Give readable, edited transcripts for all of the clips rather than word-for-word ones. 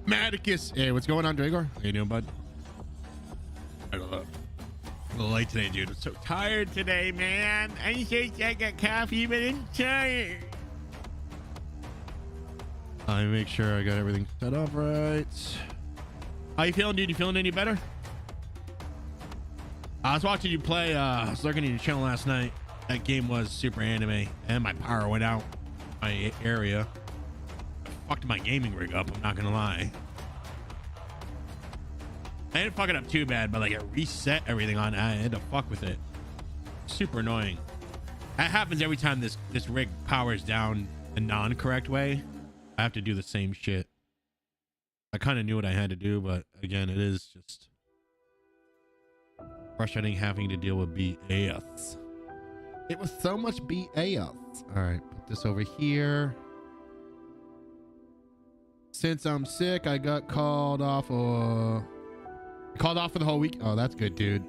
Maticus. Hey, what's going on, Dragor? How you doing, bud? I don't know. A little late today, dude. I'm so tired today, man. I just I got coffee, but I'm tired. I make sure I got everything set up right. How you feeling, dude? You feeling any better? I was watching you play. I was looking at your channel last night. That game was super anime, and my power went out my area. Fucked my gaming rig up, I'm not gonna lie. I didn't fuck it up too bad, but like it reset everything on. I had to fuck with it. Super annoying. That happens every time this rig powers down the non-correct way. I have to do the same shit. I kind of knew what I had to do, but again, it is just frustrating having to deal with BS. It was so much BS. All right, put this over here. Since I'm sick, I got called off. Called off for the whole week. Oh, that's good, dude.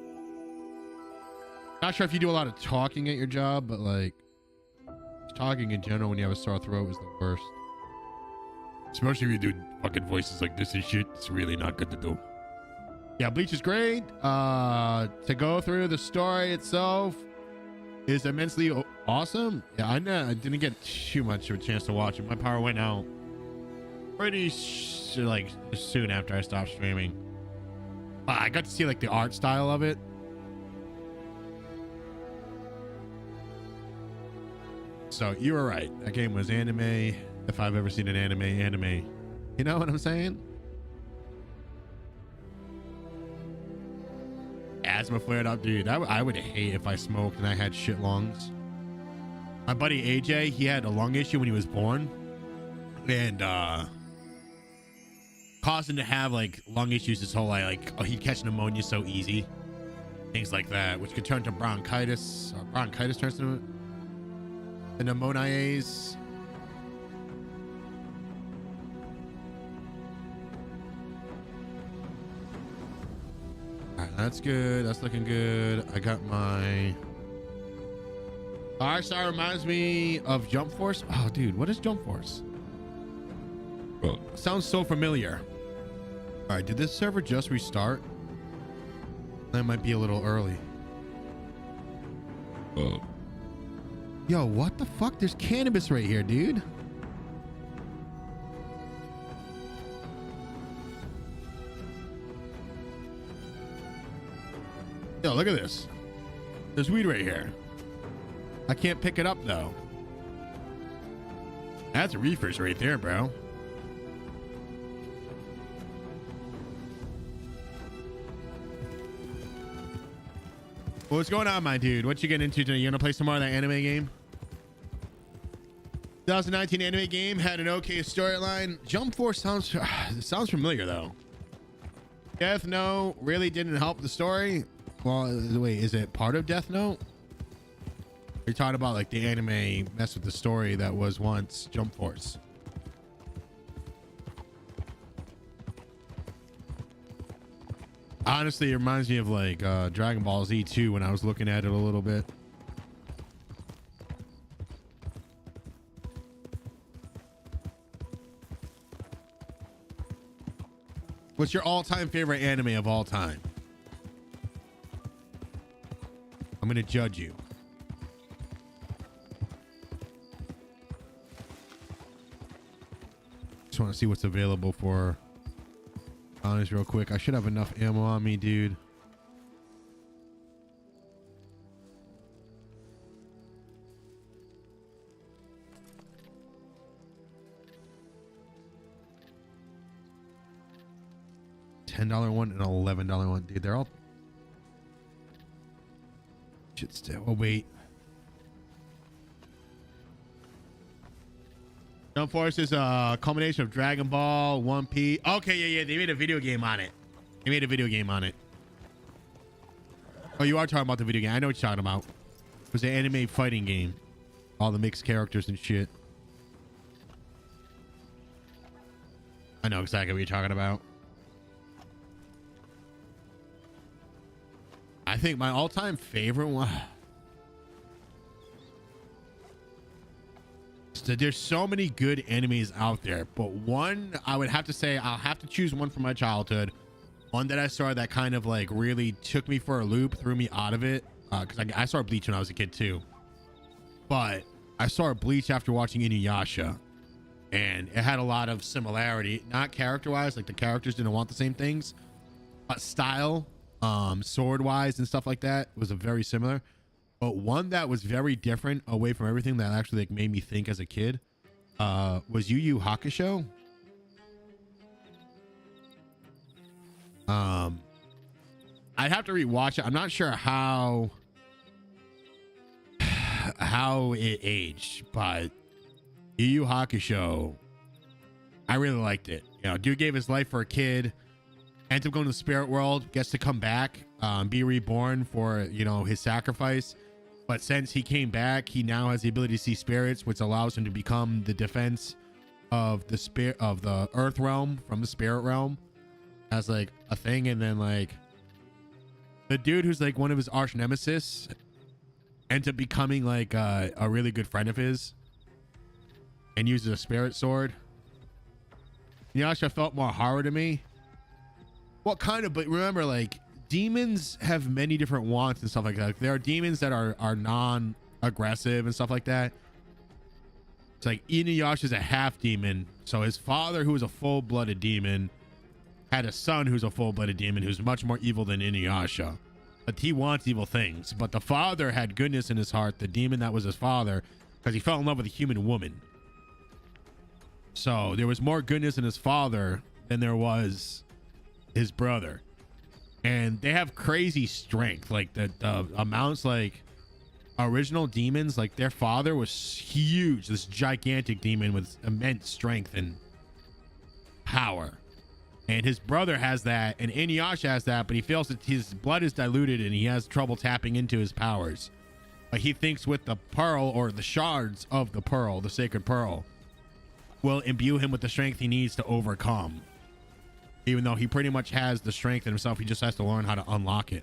Not sure if you do a lot of talking at your job, but like talking in general when you have a sore throat is the worst. Especially if you do fucking voices like this and shit. It's really not good to do. Yeah, Bleach is great. To go through the story itself is immensely awesome. Yeah, I didn't get too much of a chance to watch it. My power went out pretty like soon after I stopped streaming. I got to see like the art style of it. So you were right. That game was anime. If I've ever seen an anime. You know what I'm saying? Asthma flared up, dude. I would hate if I smoked and I had shit lungs. My buddy AJ, he had a lung issue when he was born, and caused him to have like lung issues his whole life. Like he'd catch pneumonia so easy, things like that, which could turn to bronchitis. Or bronchitis turns to pneumonias. That's good. That's looking good. I got my Star reminds me of Jump Force. Oh, dude, what is Jump Force? Oh, sounds so familiar. All right, did this server just restart? That might be a little early. Oh. Yo, what the fuck? There's cannabis right here, dude. Yo, look at this. There's weed right here. I can't pick it up though. That's reefers right there, bro. What's going on, my dude? What you getting into today? You gonna play some more of that anime game? 2019 anime game had an okay storyline. Jump Force sounds familiar though. Death Note really didn't help the story. Well, wait, is it part of Death Note? You're talking about like the anime mess with the story that was once Jump Force. Honestly, it reminds me of like Dragon Ball Z 2 when I was looking at it a little bit. What's your all-time favorite anime of all time? I'm gonna judge you. Just want to see what's available for honest real quick. I should have enough ammo on me, dude. $10 one and $11 one, dude. They're all shit still. Oh wait. Jump Force is a combination of Dragon Ball, One Piece. Okay, yeah. They made a video game on it. Oh, you are talking about the video game. I know what you're talking about. It was an anime fighting game. All the mixed characters and shit. I know exactly what you're talking about. I think my all-time favorite one. there's so many good animes out there, but one I would have to say, I'll have to choose one from my childhood. One that I saw that kind of like really took me for a loop, threw me out of it. Because I saw Bleach when I was a kid too. But I saw Bleach after watching Inuyasha. And it had a lot of similarity. Not character-wise, like the characters didn't want the same things. But style, sword-wise and stuff like that was very similar. But one that was very different away from everything that actually like made me think as a kid was Yu Yu Hakusho. I'd have to rewatch it. I'm not sure how it aged, but Yu Yu Hakusho, I really liked it. You know, dude gave his life for a kid, ends up going to the spirit world, gets to come back, be reborn for, you know, his sacrifice. But since he came back, he now has the ability to see spirits, which allows him to become the defense of the spirit of the earth realm from the spirit realm as like a thing. And then like the dude who's like one of his arch nemesis ends up becoming like a really good friend of his and uses a spirit sword. Inuyasha felt more horror to me. Well, kind of, but remember, like, demons have many different wants and stuff like that. Like, there are demons that are non-aggressive and stuff like that. It's like Inuyasha's a half demon, so his father, who was a full-blooded demon, had a son who's a full-blooded demon who's much more evil than Inuyasha. But he wants evil things. But the father had goodness in his heart, the demon that was his father, because he fell in love with a human woman. So there was more goodness in his father than there was his brother. And they have crazy strength. Like the amounts, like original demons, like their father was huge, this gigantic demon with immense strength and power. And his brother has that, and Inuyasha has that, but he feels that his blood is diluted and he has trouble tapping into his powers. But he thinks with the pearl, or the shards of the pearl, the sacred pearl, will imbue him with the strength he needs to overcome. Even though he pretty much has the strength in himself, he just has to learn how to unlock it.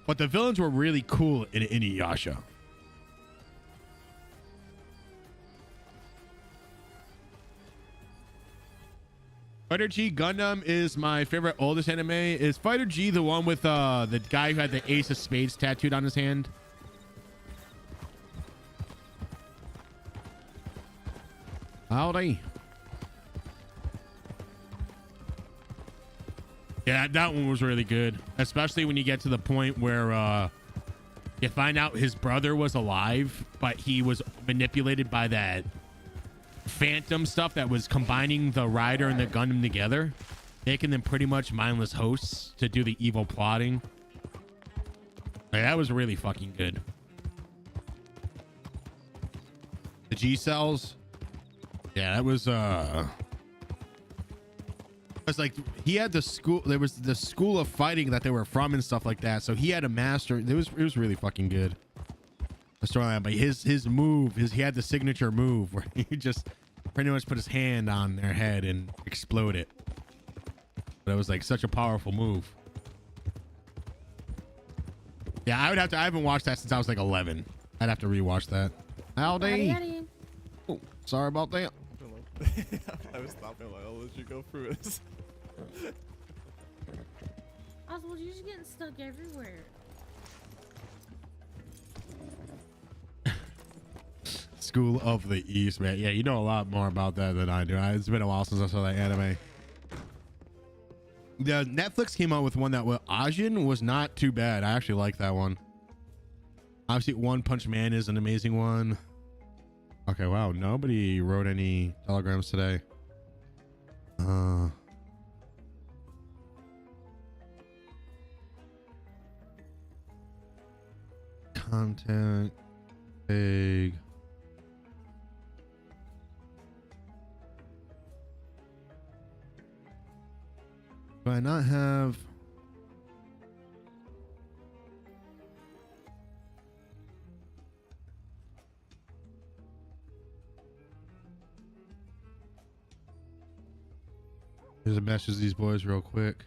But the villains were really cool in Inuyasha. Fighter G Gundam is my favorite oldest anime. Is Fighter G the one with the guy who had the Ace of Spades tattooed on his hand? Howdy. Yeah, that one was really good. Especially when you get to the point where you find out his brother was alive, but he was manipulated by that phantom stuff that was combining the rider and the Gundam together, making them pretty much mindless hosts to do the evil plotting. Like, that was really fucking good. The G cells, yeah, that was like he had the school. There was the school of fighting that they were from and stuff like that. So he had a master. It was really fucking good. The storyline, but his move, he had the signature move where he just pretty much put his hand on their head and explode it. But it was like such a powerful move. Yeah, I would have to. I haven't watched that since I was like 11. I'd have to rewatch that. Howdy. Oh, sorry about that. I was stopping like, I'll let you go through it. Oswald, you're just getting stuck everywhere. School of the East, man. Yeah, you know a lot more about that than I do. It's been a while since I saw that anime. The Netflix came out with one that was Ajin, was not too bad. I actually like that one. Obviously, One Punch Man is an amazing one. Okay, wow. Nobody wrote any telegrams today. Content. Big. Do I not have... Here's a message to these boys real quick.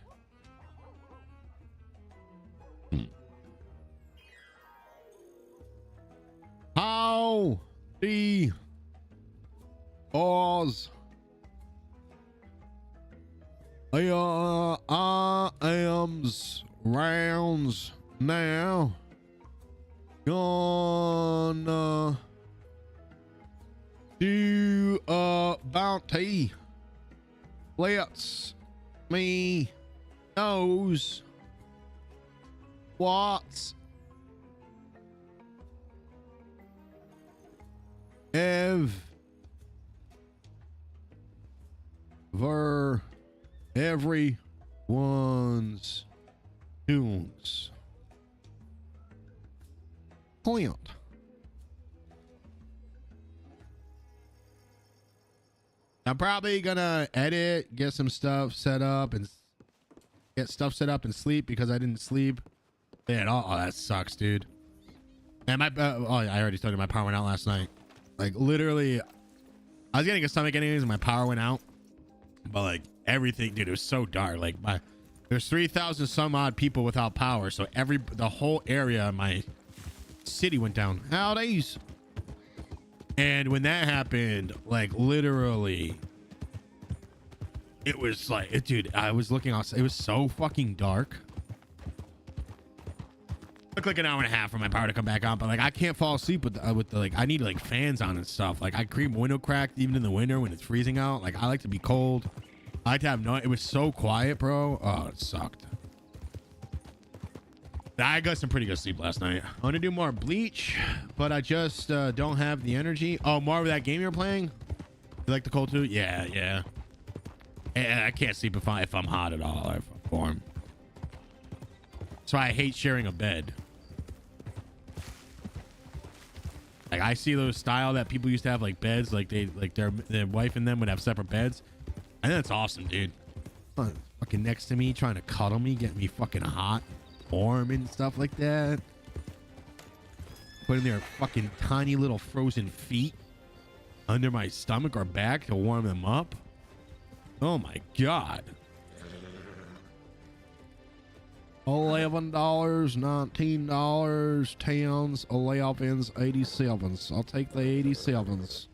Pause. I am's rounds now. Gonna do a bounty. Let's me knows what's ever everyone's tunes. Clint. I'm probably gonna edit, get some stuff set up, and sleep because I didn't sleep. Man, oh, that sucks, dude. And my I already told you my power went out last night. Like literally, I was getting a stomach anyways, and my power went out. But like everything, dude, it was so dark. Like there's 3,000 some odd people without power, so the whole area of my city went down. Howdies. And when that happened, like literally, it was like, dude, I was looking outside. It was so fucking dark. Took like an hour and a half for my power to come back on, but like I can't fall asleep with the like I need like fans on and stuff. Like I creep window cracked even in the winter when it's freezing out. Like I like to be cold. I like to have it was so quiet, bro. Oh, it sucked. I got some pretty good sleep last night. I want to do more Bleach, but I just don't have the energy. Oh, more of that game you're playing? You like the cold too? Yeah. I can't sleep if I'm hot at all or if I'm warm. So I hate sharing a bed. Like I see those style that people used to have like beds, like their wife and them would have separate beds. I think that's awesome, dude. Fucking next to me, trying to cuddle me, get me fucking hot, warm and stuff like that. Putting their fucking tiny little frozen feet under my stomach or back to warm them up. Oh my God. $11, $19, 10s, 11s, 87s. I'll take the 87s.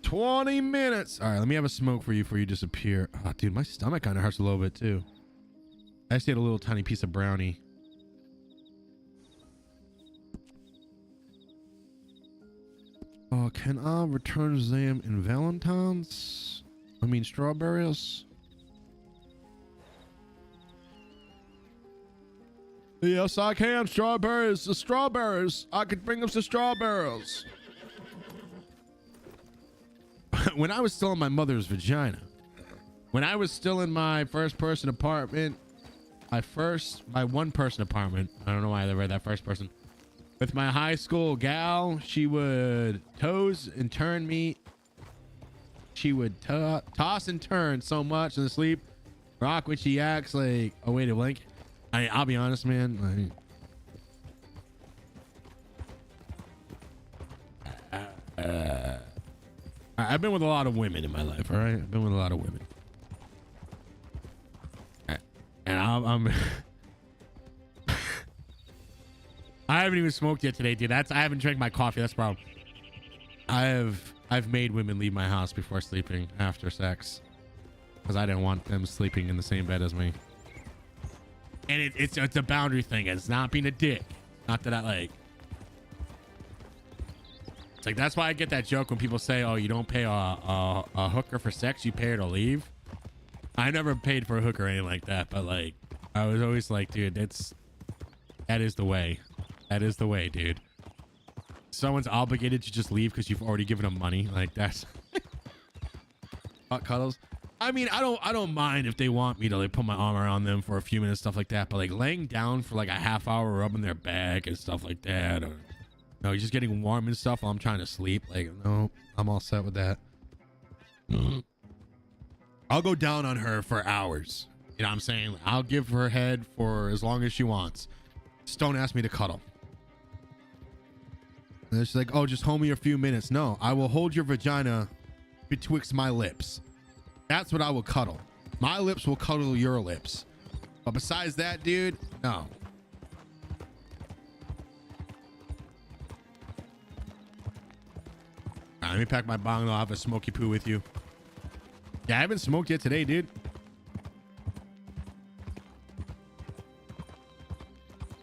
20 minutes. All right, let me have a smoke for you before you disappear. Oh, dude, my stomach kind of hurts a little bit too. I just ate a little tiny piece of brownie. Oh, can I return them in Valentine's? I mean, strawberries. Yes, I can. Strawberries. The strawberries. I could bring them some strawberries. When I was still in my mother's vagina, when I was still in my first person apartment, my one person apartment, I don't know why I read that first person, with my high school gal, she would toss and turn me. She would toss and turn so much in the sleep, rock when she acts like, oh wait a blink. I'll be honest, man. I've been with a lot of women in my life, all right? I've been with a lot of women. And I'm I haven't even smoked yet today, dude. I haven't drank my coffee. That's the problem. I've made women leave my house before sleeping after sex because I didn't want them sleeping in the same bed as me. And it's a boundary thing. It's not being a dick. Not that I like. It's like, that's why I get that joke when people say, oh, you don't pay a hooker for sex, you pay her to leave. I never paid for a hooker or anything like that, but like, I was always like, dude, that is the way. That is the way, dude. Someone's obligated to just leave because you've already given them money. Like, that's hot cuddles. I mean, I don't mind if they want me to like put my arm around them for a few minutes, stuff like that. But like laying down for like a half hour, rubbing their back and stuff like that, or no, just getting warm and stuff while I'm trying to sleep. Like, no, I'm all set with that. I'll go down on her for hours. You know what I'm saying? I'll give her head for as long as she wants. Just don't ask me to cuddle. And she's like, oh, just hold me a few minutes. No, I will hold your vagina betwixt my lips. That's what I will cuddle. My lips will cuddle your lips. But besides that, dude, no. Let me pack my bong. I'll have a smoky poo with you. Yeah, I haven't smoked yet today, dude.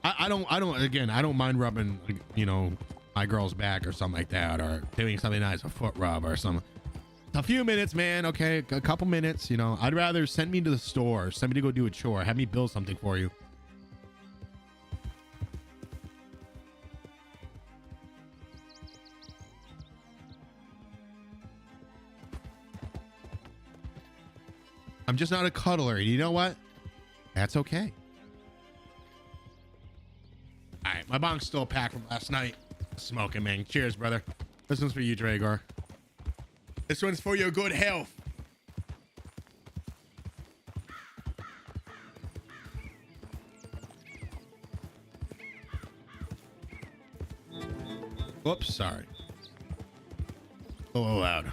I don't mind rubbing, you know, my girl's back or something like that, or doing something nice, a foot rub or something. A few minutes, man. Okay, a couple minutes, you know. I'd rather send me to the store, send me to go do a chore, have me build something for you. I'm just not a cuddler. You know what? That's okay. All right, my bong's still packed from last night. Smoking, man. Cheers, brother. This one's for you, Dragor. This one's for your good health. Whoops, sorry. A little loud.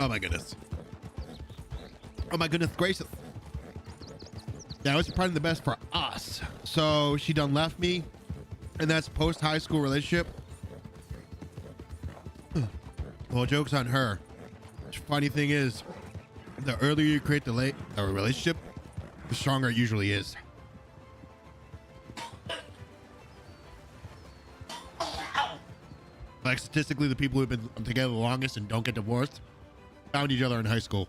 Oh my goodness. Oh my goodness gracious. Yeah, I was probably the best for us. So she done left me, and that's post high school relationship. Well, joke's on her. Funny thing is, the earlier you create the relationship, the stronger it usually is. Like statistically, the people who've been together the longest and don't get divorced found each other in high school.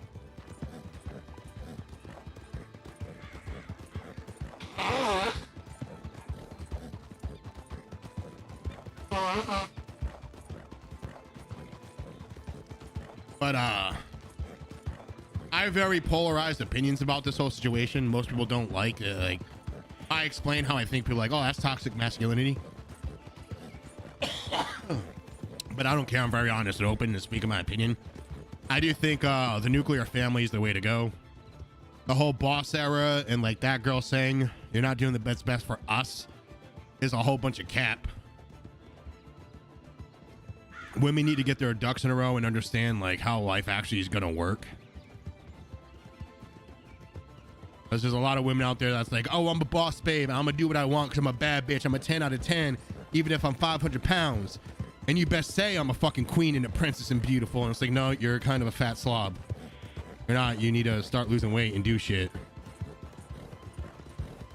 But I have very polarized opinions about this whole situation. Most people don't like I explain how I think people are like, oh, that's toxic masculinity. But I don't care. I'm very honest and open and speak my opinion. I do think the nuclear family is the way to go. The whole boss era and like that girl saying you're not doing the best for us is a whole bunch of cap. Women need to get their ducks in a row and understand like how life actually is gonna work. Because there's a lot of women out there that's like, oh, I'm a boss babe, I'm gonna do what I want because I'm a bad bitch, I'm a 10 out of 10 even if I'm 500 pounds. And you best say I'm a fucking queen and a princess and beautiful. And it's like, no, you're kind of a fat slob. You're not. You need to start losing weight and do shit.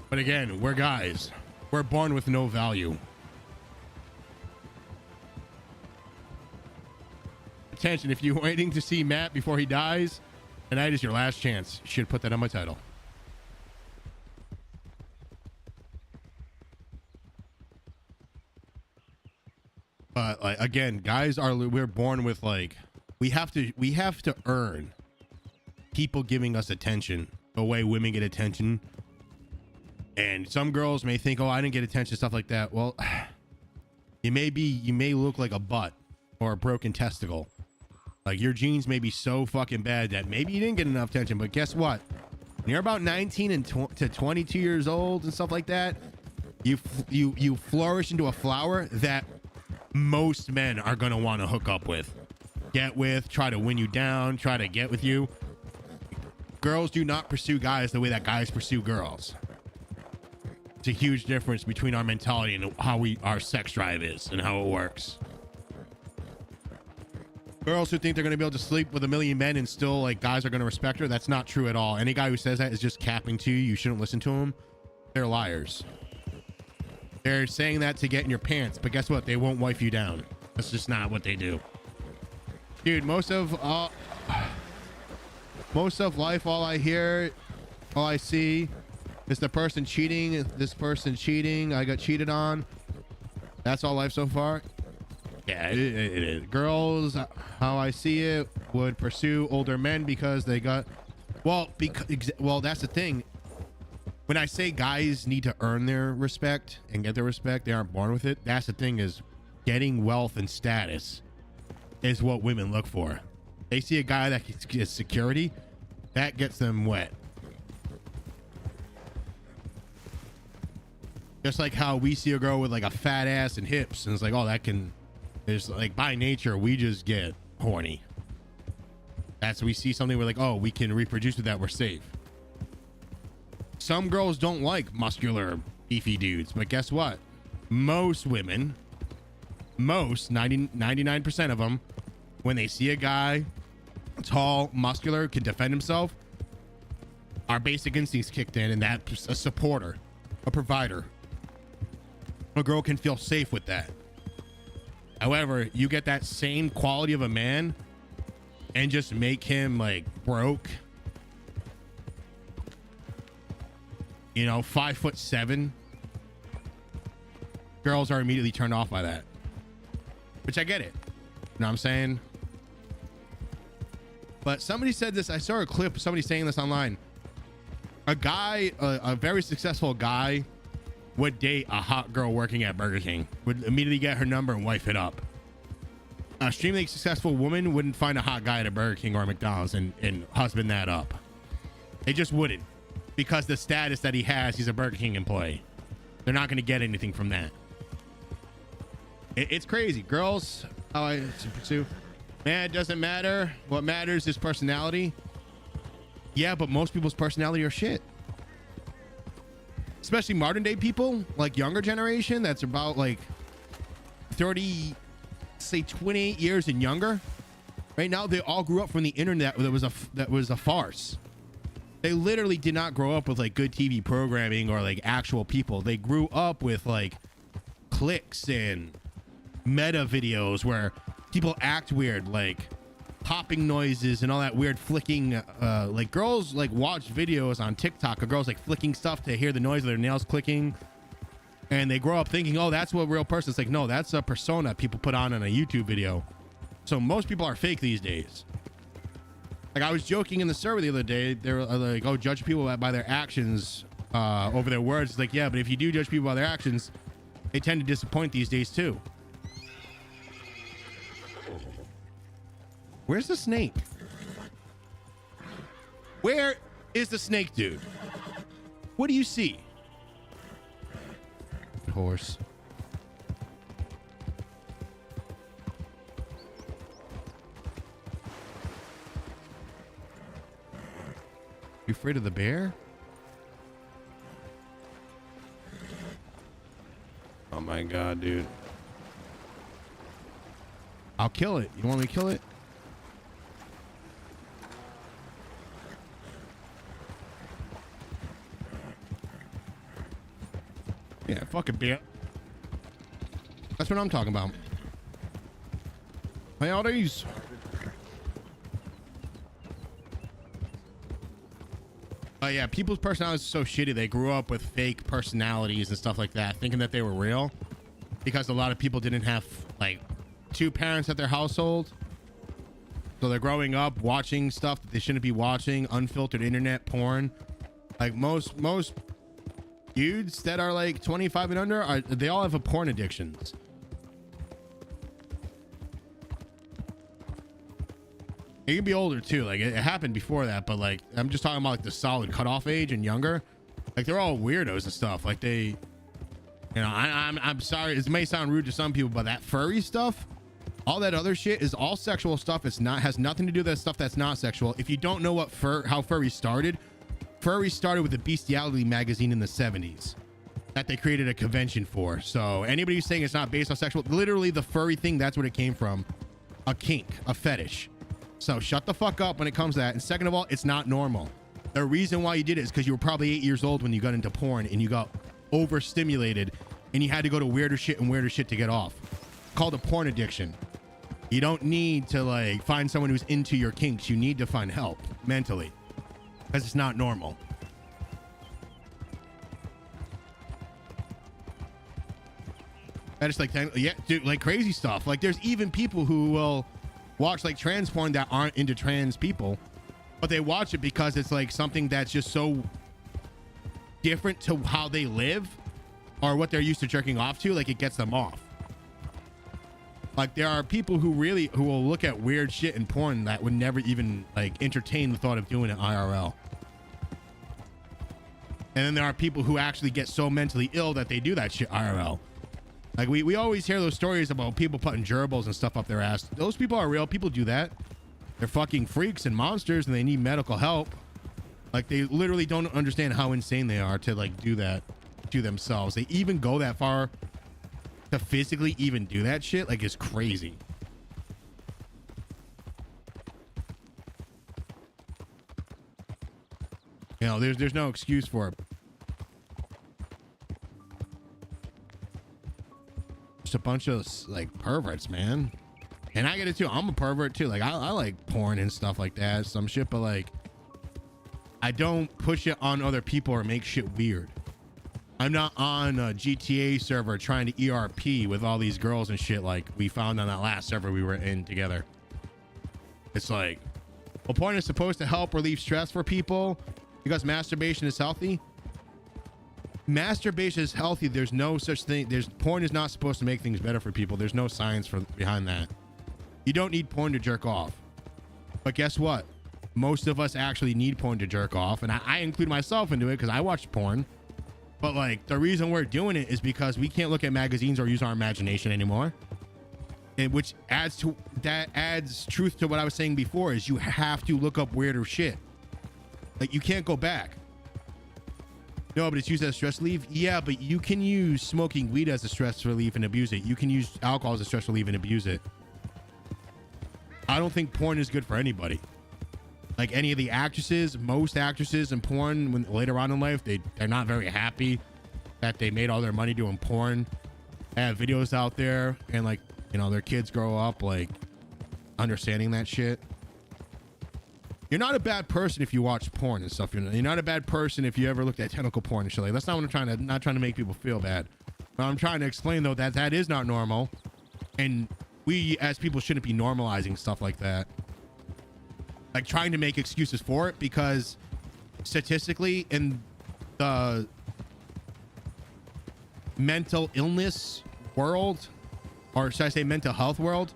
But again, we're guys. We're born with no value. Attention, if you're waiting to see Matt before he dies, tonight is your last chance. You should put that on my title. But like again, guys we're born with like we have to earn people giving us attention the way women get attention. And some girls may think, oh, I didn't get attention, stuff like that. Well, you may look like a butt or a broken testicle. Like your genes may be so fucking bad that maybe you didn't get enough attention. But guess what? When you're about 19 to 22 years old and stuff like that, you flourish into a flower that most men are going to want to hook up with, get with, try to win you down, try to get with you. Girls do not pursue guys the way that guys pursue girls. It's a huge difference between our mentality and how our sex drive is and how it works. Girls who think they're going to be able to sleep with a million men and still like guys are going to respect her, that's not true at all. Any guy who says that is just capping to you. You shouldn't listen to them. They're liars. They're saying that to get in your pants, but guess what? They won't wife you down. That's just not what they do. Dude, most of life, all I hear, all I see is the person cheating, this person cheating, I got cheated on. That's all life so far. Yeah, it is. Girls, how I see it, would pursue older men because they got, well, that's the thing. When I say guys need to earn their respect and get their respect, they aren't born with it. That's the thing is getting wealth and status is what women look for. They see a guy that gets security, that gets them wet. Just like how we see a girl with like a fat ass and hips, and it's like, oh, that can, it's like by nature, we just get horny. That's, we see something, we're like, oh, we can reproduce with that, we're safe. Some girls don't like muscular, beefy dudes, but guess what? Most women, 99% of them, when they see a guy tall, muscular, can defend himself, our basic instincts kicked in, and that's a supporter, a provider. A girl can feel safe with that. However, you get that same quality of a man and just make him like broke, you know, 5'7", girls are immediately turned off by that, which I get it. You know what I'm saying? But somebody said this, I saw a clip of somebody saying this online. A guy, a very successful guy would date a hot girl working at Burger King, would immediately get her number and wife it up. A extremely successful woman wouldn't find a hot guy at a Burger King or a McDonald's and husband that up. They just wouldn't, because the status that he has, he's a Burger King employee. They're not going to get anything from that. It's crazy. Girls, how I pursue. Man, it doesn't matter. What matters is personality. Yeah, but most people's personality are shit. Especially modern day people, like younger generation, that's about like 30, say 28 years and younger. Right now, they all grew up from the internet that was a farce. They literally did not grow up with like good TV programming or like actual people. They grew up with like clicks and meta videos where people act weird, like popping noises and all that weird flicking. Like girls like watch videos on TikTok of girls like flicking stuff to hear the noise of their nails clicking, and they grow up thinking, oh, that's what a real person is. Like, no, that's a persona people put on a YouTube video. So most people are fake these days. Like I was joking in the server the other day, they were like, oh, judge people by their actions over their words. It's like, yeah, but if you do judge people by their actions, they tend to disappoint these days too. Where's the snake? Where is the snake, dude? What do you see? Horse. You afraid of the bear? Oh my god, dude. I'll kill it. You want me to kill it? Yeah, fucking bear. That's what I'm talking about. Hey, all these. Yeah, people's personalities are so shitty. They grew up with fake personalities and stuff like that, thinking that they were real, because a lot of people didn't have like two parents at their household. So they're growing up watching stuff that they shouldn't be watching, unfiltered internet porn. Like most dudes that are like 25 and under, they all have a porn addictions. It can be older too. Like it happened before that, but like I'm just talking about like the solid cutoff age and younger. Like they're all weirdos and stuff. Like they, you know, I'm sorry, this may sound rude to some people, but that furry stuff, all that other shit is all sexual stuff. It's not, has nothing to do with that stuff that's not sexual. If you don't know what how furry started with the Bestiality magazine in the 70s that they created a convention for. So anybody who's saying it's not based on sexual, literally the furry thing, that's what it came from. A kink, a fetish. So shut the fuck up when it comes to that. And second of all, it's not normal. The reason why you did it is because you were probably 8 years old when you got into porn and you got overstimulated and you had to go to weirder shit to get off. Called a porn addiction. You don't need to like find someone who's into your kinks. You need to find help mentally, because it's not normal. I just like, yeah, dude, like crazy stuff. Like there's even people who will watch like trans porn that aren't into trans people, but they watch it because it's like something that's just so different to how they live or what they're used to jerking off to. Like it gets them off. Like there are people who will look at weird shit in porn that would never even like entertain the thought of doing it IRL. And then there are people who actually get so mentally ill that they do that shit IRL. Like we always hear those stories about people putting gerbils and stuff up their ass. Those people are real. People do that. They're fucking freaks and monsters and they need medical help. Like they literally don't understand how insane they are to like do that to themselves. They even go that far to physically even do that shit. Like it's crazy. You know, there's no excuse for it. Just a bunch of like perverts, man. And I get it too. I'm a pervert too. Like I like porn and stuff like that, some shit, but like I don't push it on other people or make shit weird. I'm not on a GTA server trying to ERP with all these girls and shit like we found on that last server we were in together. It's like, well, porn is supposed to help relieve stress for people because masturbation is healthy. Masturbation is healthy. There's no such thing. Porn is not supposed to make things better for people. There's no science behind that. You don't need porn to jerk off. But guess what? Most of us actually need porn to jerk off. And I include myself into it because I watch porn. But like the reason we're doing it is because we can't look at magazines or use our imagination anymore. And which adds truth to what I was saying before is you have to look up weirder shit. Like you can't go back. No, but it's used as stress relief. Yeah, but you can use smoking weed as a stress relief and abuse it. You can use alcohol as a stress relief and abuse it. I don't think porn is good for anybody. Like any of the actresses, most actresses in porn, when later on in life, they're not very happy that they made all their money doing porn. They have videos out there and like, you know, their kids grow up like understanding that shit. You're not a bad person if you watch porn and stuff. You're not a bad person if you ever looked at tentacle porn and shit like that. That's not what I'm not trying to make people feel bad. But I'm trying to explain though that is not normal. And we as people shouldn't be normalizing stuff like that. Like trying to make excuses for it because statistically in the mental illness world, or should I say mental health world,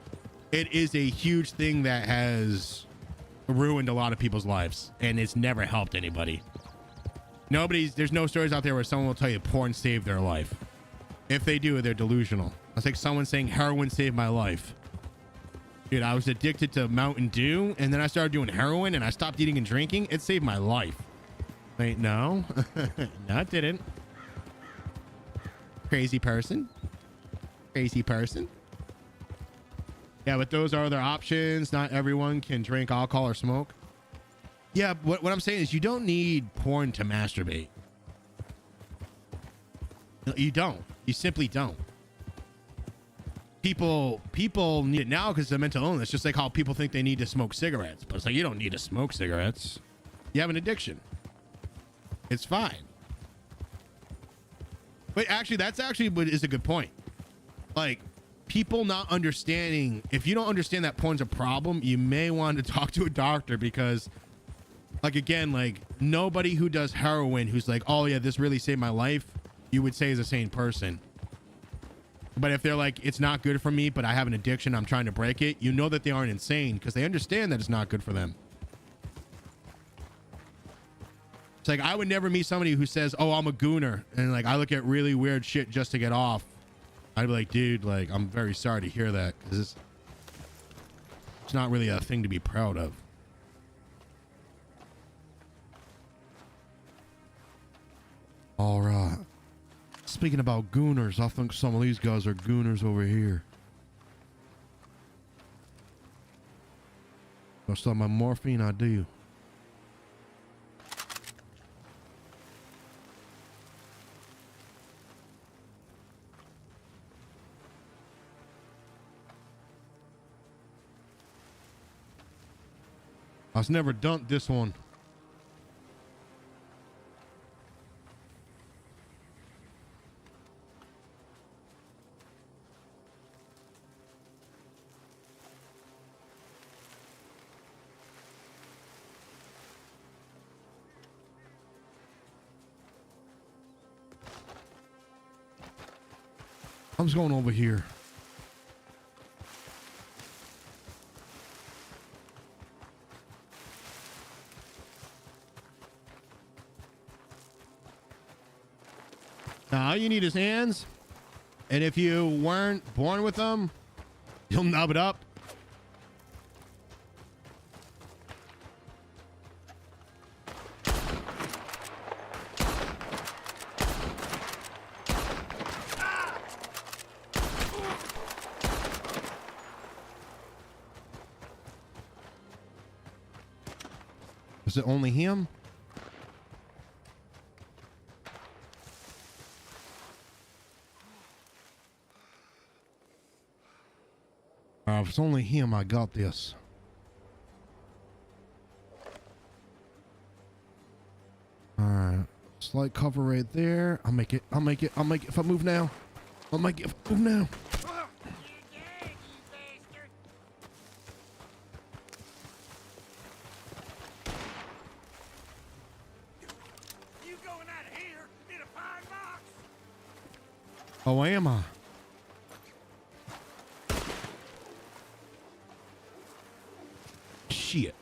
it is a huge thing that has ruined a lot of people's lives and it's never helped anybody. There's no stories out there where someone will tell you porn saved their life. If they do, they're delusional. It's like someone saying heroin saved my life. Dude, I was addicted to Mountain Dew and then I started doing heroin and I stopped eating and drinking. It saved my life. Wait, no. No, it didn't. Crazy person. Crazy person. Yeah, but those are other options. Not everyone can drink alcohol or smoke. Yeah, what I'm saying is you don't need porn to masturbate. No, you don't. You simply don't. People need it now because it's a mental illness, just like how people think they need to smoke cigarettes. But it's like, you don't need to smoke cigarettes. You have an addiction. It's fine. But actually, that's actually what is a good point. Like, people not understanding, if you don't understand that porn's a problem, you may want to talk to a doctor because, like, again, like, nobody who does heroin who's like, oh yeah, this really saved my life, you would say is a sane person. But if they're like, it's not good for me, but I have an addiction, I'm trying to break it, you know that they aren't insane because they understand that it's not good for them. It's like, I would never meet somebody who says, oh, I'm a gooner, and like, I look at really weird shit just to get off. I'd be like, dude, like, I'm very sorry to hear that because it's not really a thing to be proud of. All right. Speaking about gooners, I think some of these guys are gooners over here. I'll start my morphine, I do. I was never done this one. I'm just going over here. you need is hands. And if you weren't born with them, you'll nub it up. Is it only him? If it's only him, I got this. Alright. Slight cover right there. I'll make it. I'll make it. I'll make it if I move now. I'll make it if I move now. Oh, am I? Shit.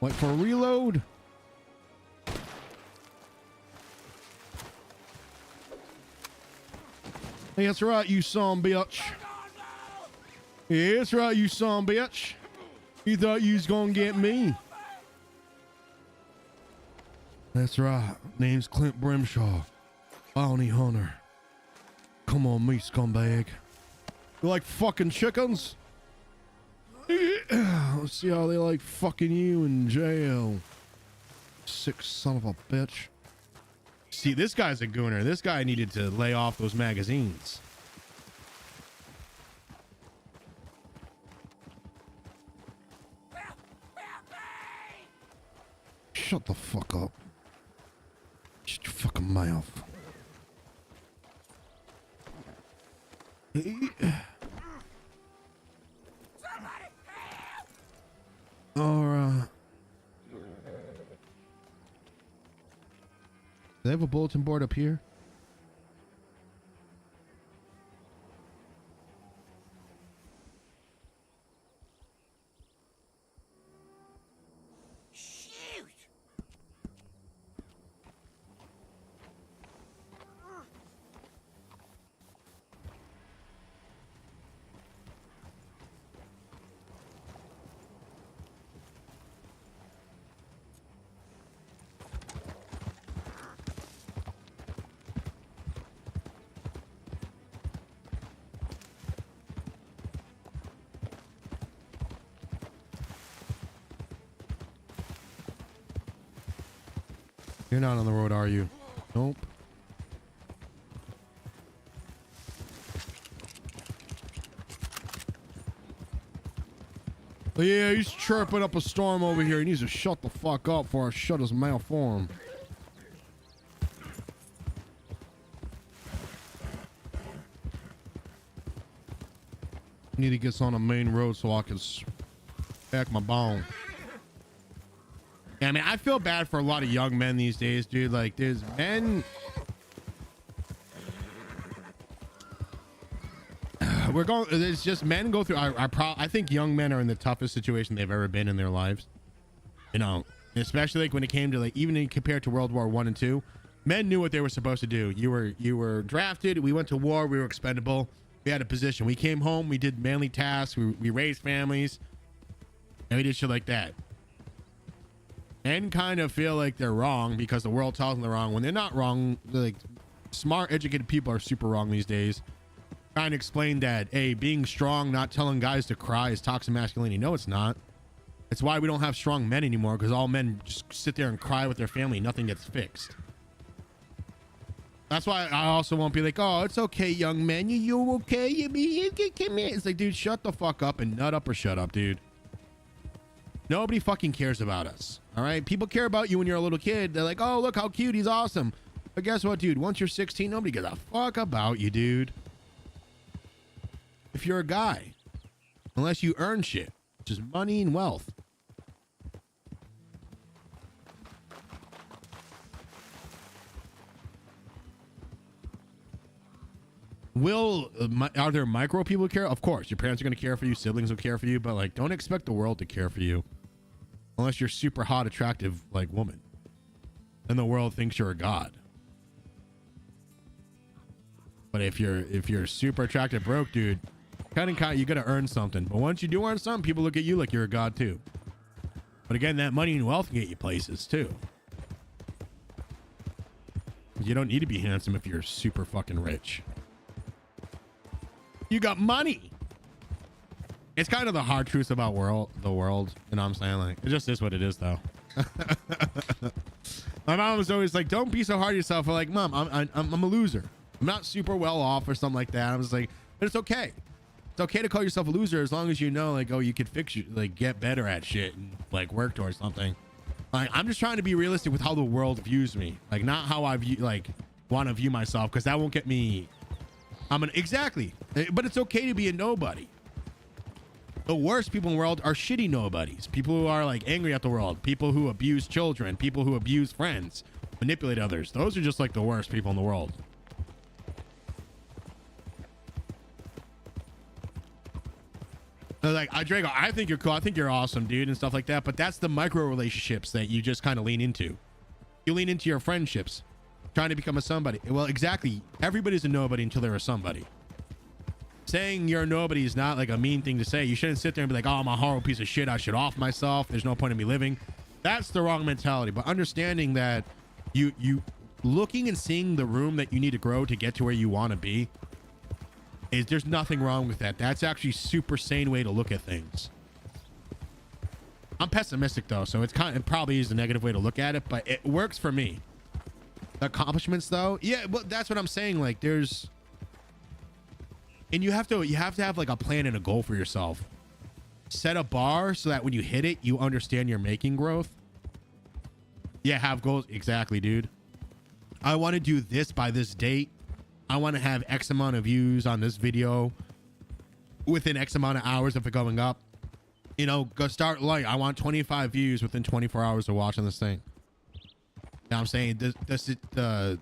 Wait for a reload. Hey, that's right, you son bitch. Yeah, that's right, you son bitch. You thought you was gonna get me. That's right. Name's Clint Brimshaw. Bounty hunter. Come on me, scumbag. You like fucking chickens? Let's see how they like fucking you in jail. Sick son of a bitch. See, this guy's a gooner. This guy needed to lay off those magazines. Shut the fuck up. Shut your fucking mouth. All right. Do they have a bulletin board up here? You're not on the road, are you? Nope. Oh, yeah, he's chirping up a storm over here. He needs to shut the fuck up before I shut his mouth for him. I need to get on the main road so I can back my bone. Yeah, I mean, I feel bad for a lot of young men these days, dude. Like, there's men. It's just men go through. I think young men are in the toughest situation they've ever been in their lives. You know, especially like when it came to like, even compared to World War I and II, men knew what they were supposed to do. You were drafted. We went to war. We were expendable. We had a position. We came home. We did manly tasks. We raised families. And we did shit like that. Men kind of feel like they're wrong because the world tells them they're wrong when they're not wrong. Like, smart, educated people are super wrong these days. Trying to explain that, hey, being strong, not telling guys to cry is toxic masculinity. No, it's not. It's why we don't have strong men anymore, because all men just sit there and cry with their family. Nothing gets fixed. That's why I also won't be like, oh, it's okay, young man. You okay? You come here. It's like, dude, shut the fuck up and nut up or shut up, dude. Nobody fucking cares about us. All right. People care about you when you're a little kid. They're like, oh, look how cute. He's awesome. But guess what, dude? Once you're 16, nobody gives a fuck about you, dude. If you're a guy, unless you earn shit, which is money and wealth. Are there micro people who care? Of course, your parents are going to care for you. Siblings will care for you. But like, don't expect the world to care for you. Unless you're super hot, attractive, like woman. then the world thinks you're a god. But if you're super attractive broke dude, you gotta earn something. But once you do earn something, people look at you like you're a god too. But again, that money and wealth can get you places too. You don't need to be handsome if you're super fucking rich. You got money. It's kind of the hard truth about the world. You know what I'm saying? Like, it just is what it is though. My mom was always like, don't be so hard on yourself. I'm like, Mom, I'm a loser. I'm not super well off or something like that. I was like, but it's okay. It's okay to call yourself a loser as long as you know, like, oh, you could fix you, like, get better at shit and like work towards something. Like, I'm just trying to be realistic with how the world views me, like not how I view, like, want to view myself, because that won't get me. Exactly, but it's okay to be a nobody. The worst people in the world are shitty nobodies. People who are like angry at the world, people who abuse children, people who abuse friends, manipulate others. Those are just like the worst people in the world. They're like, Drago, I think you're cool. I think you're awesome, dude, and stuff like that. But that's the micro relationships that you just kind of lean into. You lean into your friendships, trying to become a somebody. Well, exactly. Everybody's a nobody until they're a somebody. Saying you're a nobody is not like a mean thing to say. You shouldn't sit there and be like, oh, I'm a horrible piece of shit. I should off myself. There's no point in me living. That's the wrong mentality. But understanding that you looking and seeing the room that you need to grow to get to where you want to be, there's nothing wrong with that. That's actually super sane way to look at things. I'm pessimistic though, so it probably is a negative way to look at it, but it works for me. The accomplishments though, yeah, well, that's what I'm saying. Like, and you have to have like a plan and a goal for yourself. Set a bar so that when you hit it, you understand you're making growth. Yeah, have goals. Exactly, dude. I want to do this by this date. I want to have X amount of views on this video within X amount of hours of it going up. You know, go start light. I want 25 views within 24 hours of watching this thing. You know what I'm saying? The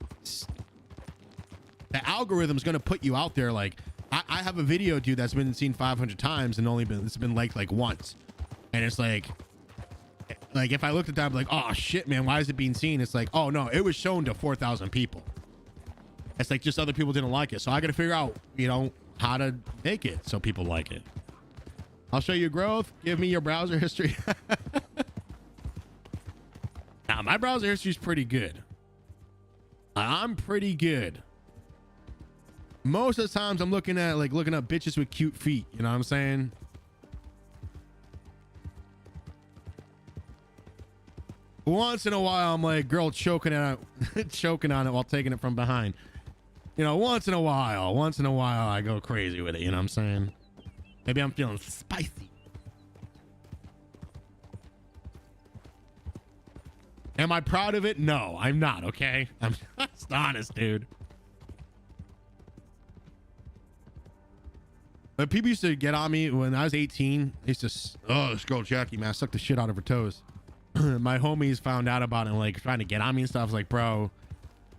algorithm's going to put you out there. Like, I have a video, dude, that's been seen 500 times and it's been liked like once. And it's like if I looked at that, I'm like, oh shit, man, why is it being seen? It's like, oh no, it was shown to 4,000 people. It's like just other people didn't like it. So I got to figure out, you know, how to make it so people like it. I'll show you growth. Give me your browser history. Now, my browser history is pretty good. I'm pretty good. Most of the times I'm looking up bitches with cute feet. You know what I'm saying? Once in a while, I'm like, girl choking on it while taking it from behind. You know, once in a while, I go crazy with it. You know what I'm saying? Maybe I'm feeling spicy. Am I proud of it? No, I'm not. Okay, I'm just honest, dude. But people used to get on me when I was 18. They used to, oh, this girl Jackie, man, I sucked the shit out of her toes. My homies found out about it and like trying to get on me and stuff. I was like, bro,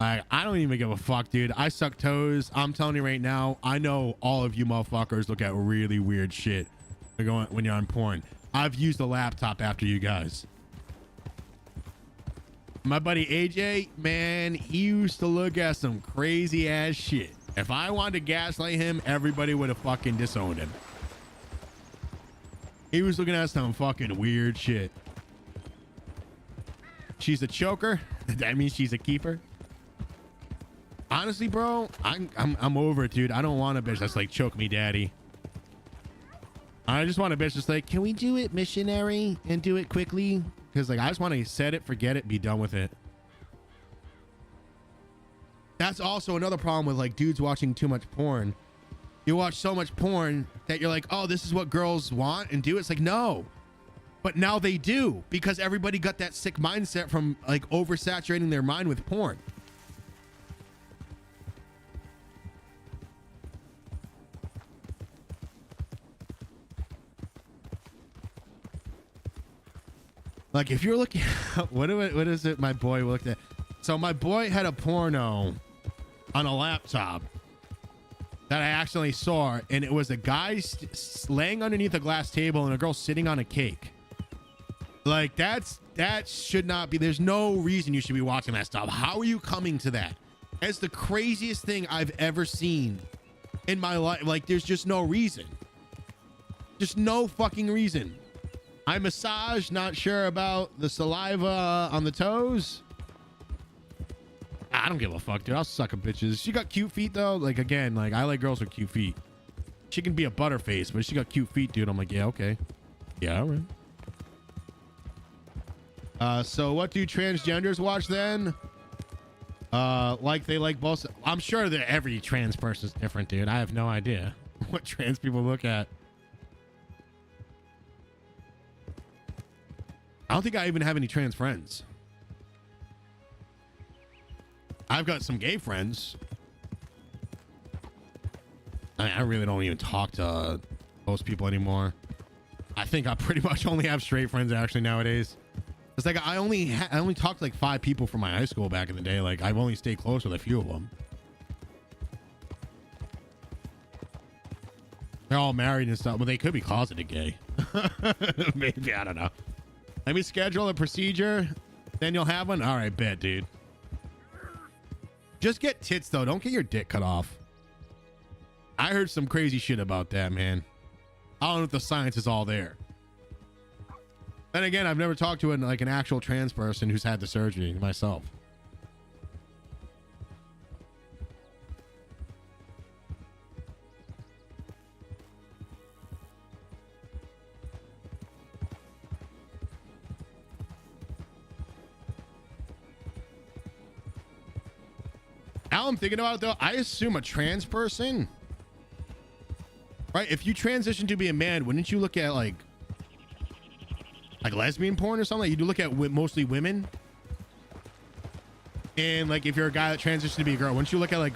I don't even give a fuck, dude. I suck toes. I'm telling you right now, I know all of you motherfuckers look at really weird shit when you're on porn. I've used a laptop after you guys. My buddy AJ, man, he used to look at some crazy ass shit. If I wanted to gaslight him, everybody would have fucking disowned him. He was looking at some fucking weird shit. She's a choker. That means she's a keeper. Honestly, bro, I'm over it, dude. I don't want a bitch that's like, choke me, daddy. I just want a bitch that's like, can we do it missionary and do it quickly? Because like, I just want to set it, forget it, be done with it. That's also another problem with like dudes watching too much porn. You watch so much porn that you're like, oh, this is what girls want and do. It's like, no. But now they do, because everybody got that sick mindset from like oversaturating their mind with porn. Like if you're looking, what is it my boy looked at? So my boy had a porno on a laptop that I accidentally saw, and it was a guy laying underneath a glass table and a girl sitting on a cake. Like that should not be. There's no reason you should be watching that stuff. How are you coming to that? It's the craziest thing I've ever seen in my life. Like there's just no reason. Just no fucking reason. I massage, not sure about the saliva on the toes. I don't give a fuck, dude. I'll suck a bitches. She got cute feet though. Like again, like I like girls with cute feet. She can be a butterface, but she got cute feet, dude. I'm like, yeah, okay. Yeah, all right. So what do transgenders watch then? Like they like both. I'm sure that every trans person is different, dude. I have no idea what trans people look at. I don't think I even have any trans friends. I've got some gay friends. I really don't even talk to most people anymore. I think I pretty much only have straight friends actually nowadays. It's like I only talked to like 5 people from my high school back in the day. Like I've only stayed close with a few of them. They're all married and stuff, but they could be closeted gay. Maybe, I don't know. Let me schedule a procedure, then you'll have one. All right, bet, dude. Just get tits though. Don't get your dick cut off. I heard some crazy shit about that, man. I don't know if the science is all there. Then again, I've never talked to an actual trans person who's had the surgery myself. Now I'm thinking about it though, I assume a trans person, right? If you transition to be a man, wouldn't you look at like lesbian porn or something? Like you do look at mostly women. And like if you're a guy that transitioned to be a girl, wouldn't you look at like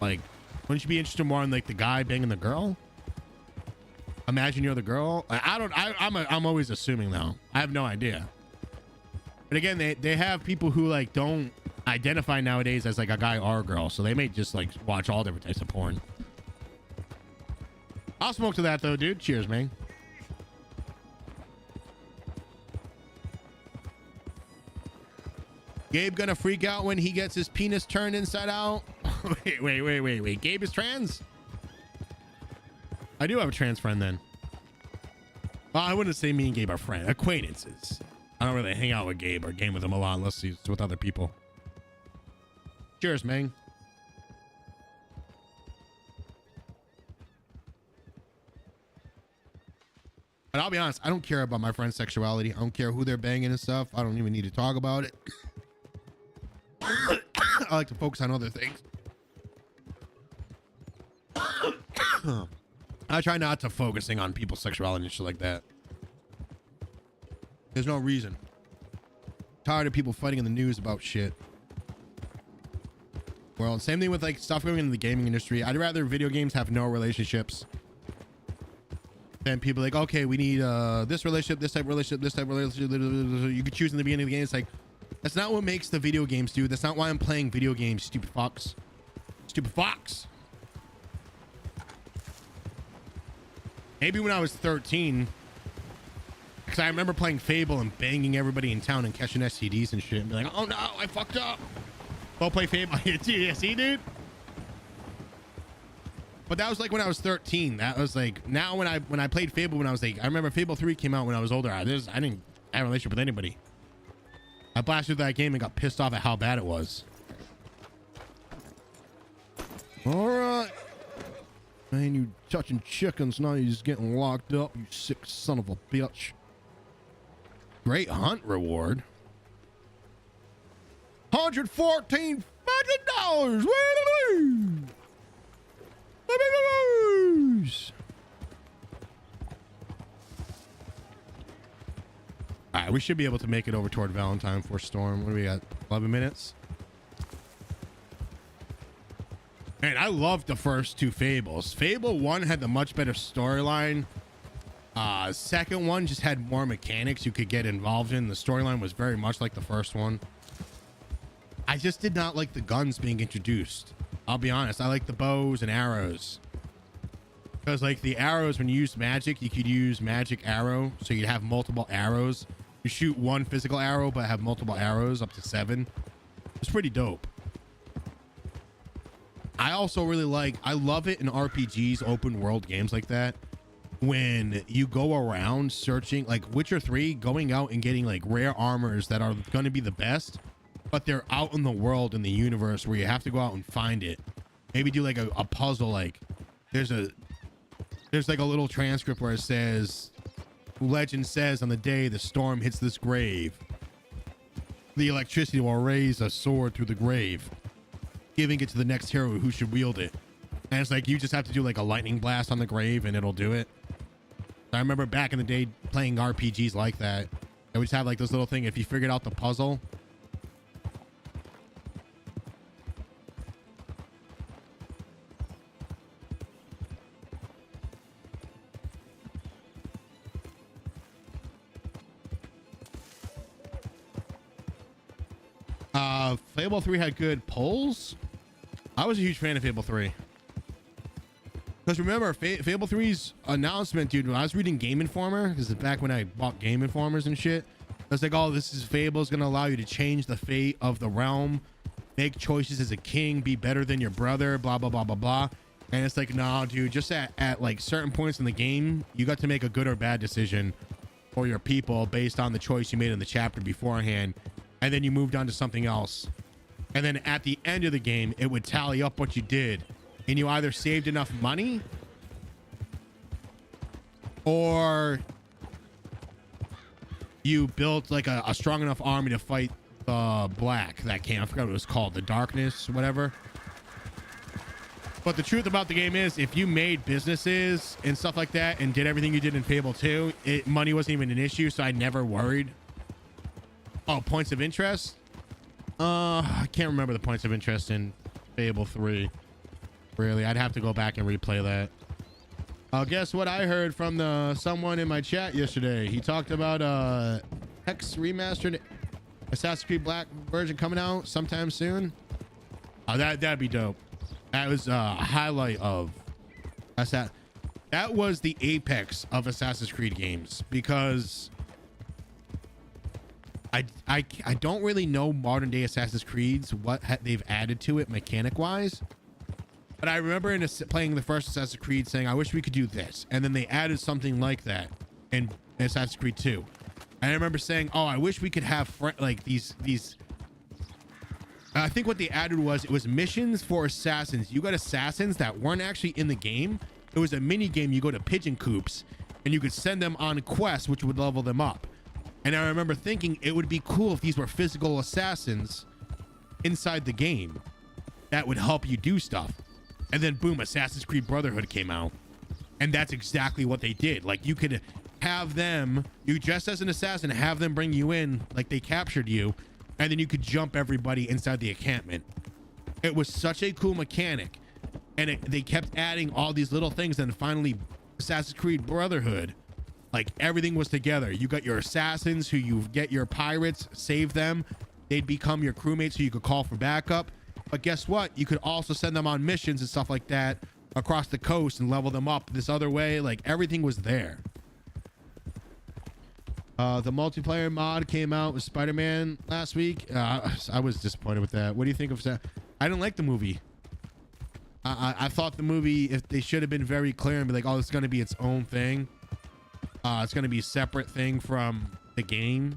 wouldn't you be interested more in like the guy banging the girl? Imagine you're the girl. I'm always assuming though. I have no idea. But again, they have people who like don't identify nowadays as like a guy or a girl, so they may just like watch all different types of porn. I'll smoke to that though, dude. Cheers, man. Gabe gonna freak out when he gets his penis turned inside out. wait. Gabe is trans? I do have a trans friend then. Well, I wouldn't say me and Gabe are friends. Acquaintances. I don't really hang out with Gabe or game with him a lot unless he's with other people. Cheers, man. But I'll be honest, I don't care about my friend's sexuality. I don't care who they're banging and stuff. I don't even need to talk about it. I like to focus on other things. I try not to focusing on people's sexuality and shit like that. There's no reason. Tired of people fighting in the news about shit. Well, same thing with like stuff going into the gaming industry. I'd rather video games have no relationships than people like, okay, we need this relationship, this type of relationship, this type of relationship. You could choose in the beginning of the game. It's like, that's not what makes the video games, dude. That's not why I'm playing video games, stupid fox. Stupid fox. Maybe when I was 13, because I remember playing Fable and banging everybody in town and catching STDs and shit and be like, oh no, I fucked up. Go play Fable. Yeah, see, dude? But that was like when I was 13. That was like, now when I played Fable when I was like, I remember Fable 3 came out when I was older. I didn't have a relationship with anybody. I blasted through that game and got pissed off at how bad it was. All right. Man, you touching chickens, now you're just getting locked up, you sick son of a bitch. Great hunt reward. $114 fucking dollars. All right, we should be able to make it over toward Valentine for Storm. What do we got? 11 minutes. Man, I loved the first 2 Fables. Fable 1 had the much better storyline. Second one just had more mechanics you could get involved in. The storyline was very much like the first one. I just did not like the guns being introduced. I'll be honest. I like the bows and arrows. Because like the arrows, when you use magic, you could use magic arrow, so you'd have multiple arrows. You shoot one physical arrow, but have multiple arrows up to 7. It's pretty dope. I also really I love it in RPGs, open world games like that, when you go around searching, like Witcher 3, going out and getting like rare armors that are going to be the best, but they're out in the world, in the universe, where you have to go out and find it. Maybe do like a puzzle, like there's like a little transcript where it says, legend says on the day the storm hits this grave, the electricity will raise a sword through the grave, giving it to the next hero who should wield it. And it's like you just have to do like a lightning blast on the grave and it'll do it. I remember back in the day playing RPGs like that. I would just have like this little thing. If you figured out the puzzle, Fable 3 had good polls. I was a huge fan of Fable 3. Because remember, Fable 3's announcement, dude, when I was reading Game Informer, because it's back when I bought Game Informers and shit, I was like, oh, this is Fable's going to allow you to change the fate of the realm, make choices as a king, be better than your brother, blah, blah, blah, blah, blah. And it's like, nah, dude, just at like certain points in the game, you got to make a good or bad decision for your people based on the choice you made in the chapter beforehand. And then you moved on to something else. And then at the end of the game, it would tally up what you did. And you either saved enough money or you built like a strong enough army to fight the that came. I forgot what it was called. The darkness, whatever. But the truth about the game is, if you made businesses and stuff like that and did everything you did in Fable 2, money wasn't even an issue, so I never worried. Oh, points of interest? I can't remember the points of interest in Fable 3. Really, I'd have to go back and replay that. Guess what I heard from someone in my chat yesterday? He talked about Hex remastered Assassin's Creed Black version coming out sometime soon. Oh, that'd be dope. That was a highlight of that was the apex of Assassin's Creed games, because I don't really know modern day Assassin's Creeds, what they've added to it mechanic wise. But I remember playing the first Assassin's Creed saying, I wish we could do this. And then they added something like that in Assassin's Creed 2. And I remember saying, oh, I wish we could have like these. I think what they added was, it was missions for assassins. You got assassins that weren't actually in the game. It was a mini game. You go to pigeon coops and you could send them on quests, which would level them up. And I remember thinking it would be cool if these were physical assassins inside the game that would help you do stuff. And then boom, Assassin's Creed Brotherhood came out. And that's exactly what they did. Like, you could have them, you dress as an assassin, have them bring you in like they captured you, and then you could jump everybody inside the encampment. It was such a cool mechanic. And they kept adding all these little things, and finally Assassin's Creed Brotherhood, like everything was together. You got your assassins who you get your pirates, save them. They'd become your crewmates who you could call for backup. But guess what? You could also send them on missions and stuff like that across the coast and level them up this other way. Like, everything was there. The multiplayer mod came out with Spider-Man last week. I was disappointed with that. What do you think of that? I didn't like the movie. I thought the movie, if they should have been very clear and be like, oh, it's going to be its own thing. It's going to be a separate thing from the game.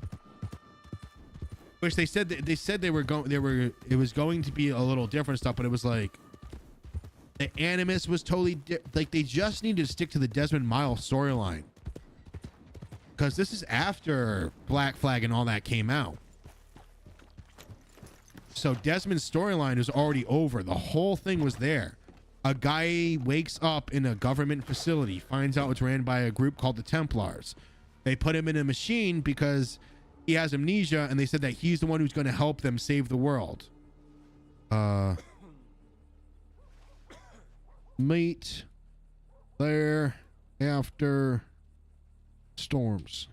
Which they said it was going to be a little different stuff, but it was like the Animus was totally like they just needed to stick to the Desmond Miles storyline, because this is after Black Flag and all that came out. So Desmond's storyline is already over. The whole thing was there. A guy wakes up in a government facility, finds out it's ran by a group called the Templars. They put him in a machine because he has amnesia, and they said that he's the one who's going to help them save the world. Meet there after storms.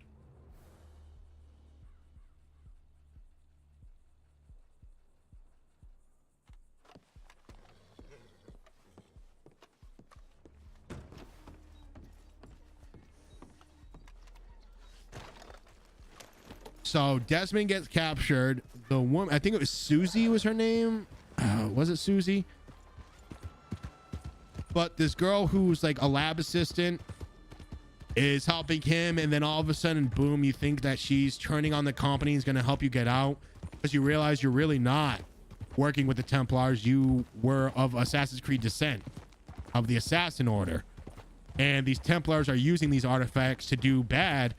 So Desmond gets captured. The woman, I think it was Susie was her name. Was it Susie? But this girl who's like a lab assistant is helping him, and then all of a sudden, boom, you think that she's turning on the company, is going to help you get out, because you realize you're really not working with the Templars. You were of Assassin's Creed descent, of the Assassin Order, and these Templars are using these artifacts to do bad,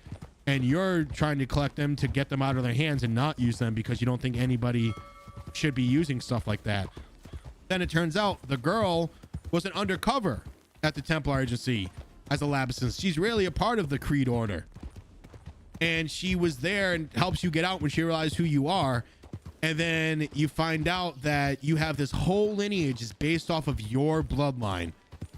and you're trying to collect them to get them out of their hands and not use them because you don't think anybody should be using stuff like that. Then it turns out the girl was an undercover at the Templar Agency as a lab assistant. She's really a part of the Creed Order, and she was there and helps you get out when she realized who you are. And then you find out that you have this whole lineage is based off of your bloodline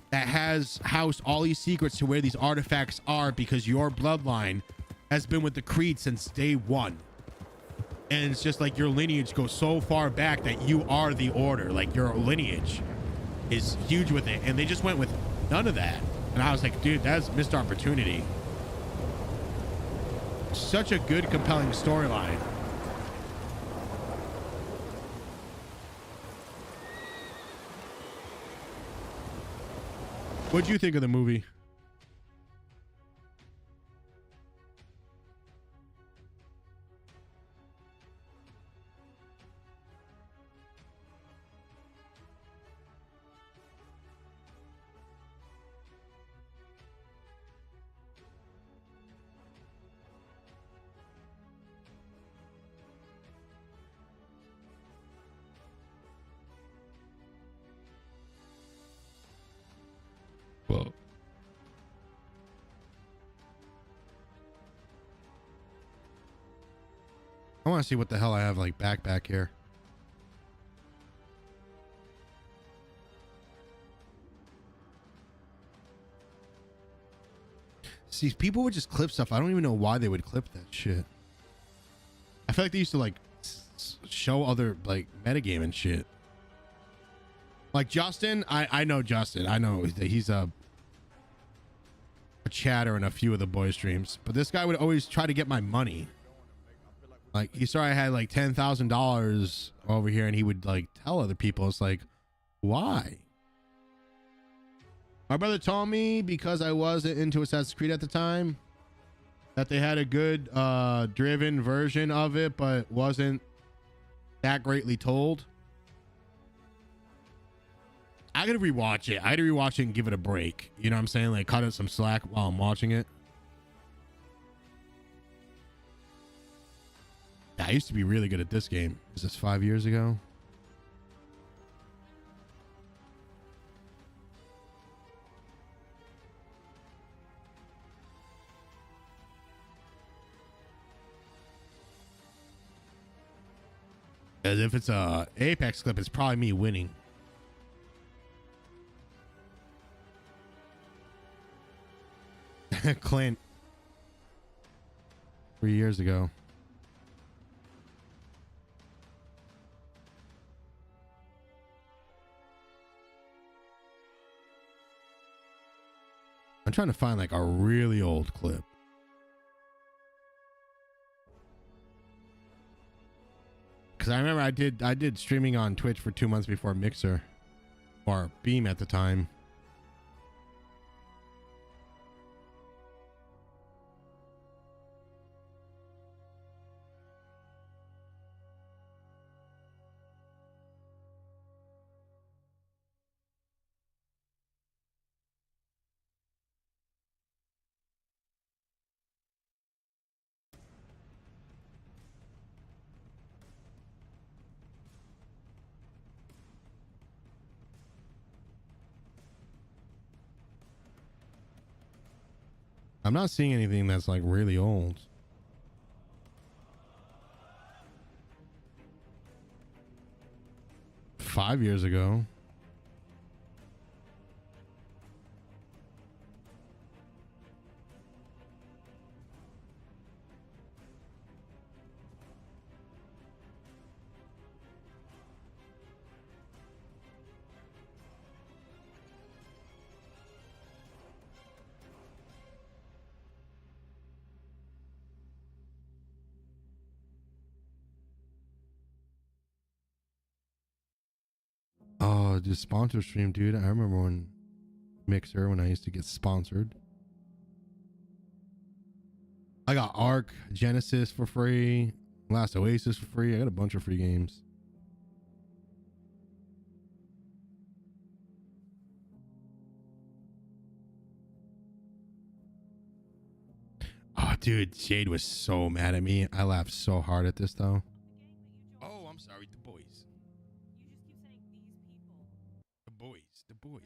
that has housed all these secrets to where these artifacts are, because your bloodline has been with the Creed since day one. And it's just like your lineage goes so far back that you are the Order. Like your lineage is huge with it, and they just went with none of that. And I was like, dude, that's missed opportunity. Such a good, compelling storyline. What'd you think of the movie? Whoa. I want to see what the hell I have like back here. See, people would just clip stuff. I don't even know why they would clip that shit. I feel like they used to like show other like metagame and shit. Like Justin, I know Justin. I know that he's a chatter in a few of the boys' streams, but this guy would always try to get my money. Like he saw I had like $10,000 over here, and he would like tell other people. It's like, why? My brother told me, because I wasn't into Assassin's Creed at the time, that they had a good driven version of it, but wasn't that greatly told. I gotta rewatch it. I gotta rewatch it and give it a break. You know what I'm saying? Like cut it some slack while I'm watching it. I used to be really good at this game. Is this 5 years ago? As if it's a Apex clip, it's probably me winning. Clint. 3 years ago. I'm trying to find like a really old clip. Cause I remember I did streaming on Twitch for 2 months before Mixer or Beam at the time. I'm not seeing anything that's like really old. Five years ago. Oh, just sponsor stream, dude. I remember when Mixer, when I used to get sponsored. I got Ark, Genesis for free, Last Oasis for free. I got a bunch of free games. Oh, dude, Jade was so mad at me. I laughed so hard at this, though. Oh, I'm sorry. The boys. The boys. The boys.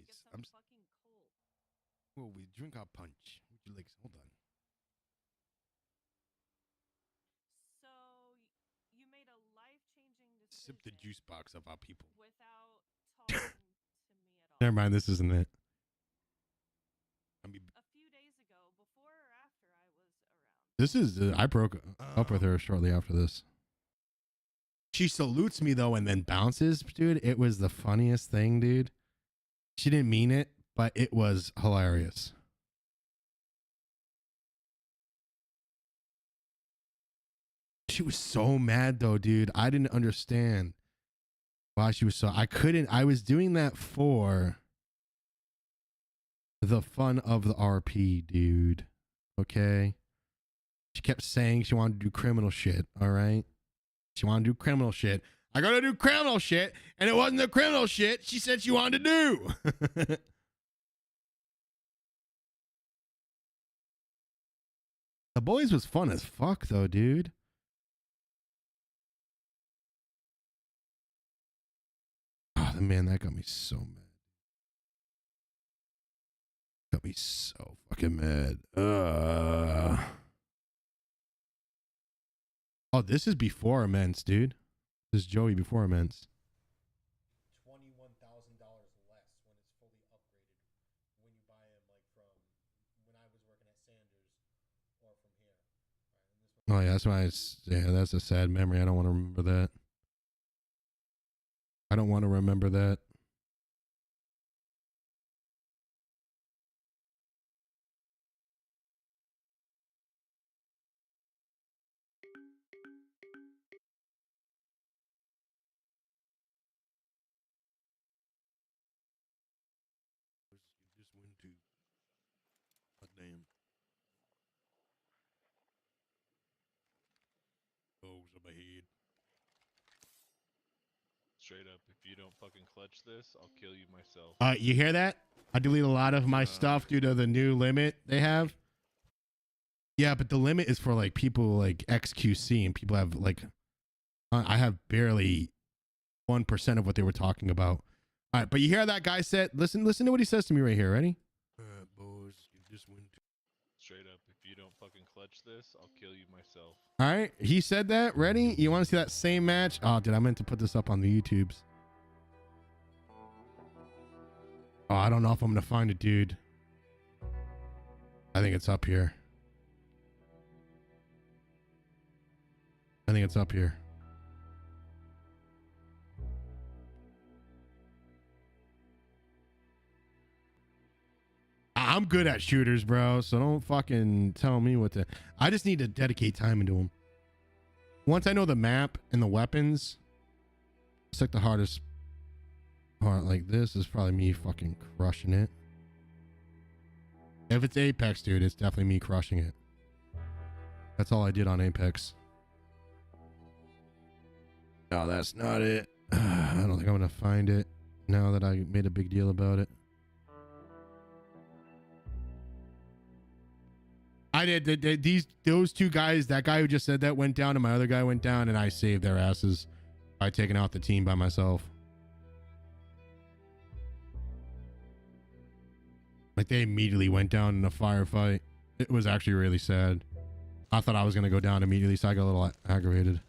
Well, we drink our punch. Would you like? Hold on. Sip the juice box of our people. Never mind. This isn't it. I mean, this is. I broke up with her shortly after this. She salutes me though, and then bounces, dude. It was the funniest thing, dude. She didn't mean it, but it was hilarious. She was so mad though, dude. I didn't understand why she was so. I was doing that for the fun of the RP, dude. Okay. She kept saying she wanted to do criminal shit. All right. She wanted to do criminal shit. I gotta do criminal shit, and it wasn't the criminal shit she said she wanted to do. The boys was fun as fuck though, dude. Oh man, that got me so mad. Got me so fucking mad. Oh, this is before immense, dude. This is Joey before immense. $21,000 less when it's fully upgraded. When you buy him like from when I was working at Sanders or from here. Right, oh yeah, that's why yeah, that's a sad memory. I don't want to remember that. I don't want to remember that. Just went to. Oh, damn. Oh, so my head. Straight up, if you don't fucking clutch this, I'll kill you myself. You hear that? I delete a lot of my stuff due to the new limit they have. Yeah, but the limit is for like people like XQC, and people have like, I have barely 1% of what they were talking about. All right, but you hear that guy said? Listen to what he says to me right here. Ready? Boys, you just went. Straight up, if you don't fucking clutch this, I'll kill you myself. All right, he said that. Ready? You want to see that same match? Oh, dude, I meant to put this up on the YouTubes. Oh, I don't know if I'm gonna find it, dude. I think it's up here. I think it's up here. I'm good at shooters, bro, so don't fucking tell me what to. I just need to dedicate time into them. Once I know the map and the weapons, it's like the hardest part. Like this is probably me fucking crushing it. If it's Apex, dude, it's definitely me crushing it. That's all I did on Apex. No, that's not it. I don't think I'm gonna find it now that I made a big deal about it. I did. Those two guys, that guy who just said that went down and my other guy went down, and I saved their asses by taking out the team by myself. Like they immediately went down in a firefight. It was actually really sad. I thought I was gonna go down immediately, so I got a little aggravated.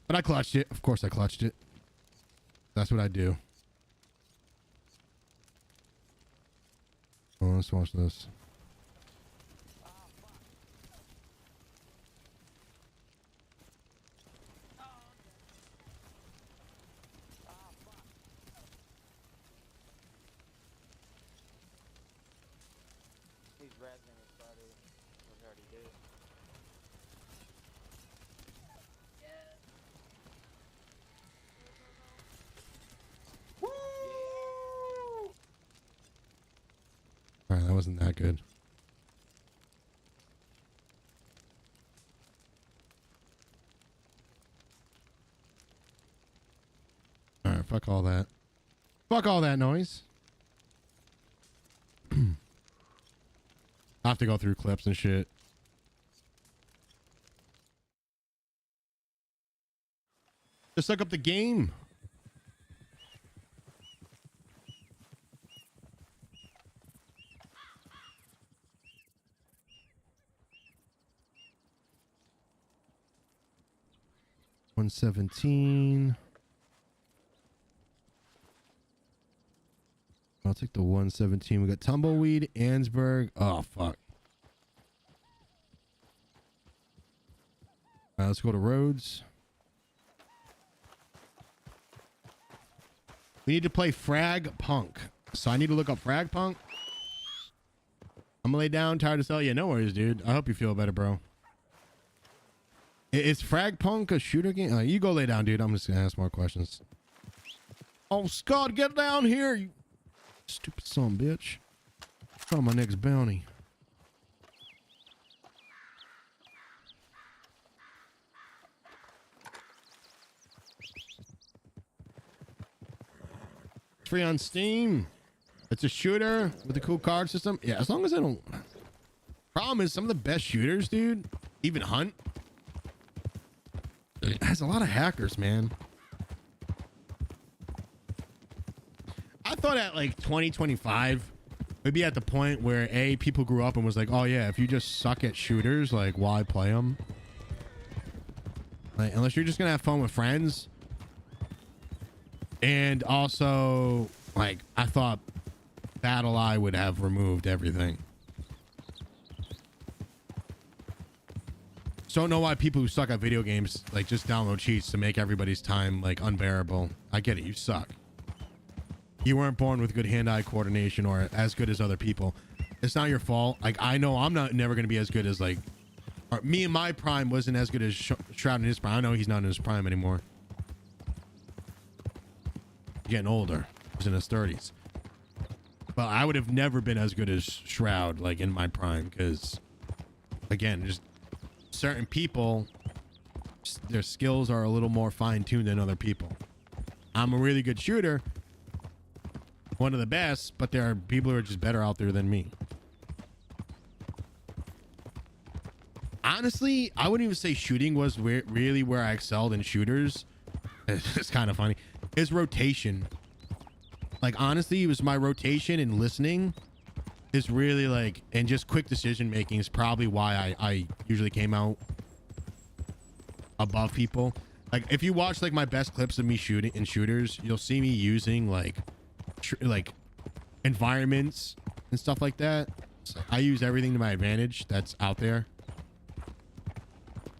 But I clutched it. Of course I clutched it. That's what I do. Oh, let's watch this. that wasn't that good. All right, fuck all that. Fuck all that noise. I have to go through clips and shit. Just look up the game. $117. I'll take the 117. We got Tumbleweed, Ansberg. Oh, fuck. All right, let's go to Rhodes. We need to play Frag Punk. So I need to look up Frag Punk. I'm gonna lay down, tired to sell. Yeah, no worries, dude. I hope you feel better, bro. Is Frag Punk a shooter game? You go lay down, dude. I'm just gonna ask more questions. Oh, Scott, get down here, you stupid son of a bitch. Try my next bounty. Free on Steam. It's a shooter with a cool card system. Yeah, as long as I don't. Problem is, some of the best shooters, dude, even Hunt, it has a lot of hackers, man. I thought at like 2025, we'd be at the point where people grew up and was like, oh yeah, if you just suck at shooters, like why play them? Like, unless you're just gonna have fun with friends. And also, like, I thought Battle Eye would have removed everything. So don't know why people who suck at video games like just download cheats to make everybody's time like unbearable. I get it, you suck. You weren't born with good hand-eye coordination or as good as other people. It's not your fault. Like, I know I'm never gonna be as good as like, or me in my prime wasn't as good as Shroud in his prime. I know he's not in his prime anymore. Getting older. He's in his 30s. But I would have never been as good as Shroud like in my prime because, again, just certain people, their skills are a little more fine-tuned than other people. I'm a really good shooter, one of the best, but there are people who are just better out there than me. Honestly, I wouldn't even say shooting was really where I excelled in shooters. It's kind of funny. His rotation, like, honestly, it was my rotation and listening is really like, and just quick decision making is probably why I usually came out above people. Like, if you watch like my best clips of me shooting in shooters, you'll see me using like environments and stuff like that. So I use everything to my advantage that's out there.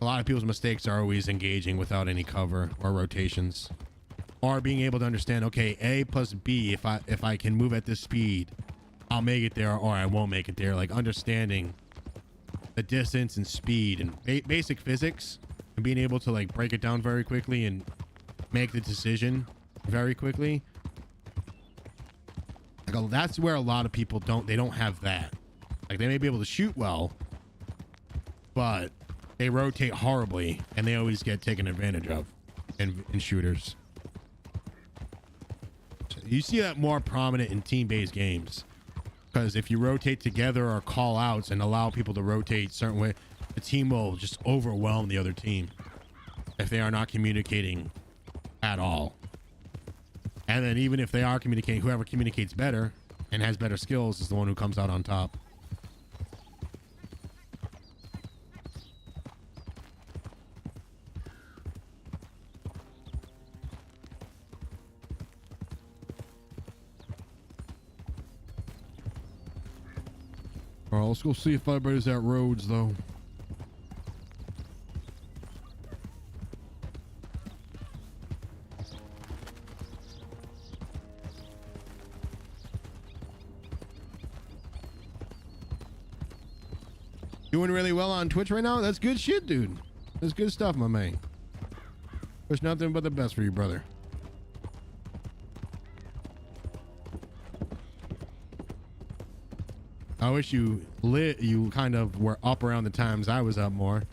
A lot of people's mistakes are always engaging without any cover or rotations. Or being able to understand, okay, A plus B, if I can move at this speed, I'll make it there or I won't make it there. Like understanding the distance and speed and basic physics and being able to like break it down very quickly and make the decision very quickly. Like that's where a lot of people don't have that. Like they may be able to shoot well, but they rotate horribly and they always get taken advantage of in shooters. You see that more prominent in team-based games because if you rotate together or call outs and allow people to rotate certain way, the team will just overwhelm the other team if they are not communicating at all. And then even if they are communicating, whoever communicates better and has better skills is the one who comes out on top. All right, let's go see if everybody's at Rhodes, though. Doing really well on Twitch right now? That's good shit, dude. That's good stuff, my man. There's nothing but the best for you, brother. I wish you kind of were up around the times I was up more.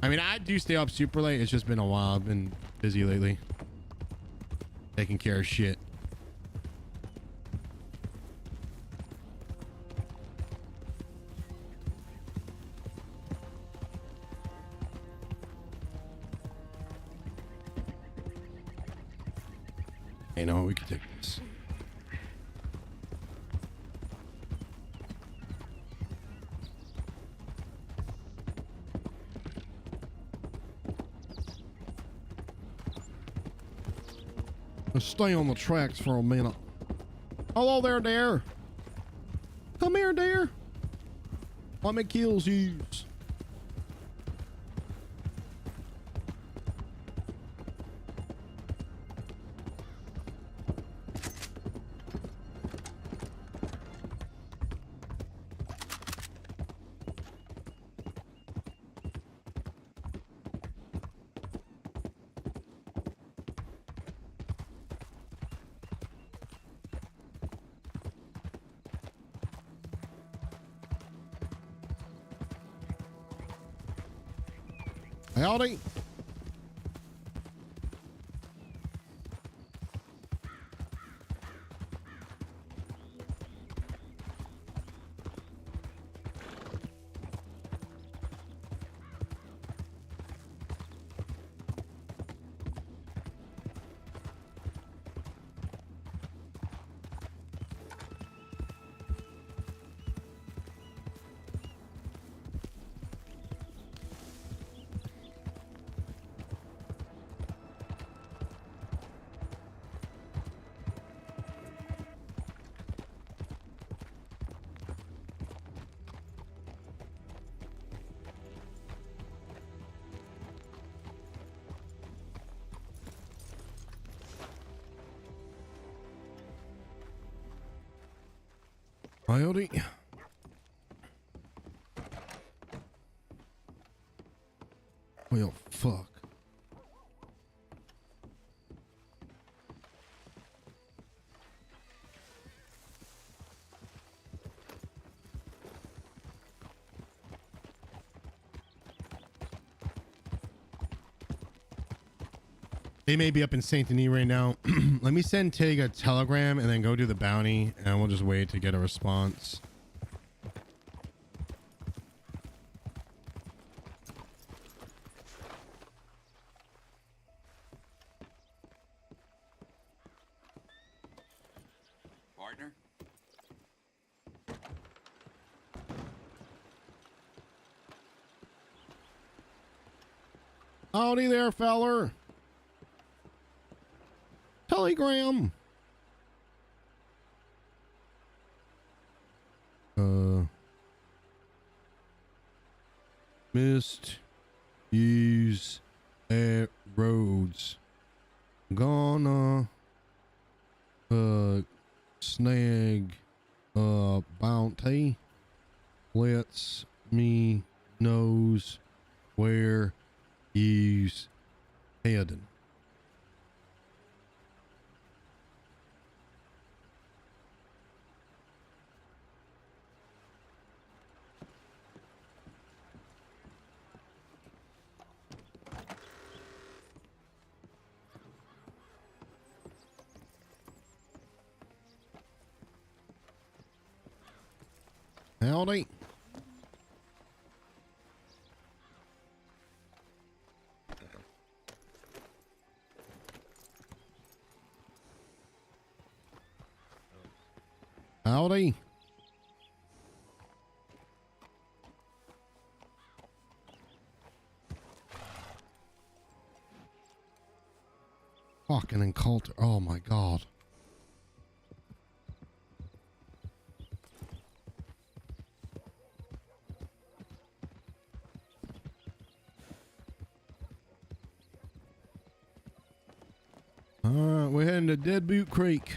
I mean, I do stay up super late. It's just been a while. I've been busy lately. Taking care of shit. You know, we can take this. Let's stay on the tracks for a minute. Hello there, dear. Come here, dear. Let me kills you. Howdy. Howdy. Well, fuck. They may be up in Saint Denis right now. Let me send Tig a telegram and then go do the bounty, and we'll just wait to get a response. Partner? Howdy there, feller. Telegram. Missed use at roads. Gonna snag bounty. Lets me knows where you's heading. Howdy. Howdy. Fucking and Coulter. Oh my god. Alright, we're heading to Dead Butte Creek.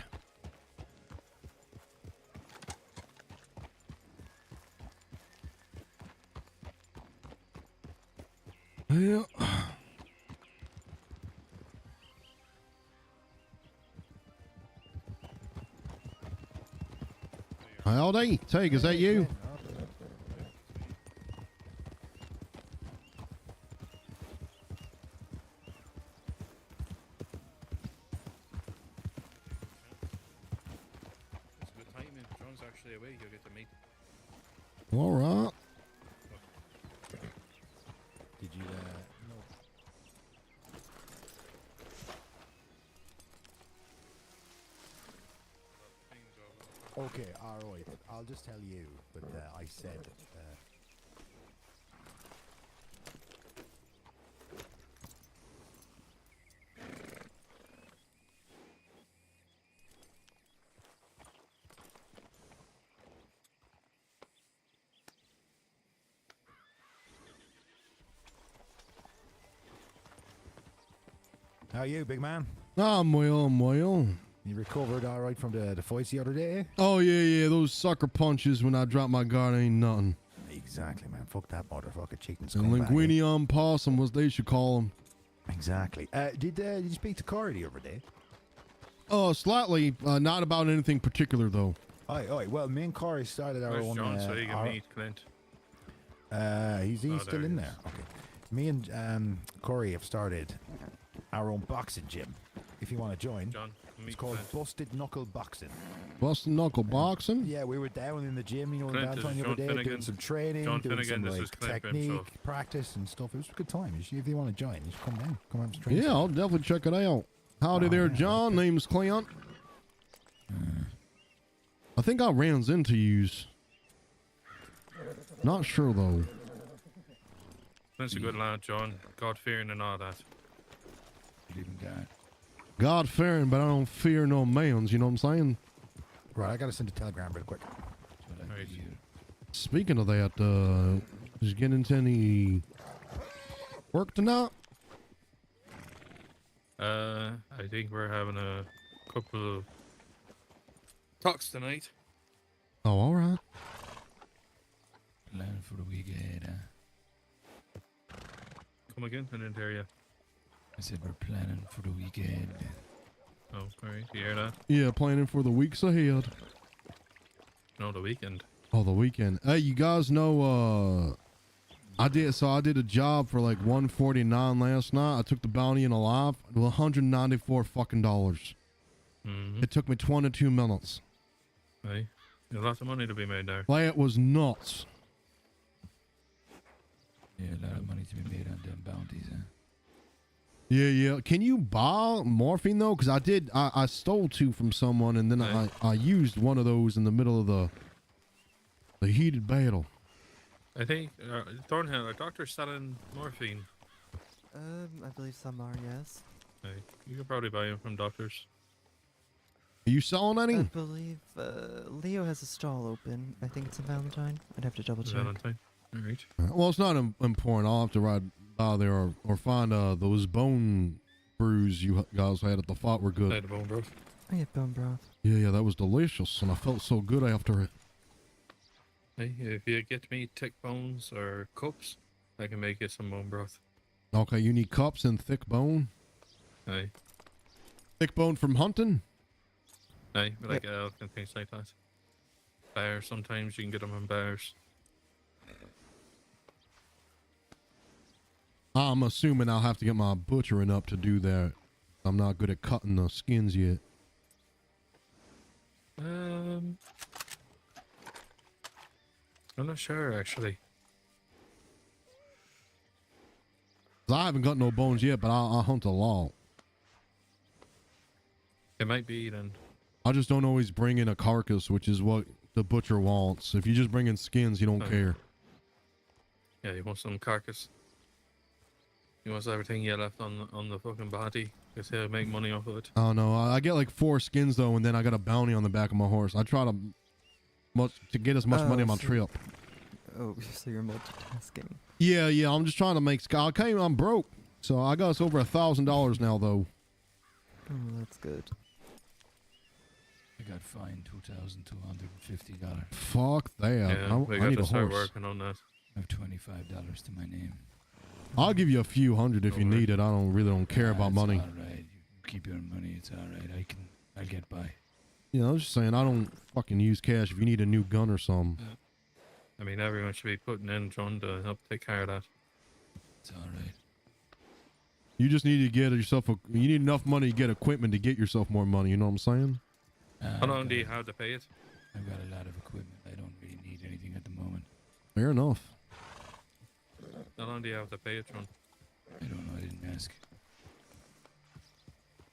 Yeah. Howdy. Tig, is that you? It's a good time if John's actually away, you'll get to meet. All right. Did you, no. Okay, alright. I'll just tell you, but I said, how are you, big man? I'm well. You recovered alright from the fights the other day? Oh, yeah. Those sucker punches when I drop my guard ain't nothing. Exactly, man. Fuck that motherfucker chicken And scumbag. linguine on possum was they should call him. Exactly. Did you speak to Corey the other day? Oh, slightly. Not about anything particular, though. Aye. Well, me and Corey started our Where's own... John so you can meet Clint? He's Oh, still there in he there. Okay. Me and Corey have started our own boxing gym. If you want to join. John, meet It's called Clint. Busted Knuckle Boxing. Busting knuckle boxing? Yeah, we were down in the gym, you know, in Clint, this downtown is the other John day, Finnegan. doing some training, John doing Finnegan, some this is like Clint technique, Brimshaw. practice and stuff. It was a good time. If you want to join, you should come down. Come have some training. Yeah, I'll definitely check it out. Howdy Oh, there, yeah, John. Name's Clint. I think I ran into yous. Not sure, though. Clint's a good lad, John. God-fearing and all that. Believe in God. God-fearing, but I don't fear no mans, you know what I'm saying? Right, I gotta send a telegram real quick. Right. Speaking of that, did you get into any work tonight? I think we're having a couple of talks tonight. Oh, all right. Plan for the weekend. Come again? I didn't hear you. I said we're planning for the weekend. Oh, alright. You hear that? Yeah, planning for the weeks ahead. No, the weekend. Oh, the weekend. Hey, you guys know, I did a job for like $149 last night. I took the bounty in alive. It was $194 fucking dollars. Mm-hmm. It took me 22 minutes. Hey, there's lots of money to be made there. That was nuts. Yeah, a lot of money to be made on them bounties, huh? Yeah. Can you buy morphine though? Because I stole 2 from someone, and then Right. I used one of those in the middle of the heated battle. I think Thornhill, are doctors selling morphine? I believe some are, yes. Hey, you could probably buy them from doctors. Are you selling I any? believe Leo has a stall open. I think it's in Valentine. I'd have to double check. Valentine. Alright. Well, it's not important. I'll have to ride by there or find those bone brews you guys had at the fort were good. Hey, the bone broth. I get bone broth. Yeah, that was delicious, and I felt so good after it. Hey, if you get me thick bones or cups, I can make you some bone broth. Okay, you need cups and thick bone. Hey, Thick bone from hunting? hey, like elk and things like that. Bears, sometimes you can get them in bears. I'm assuming I'll have to get my butchering up to do that. I'm not good at cutting the skins yet. I'm not sure actually. 'Cause I haven't got no bones yet, but I hunt a lot. It might be then. I just don't always bring in a carcass, which is what the butcher wants. If you just bring in skins, you don't Oh. care. Yeah, you want some carcass. He wants everything you left on the fucking body, because he'll make money off of it. Oh no, I get like 4 skins though, and then I got a bounty on the back of my horse. I try to get as much money on my trip. Oh, so you're multitasking. Yeah, I'm just trying to make. I'm broke, so I got us over $1,000 now though. Oh, that's good. I got fined $2,250. Fuck that. Yeah, we I got need to a start horse. working on that. I have $25 to my name. I'll give you a few hundred if you Alright. need it. I don't care about It's money. all right. You keep your money. It's all right. I'll get by. You know, I was just saying I don't fucking use cash if you need a new gun or something. I mean, everyone should be putting in trying to help take care of that. It's all right. You just need to get yourself you need enough money to get equipment to get yourself more money. You know what I'm saying? How long do you have to pay it? I've got a lot of equipment. I don't really need anything at the moment. Fair enough. How long do you have to pay it, John? I don't know. I didn't ask.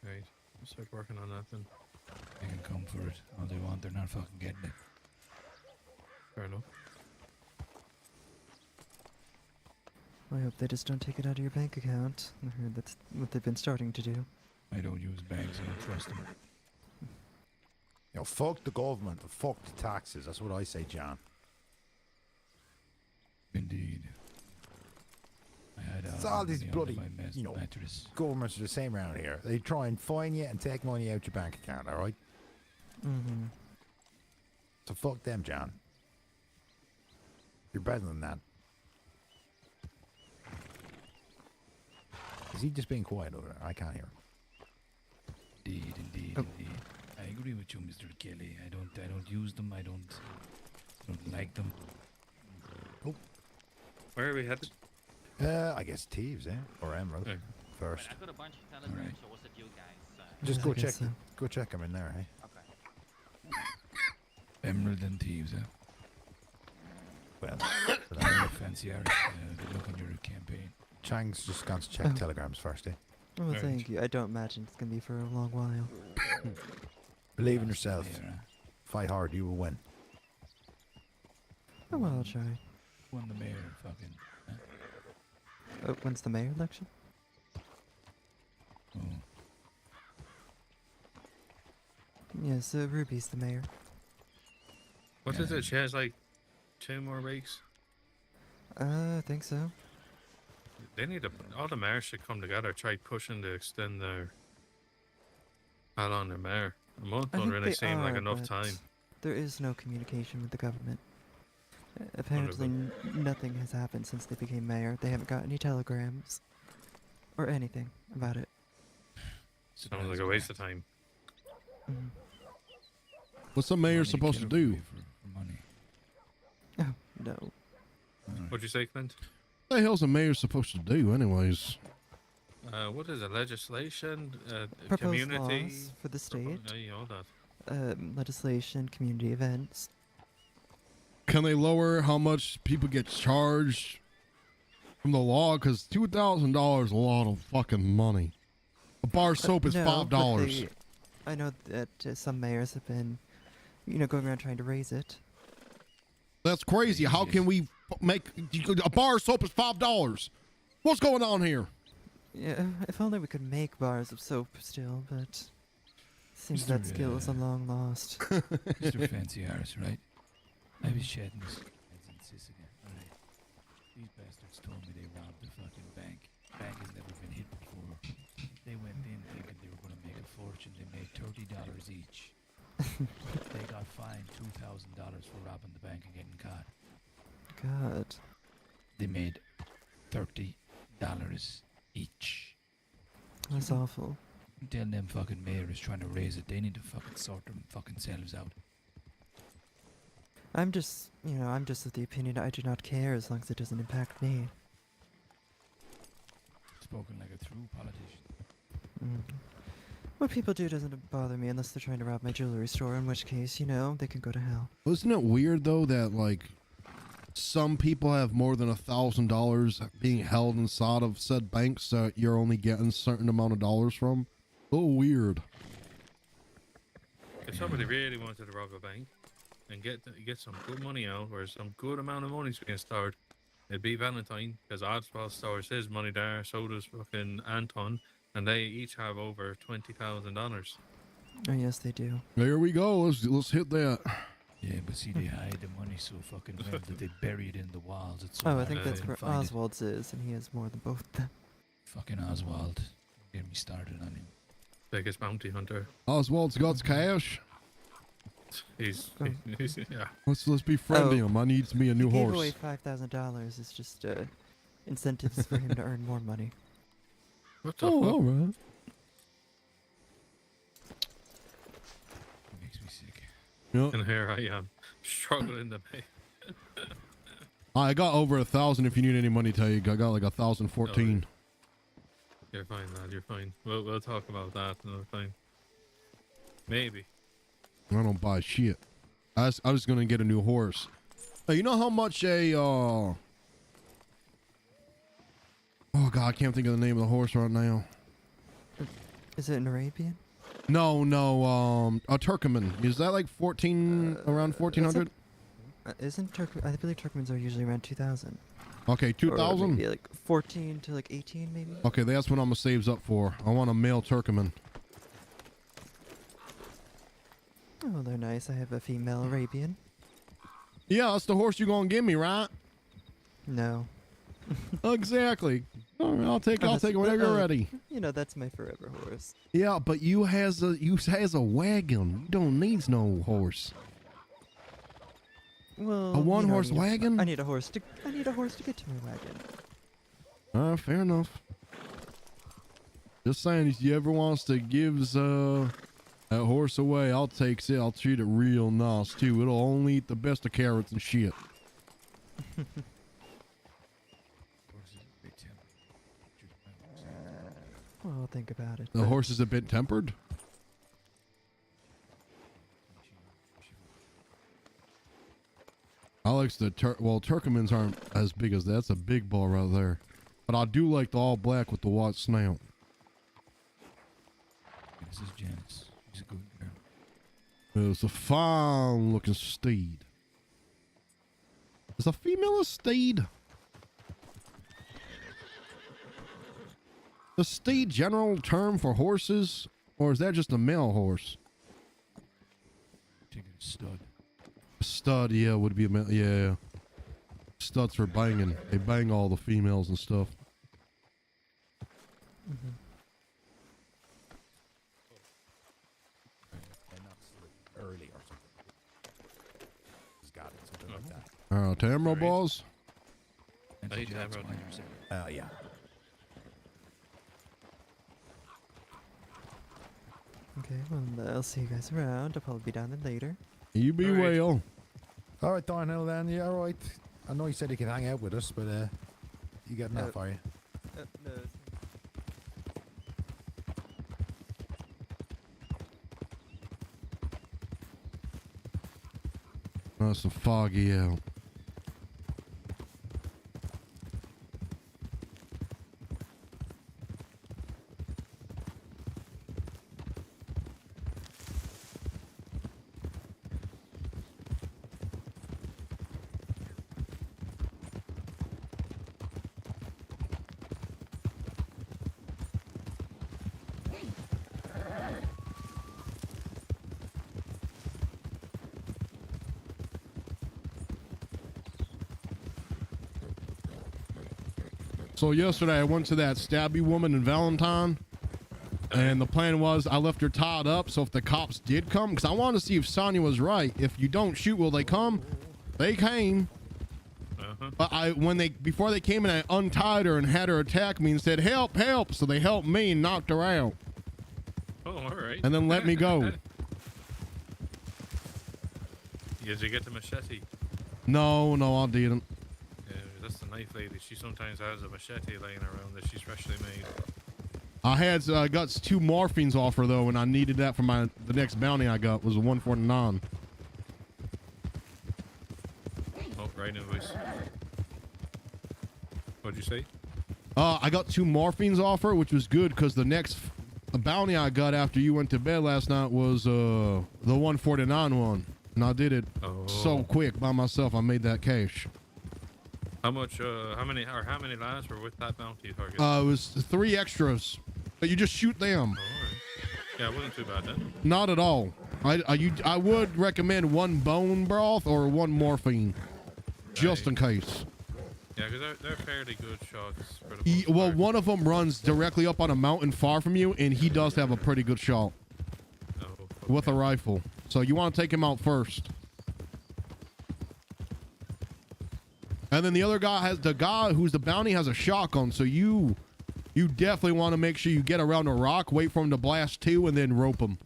Right. I'll start working on that then. They can come for it all they want. They're not fucking getting it. Fair enough. I hope they just don't take it out of your bank account. I heard that's what they've been starting to do. I don't use banks. I don't trust them. You know, fuck the government and fuck the taxes. That's what I say, John. Indeed. I had It's my all these money bloody, under my you know, mattress. governments are the same around here. They try and fine you and take money out your bank account, alright? Mm-hmm. So fuck them, John. You're better than that. Is he just being quiet over there? I can't hear him. Indeed, indeed, Oh. indeed. I agree with you, Mr. Kelly. I don't use them. I don't like them. Where are we headed? I guess Thieves, eh? Or Emerald Yeah. first. I got a bunch of telegrams, Alright. so what's it you guys? Just I go guess check. so. Go check him in there, eh? Okay. Emerald and Thieves, huh? Well, Very fancy art. Good luck on your campaign. Chang's just gone to check Oh. telegrams first, eh? Well, Right. thank you. I don't imagine it's gonna be for a long while. Believe in yourself. There, Fight hard. You will win. Oh, well, I'll try. Won the mayor, fucking. Oh, when's the mayor election? Oh, Yes, Ruby's the mayor. What is it? She has like 2 more weeks. I think so. They need to. All the mayors should come together, try pushing to extend their. How long their mayor? A month I don't think really they seem like are, enough but time. There is no communication with the government. Apparently, nothing has happened since they became mayor. They haven't got any telegrams or anything about it. Sounds like a waste of time. Mm. What's the mayor money supposed to get away do? for money. Oh, no. What'd you say, Clint? What the hell's a mayor supposed to do, anyways? What is it? Legislation? Propose Community? laws for the state. Yeah, all that. Legislation, community events. Can they lower how much people get charged from the law? Because $2,000 is a lot of fucking money. A bar of soap is No, $5. but I know that some mayors have been, going around trying to raise it. That's crazy. How can we make a bar of soap is $5? What's going on here? Yeah, if only we could make bars of soap still, but seems Mr. that skill is long lost. Mr. Fancy Harris, right? I was chatting with some guys in Sisika, alright? These bastards told me they robbed the fucking bank. Bank has never been hit before. They went in thinking they were gonna make a fortune. They made $30 each. They got fined $2,000 for robbing the bank and getting caught. God. They made $30 each. That's awful. Tell them fucking mayor is trying to raise it. They need to fucking sort them fucking selves out. I'm just of the opinion I do not care as long as it doesn't impact me. Spoken like a true politician. Mm. What people do doesn't bother me unless they're trying to rob my jewelry store, in which case, they can go to hell. Isn't it weird though that like some people have more than $1,000 being held inside of said banks that you're only getting a certain amount of dollars from? Oh, weird. If somebody really wanted to rob a bank and get some good money out, or some good amount of money's being stored, it'd be Valentine, because Oswald stores his money there, so does fucking Anton, and they each have over $20,000. Oh yes, they do. There we go. Let's hit that. Yeah, but see, they hide the money so fucking well that they bury it in the walls. It's so Oh, I hard think to that's fucking where find it. Oswald's is, and he has more than both of them. Fucking Oswald. Get me started on him. Biggest bounty hunter. Oswald's got cash. He's Oh. yeah. Let's befriend Oh. him. I need me a new He gave horse. away $5,000. It's just incentives for him to earn more money. What the Oh, fuck? all right. It makes me Yep. And here I am, struggling to pay. I got over 1,000 if you need any money tag. I got like 1,014. You're fine, lad. You're fine. We'll talk about that another time. Maybe. I don't buy shit. I was gonna get a new horse. Hey, you know how much a oh god, I can't think of the name of the horse right now. Is it an Arabian? No, a Turkmen. Is that like 14 around 1400? Isn't I believe Turkmens are usually around 2,000. Okay, 2,000. Maybe like 14 to like 18, maybe. Okay, that's what I'm gonna saves up for. I want a male Turkmen. Oh, they're nice. I have a female Arabian. Yeah, that's the horse you gonna give me, right? No. Exactly. All right, I'll take it whenever you're ready. You know, that's my forever horse. Yeah, but you has a wagon. You don't need no horse. Well, A one-horse wagon? I need a horse to get to my wagon. Fair enough. Just saying, if you ever wants to give that horse away, I'll take it. I'll treat it real nice too. It'll only eat the best of carrots and shit. Well, I'll think about it. The horse is a bit tempered. I like the Turkmens aren't as big as that. That's a big ball right there. But I do like the all black with the white snout. This is Janice. She's a good girl. It's a fine looking steed. Is a female a steed? The steed general term for horses, or is that just a male horse? Take a stud. A stud, yeah, would be a male. Yeah, studs for banging. They bang all the females and stuff. Mm-hmm. Early or something. He's got it, something like that. Tamro Right. balls. And Hey, she jobs Tamara. minors. Yeah. Okay, well, I'll see you guys around. I'll probably be down there later. You be All right. well. All right, Darnell, then. Yeah, all right. I know you said you could hang out with us, but you got enough, are you? No. Oh, it's so foggy out. So yesterday I went to that stabby woman in Valentine, and the plan was I left her tied up, so if the cops did come, because I wanted to see if Sonya was right. If you don't shoot, will they come? They came. But before they came in, I untied her and had her attack me and said, "Help, help!" So they helped me and knocked her out, Oh, all right. and then let me go. Did you get the machete? No, I didn't. Yeah, that's the knife lady. She sometimes has a machete laying around that she's freshly made. I got 2 morphines off her though, and I needed that for the next bounty I got was a 149. Oh, right invoice. What'd you say? I got 2 morphines off her, which was good because the next bounty I got after you went to bed last night was the 149 one, and I did it so quick by myself. I made that cash. How much? How many lads were with that bounty target? It was 3 extras, but you just shoot them. Oh, all right. Yeah, it wasn't too bad then. Not at all. I would recommend 1 bone broth or 1 morphine, just in case. Yeah, because they're fairly good shots. For the most Well, part. one of them runs directly up on a mountain far from you, and he does have a pretty good shot Oh, with a okay. rifle. So you want to take him out first. And then the other guy the guy who's the bounty has a shotgun, so you definitely want to make sure you get around a rock, wait for him to blast 2, and then rope him.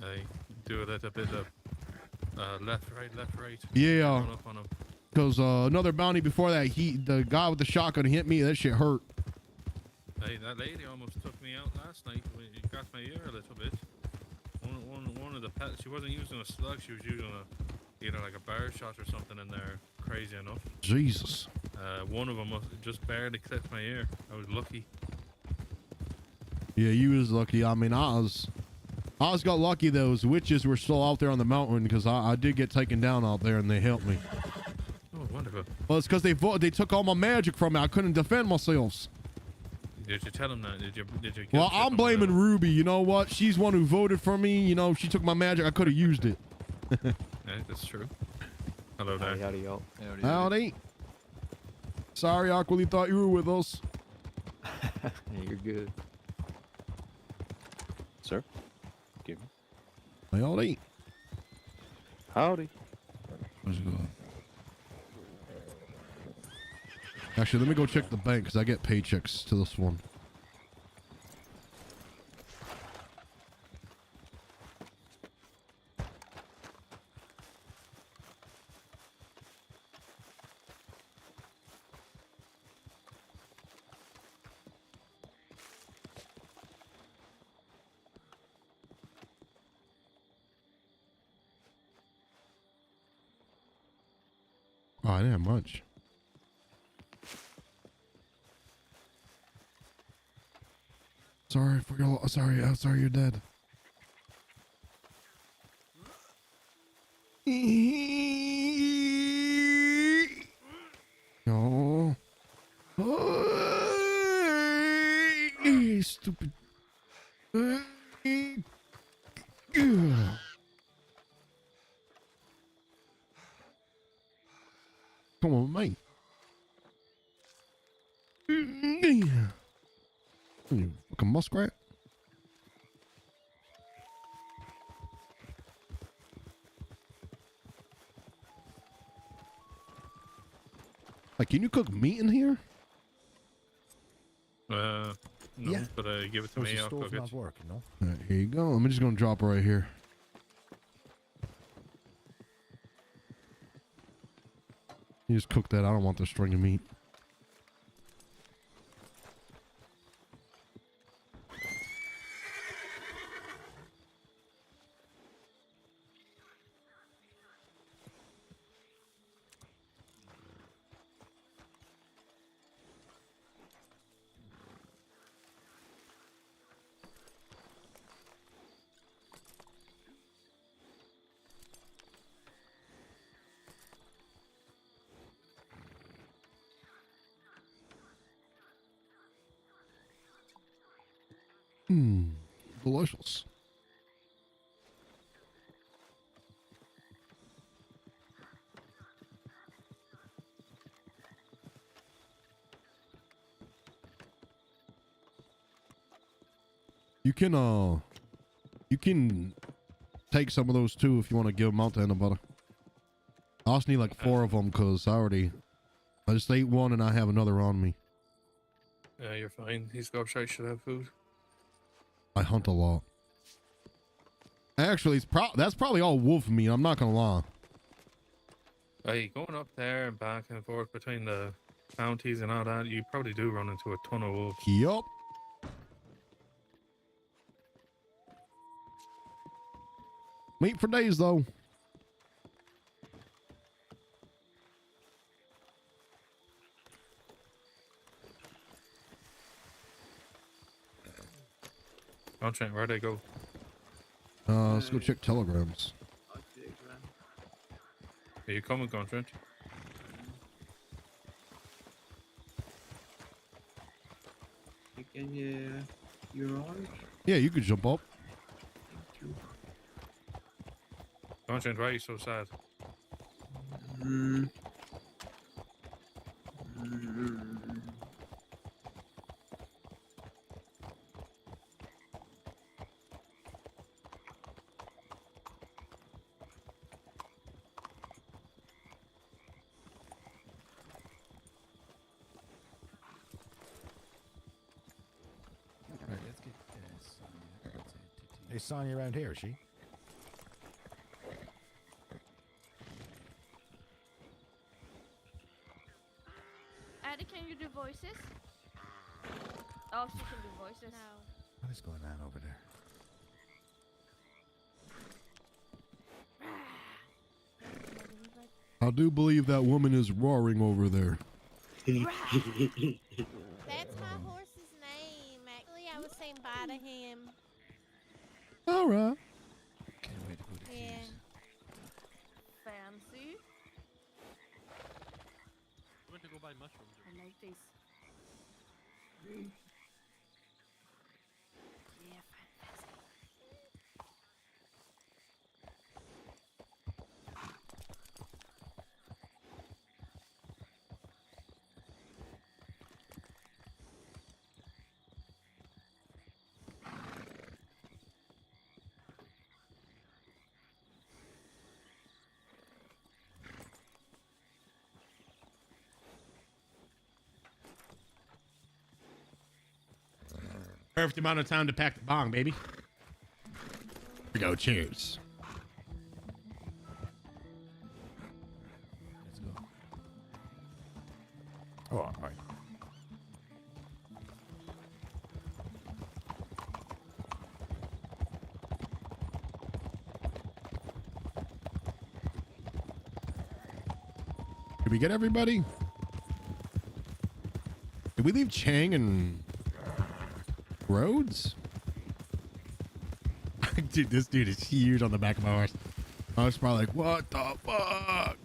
I do a little bit of Left, right. Yeah, Run up on him. because another bounty before that, the guy with the shotgun hit me. That shit hurt. Hey, that lady almost took me out last night. It got my ear a little bit. One of the pets. She wasn't using a slug. She was using either like a bird shot or something in there. Crazy enough. Jesus. One of them just barely clipped my ear. I was lucky. Yeah, you was lucky. I mean, I was got lucky those witches were still out there on the mountain because I did get taken down out there and they helped me. Oh, wonderful. Well, it's because they took all my magic from me. I couldn't defend myself. Did you tell him that? Did you? Well, I'm blaming Ruby. You know what? She's one who voted for me. You know, she took my magic. I could have used it. Yeah, that's true. Hello there. Howdy, y'all. Howdy. Sorry, Aquily thought you were with us. Yeah, you're good. Sir? Give me. Howdy. Howdy. How's it going? Actually, let me go check the bank because I get paychecks to this one. Oh, I didn't have much. Sorry for your sorry, I'm sorry you're dead. No. Stupid. Come on, mate. You fucking muskrat. Like, can you cook meat in here? No, Yeah. but give it to There's me. a I'll stove cook it. not working, no? All right, here you go. I'm just gonna drop it right here. You just cook that. I don't want the string of meat. Delicious. You can take some of those too if you want to give them out to anybody. I also need like 4 of them because I just ate one and I have another on me. Yeah, you're fine. These gobshites should have food. I hunt a lot. Actually, that's probably all wolf meat. I'm not gonna lie. Hey, going up there and back and forth between the bounties and all that, you probably do run into a ton of wolves. Yup. Meat for days though. Contract, where'd they go? Let's go check telegrams. Are you coming, Contract? Can you're on? Yeah, you could jump up. Contract, why are you so sad? Right, let's get Sonya. Let's head to Is Sonya around here, is she? Buddy, can you do voices? Oh, she can do voices. No. What is going on over there? I do believe that woman is roaring over there. That's my horse's name. Actually, I was saying bye to him. All right. Can't wait to go to Yeah. Tears. Fancy. I went to go buy mushrooms. I like these. Yeah, fantastic. Perfect amount of time to pack the bong, baby. Here we go. Cheers. Let's go. Oh, all right. Did we get everybody? Did we leave Chang and Rhodes? Dude, this dude is huge on the back of my horse. I was probably like, what the fuck?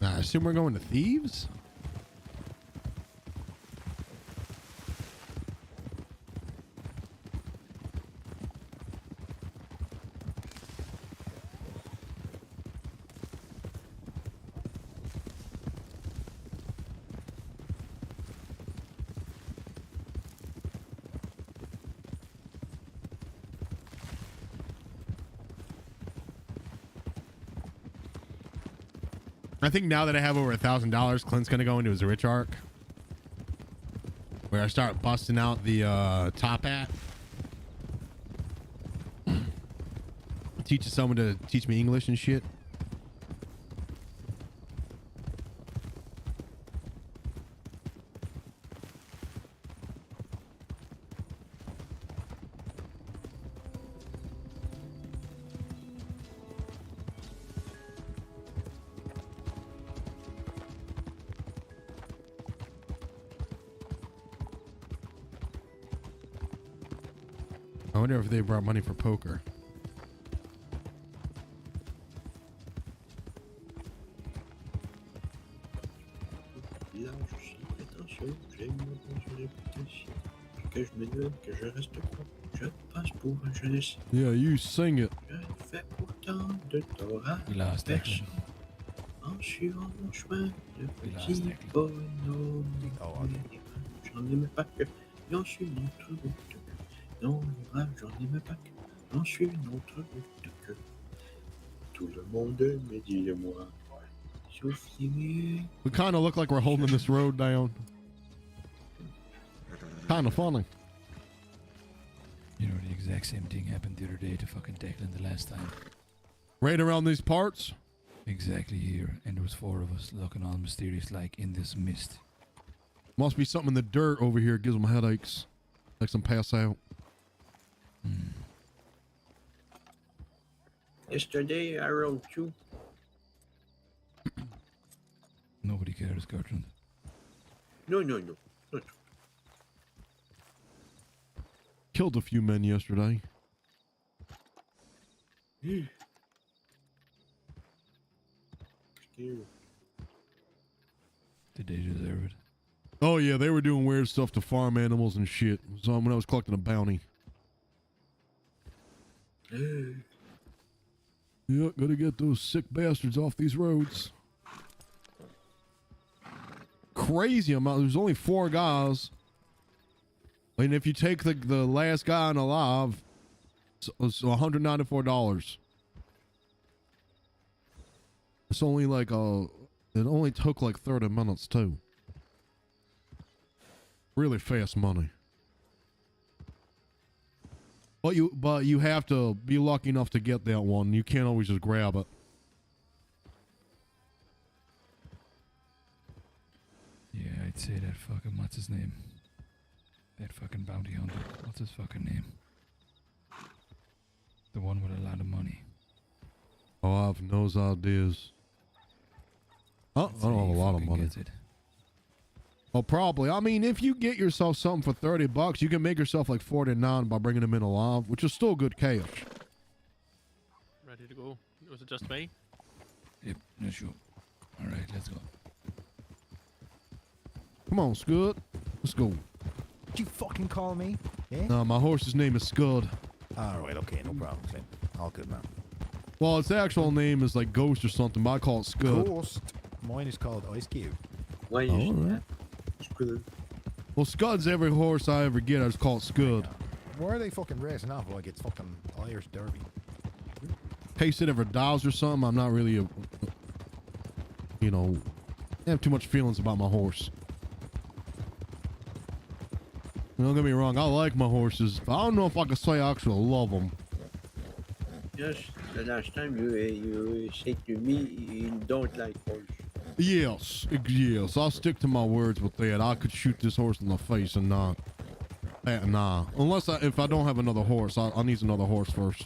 I assume we're going to Thieves? I think now that I have over $1,000, Clint's gonna go into his rich arc, where I start busting out the top hat, teaching someone to teach me English and shit. I wonder if they brought money for poker. Là, je suis prétentieux, j'ai une bonne réputation. Que je me donne, que je reste con, je passe pour un jeunesse. Yeah, you sing it. Je fais pourtant de tort à We lost that. personne. En suivant mon chemin de We lost petit that. bonhomme. Oh, okay. J'en aime pas que, j'en suis notre route. Non, les braves, j'en aime pas que, j'en suis notre route que. Tout le monde me dit de moi. Souffriez. We kind of look like we're holding this road down. Kind of funny. You know, the exact same thing happened the other day to fucking Declan the last time. Right around these parts. Exactly here. And there was 4 of us looking all mysterious like in this mist. Must be something in the dirt over here gives them headaches. Makes them pass out. Yesterday I rode 2. Nobody cares, Gertrude. No, no, no. Not Killed a few men yesterday. Scary. Did they deserve it? Oh yeah, they were doing weird stuff to farm animals and shit. So when I was collecting a bounty. Yeah, gotta get those sick bastards off these roads. Crazy amount. There's only 4 guys. And if you take the last guy on alive, it's $194. It's only like it only took like 30 minutes too. Really fast money. But you have to be lucky enough to get that one. You can't always just grab it. Yeah, I'd say that fucking, what's his name? That fucking bounty hunter. What's his fucking name? The one with a lot of money. Oh, I have no ideas. Oh, I don't have a lot of money. Well, probably. I mean, if you get yourself something for $30, you can make yourself like 49 by bringing them in alive, which is still good cash. Ready to go. Was it just me? Yep, no sure. All right, let's go. Come on, Scud. Let's go. Did you fucking call me? Yeah? No, my horse's name is Scud. All right, okay, no problem, Clint. All good, man. Well, its actual name is like Ghost or something, but I call it Scud. Ghost. Mine is called Ice Cube. Why is that? Well, Scud's every horse I ever get. I just call it Scud. Why are they fucking racing off like it's fucking Irish Derby? In case it ever dies or something, I'm not really you know, I have too much feelings about my horse. Don't get me wrong, I like my horses, but I don't know if I can say I actually love them. Yes, the last time you said to me you don't like horse. Yes, yes, I'll stick to my words with that. I could shoot this horse in the face and not. Nah. Unless if I don't have another horse, I need another horse first.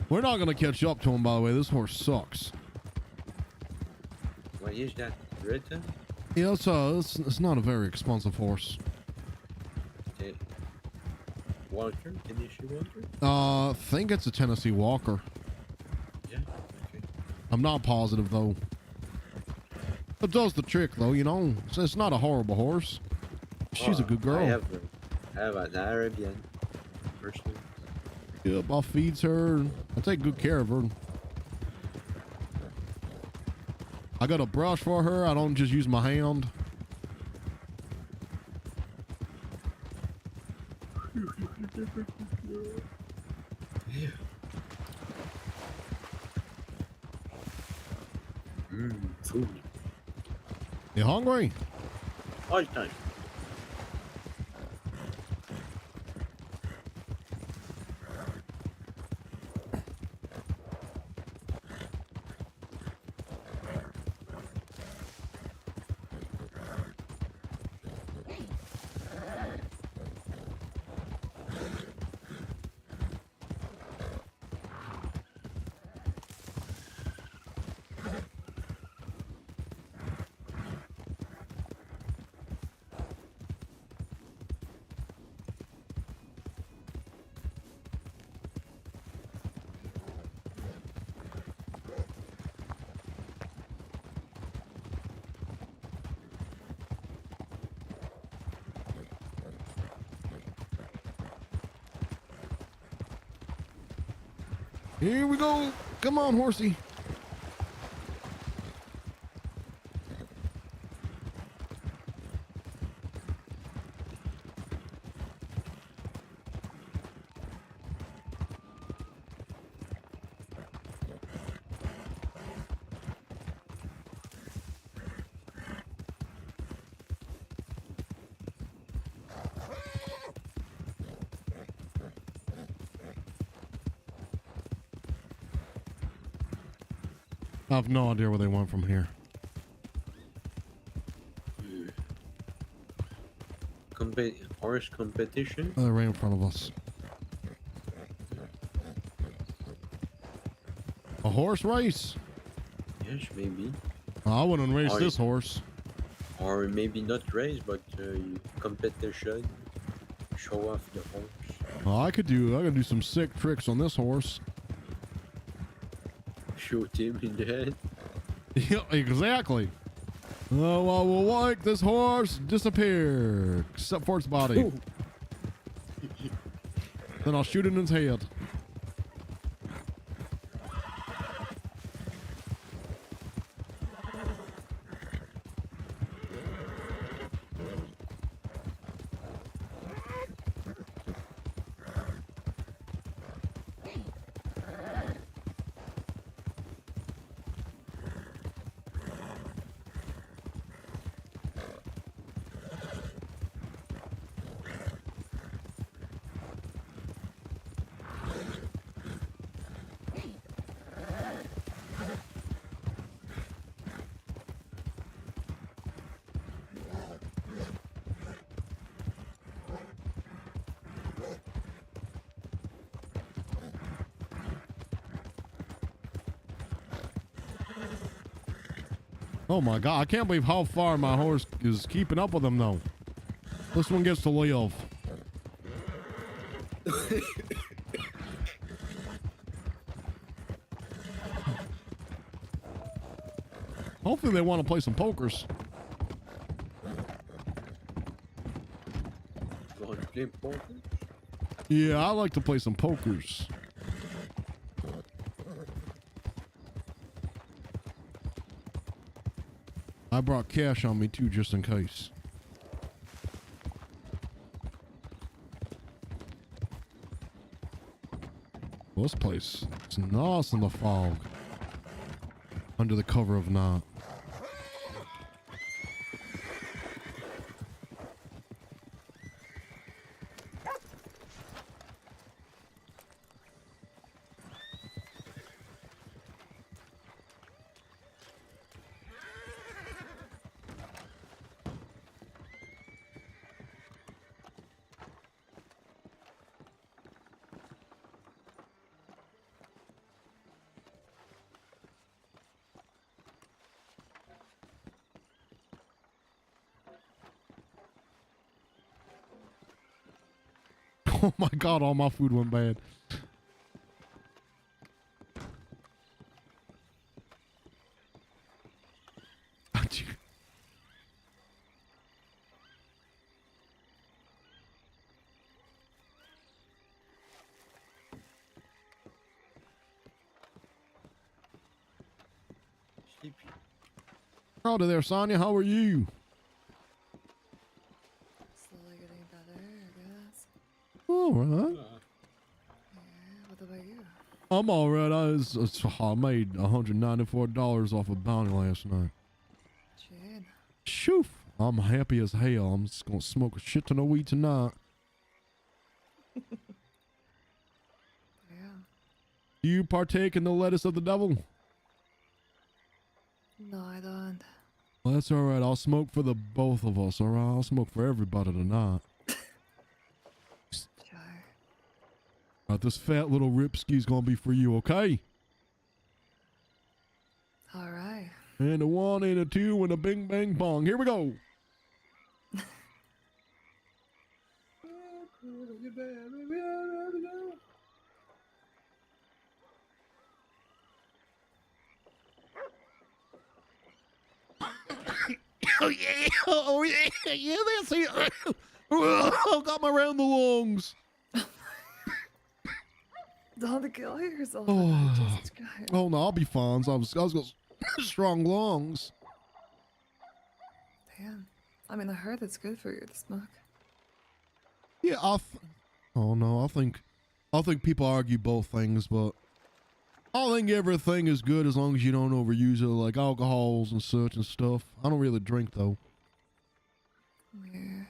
We're not gonna catch up to him, by the way. This horse sucks. Why is that written? Yeah, it's not a very expensive horse. Okay. Walker? Tennessee Walker? I think it's a Tennessee Walker. Yeah, okay. I'm not positive though. It does the trick though, you know. It's not a horrible horse. She's a good girl. I have an Arabian person. Yep, I feeds her. I take good care of her. I got a brush for her. I don't just use my hand. Yeah. Food. You hungry? All the time. Here we go. Come on, horsey. I have no idea where they went from here. Horse competition? Oh, they're right in front of us. A horse race? Yes, maybe. I wouldn't race this horse. Or maybe not race, but competition. Show off the horse. I could do some sick tricks on this horse. Shoot him in the head. Yeah, exactly. Oh, I will make this horse disappear, except for its body. Ooh. Then I'll shoot it in its head. Oh my God, I can't believe how far my horse is keeping up with them though. This one gets to live. Hopefully they want to play some pokers. Want to play poker? Yeah, I like to play some pokers. I brought cash on me too, just in case. Well, this place is nice in the fog. Under the cover of night. Oh my God, all my food went bad. Sleepy. Howdy there, Sonya. How are you? Slowly getting better, I guess. All right. Yeah, what about you? I'm all right. I made $194 off a bounty last night. Shit. Shoof. I'm happy as hell. I'm just gonna smoke a shit ton of weed tonight. Yeah. Do you partake in the lettuce of the devil? No, I don't. Well, that's all right. I'll smoke for the both of us, all right? I'll smoke for everybody tonight. Sure. All right, this fat little ripski's gonna be for you, okay? All right. And a 1 and a 2 and a bing bang bong. Here we go. Oh yeah, oh yeah, yeah, that's it. Oh, got me around the lungs. Don't kill yourself. Oh. Jesus Christ. Oh no, I'll be fine. I was got strong lungs. Damn. I mean, I heard it's good for you to smoke. Yeah, oh no, I think people argue both things, but I think everything is good as long as you don't overuse it, like alcohols and such and stuff. I don't really drink though. Yeah.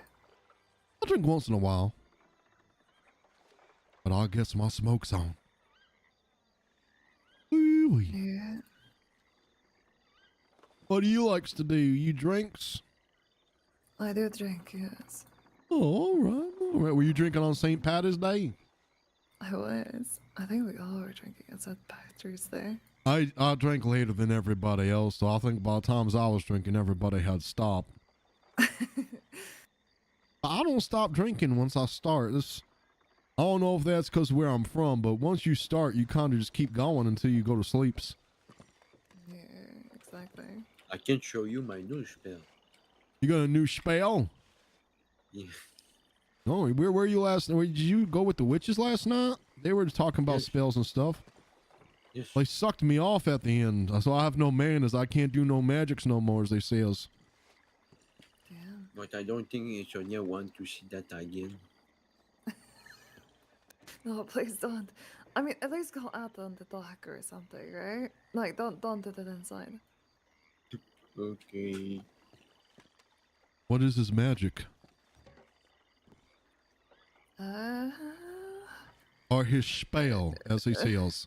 I drink once in a while, but I'll get my smokes on. Woo-wee. Yeah. What do you likes to do? You drinks? I do drink, yes. Oh, all right, all right. Were you drinking on St. Patty's Day? I was. I think we all were drinking at St. Patrick's Day. I drank later than everybody else, so I think by the times I was drinking, everybody had stopped. I don't stop drinking once I start. I don't know if that's because where I'm from, but once you start, you kind of just keep going until you go to sleep. exactly. I can show you my new spell. You got a new spell? Yeah. Oh, where were you last night? Did you go with the witches last night? They were talking about Yes. spells and stuff. Yes. They sucked me off at the end, so I have no manas. I can't do no magics no more, as they say. Damn. But I don't think Sonia want to see that again. No, please don't. I mean, at least go out on the dock or something, right? Like, don't do that inside. Okay. What is this magic? Or his spell, as he says.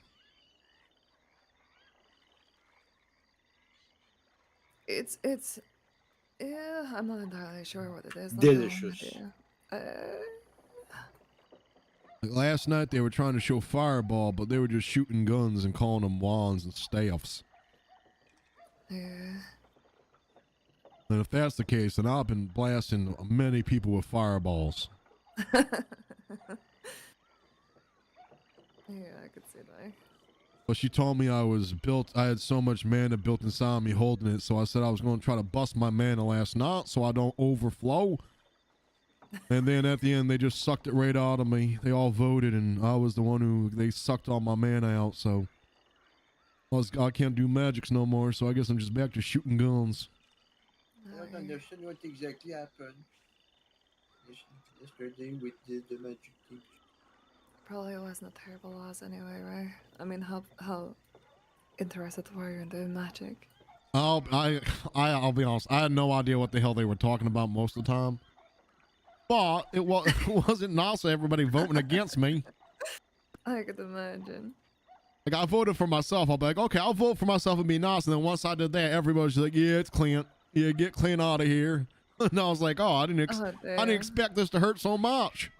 It's yeah, I'm not entirely sure what it is. not Delicious. gonna lie with you. Last night they were trying to show fireball, but they were just shooting guns and calling them wands and staffs. Yeah. And if that's the case, then I've been blasting many people with fireballs. Yeah, I could see that. But she told me I had so much mana built inside me holding it, so I said I was going to try to bust my mana last night so I don't overflow. And then at the end, they just sucked it right out of me. They all voted, and I was the one who, they sucked all my mana out, so I can't do magics no more, so I guess I'm just back to shooting guns. I don't understand what exactly happened yesterday with the magic team. Probably wasn't a terrible loss anyway, right? I mean, how interested were you in doing magic? I'll be honest. I had no idea what the hell they were talking about most of the time. But it wasn't nice of everybody voting against me. I could imagine. Like, I voted for myself. I'll be like, okay, I'll vote for myself and be nice. And then once I did that, everybody's like, yeah, it's Clint. Yeah, get Clint out of here. And I was like, oh, I didn't expect this to hurt so much.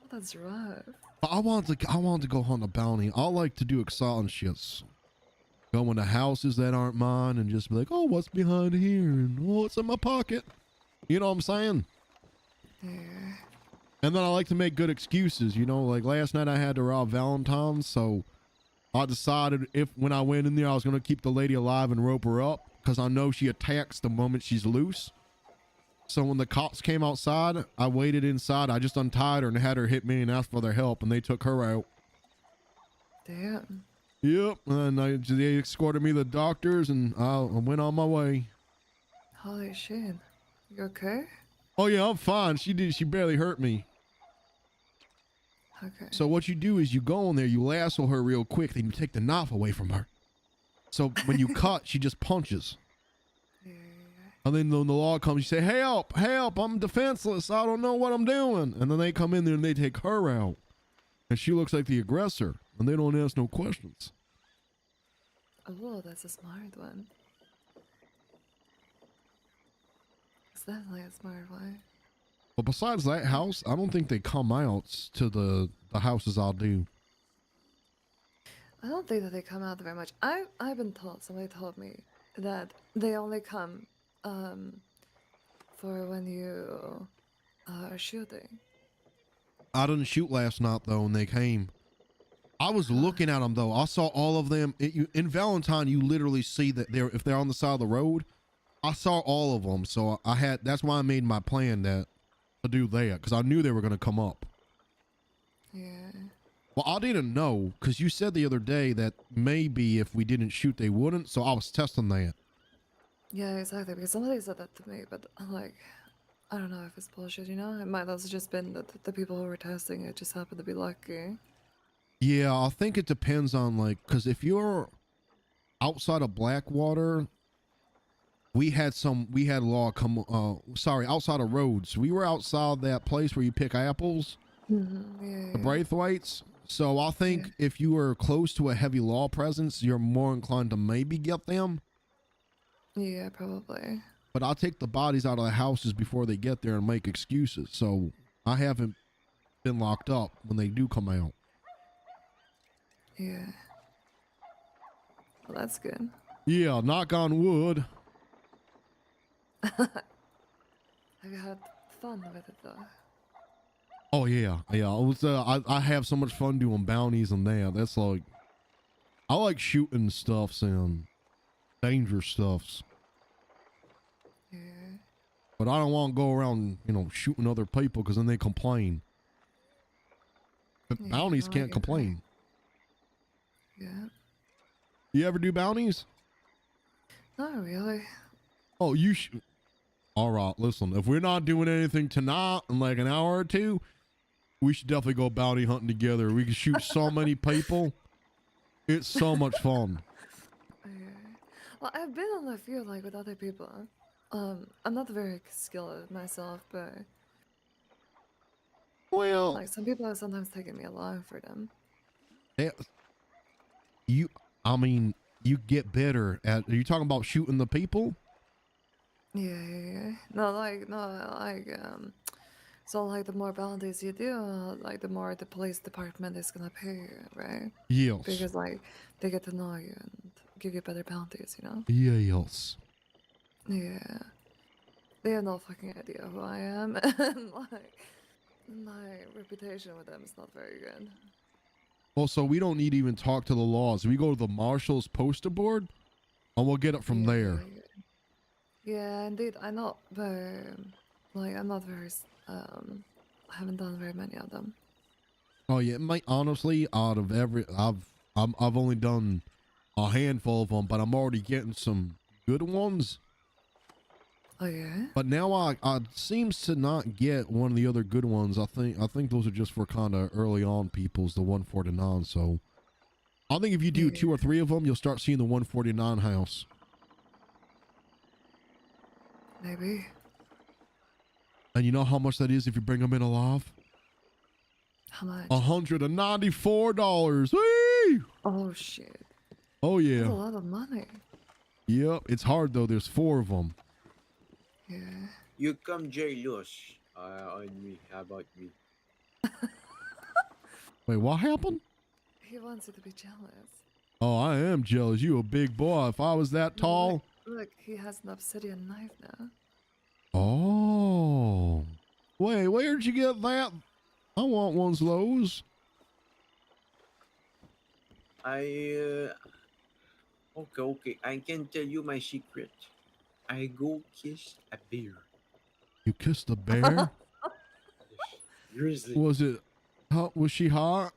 Oh, that's rough. But I wanted to go hunt a bounty. I like to do exciting shits. Go into houses that aren't mine and just be like, oh, what's behind here? And oh, what's in my pocket? You know what I'm saying? Yeah. And then I like to make good excuses, you know, like last night I had to rob Valentine's, so I decided when I went in there, I was going to keep the lady alive and rope her up because I know she attacks the moment she's loose. So when the cops came outside, I waited inside. I just untied her and had her hit me and asked for their help, and they took her out. Damn. Yep, and they escorted me to the doctors, and I went on my way. Holy shit. You okay? Oh yeah, I'm fine. She barely hurt me. Okay. So what you do is you go in there, you lasso her real quick, then you take the knife away from her. So when you cut, she just punches. Yeah. And then when the law comes, you say, help, I'm defenseless. I don't know what I'm doing. And then they come in there and they take her out. And she looks like the aggressor. And they don't ask no questions. Oh, that's a smart one. It's definitely a smart one. But besides that house, I don't think they come out to the houses I'll do. I don't think that they come out very much. I've been told, somebody told me that they only come for when you are shooting. I didn't shoot last night though, and they came. I was looking at them though. I saw all of them. In Valentine, you literally see that if they're on the side of the road. I saw all of them, so that's why I made my plan to do that, because I knew they were going to come up. Yeah. Well, I didn't know, because you said the other day that maybe if we didn't shoot, they wouldn't, so I was testing that. Yeah, exactly, because somebody said that to me, but I'm like, I don't know if it's bullshit, you know? It might have just been that the people who were testing it just happened to be lucky. Yeah, I think it depends on, like, because if you're outside of Blackwater, outside of Rhodes. We were outside that place where you pick apples, the Braithwaites. So I think if you were close to a heavy law presence, you're more inclined to maybe get them. Yeah, probably. But I'll take the bodies out of the houses before they get there and make excuses. So I haven't been locked up when they do come out. Yeah. Well, that's good. Yeah, knock on wood. Have you had fun with it though? Oh yeah. It was, I have so much fun doing bounties and that. That's like, I like shooting stuff, and dangerous stuffs. Yeah. But I don't want to go around, you know, shooting other people because then they complain. But Yeah, bounties no, I can't get that. complain. Yeah. You ever do bounties? Not really. Oh, you should. All right, listen. If we're not doing anything tonight in like an hour or two, we should definitely go bounty hunting together. We can shoot so many people. It's so much fun. Yeah. Well, I've been on a few like with other people. I'm not very skilled myself, but Well, like some people have sometimes taken me along for them. I mean, you get better at. Are you talking about shooting the people? Yeah. No, so like the more bounties you do, like the more the police department is gonna pay you, right? Yes. Because like they get to know you and give you better bounties, you know? Yes. Yeah. They have no fucking idea who I am, and like my reputation with them is not very good. Well, so we don't need to even talk to the laws. We go to the marshal's poster board, and we'll get it from there. Yeah, indeed, I know, but like I'm not very, I haven't done very many of them. Oh yeah, mate. Honestly, out of I've only done a handful of them, but I'm already getting some good ones. Oh yeah. But now I seems to not get one of the other good ones. I think those are just for kind of early on people's, the 149. So I think if you do 2 or 3 of them, you'll start seeing the 149 house. Maybe. And you know how much that is if you bring them in alive? How much? $194. Whee! Oh shit. Oh yeah. That's a lot of money. Yep. It's hard though. There's 4 of them. Yeah. You come jealous on me. How about me? Wait, what happened? He wants you to be jealous. Oh, I am jealous. You a big boy. If I was that tall. Look, he has an obsidian knife now. Oh. Wait, where'd you get that? I want one of those. Okay. I can tell you my secret. I go kiss a bear. You kissed a bear? Grizzly. Was it hot? Was she hot?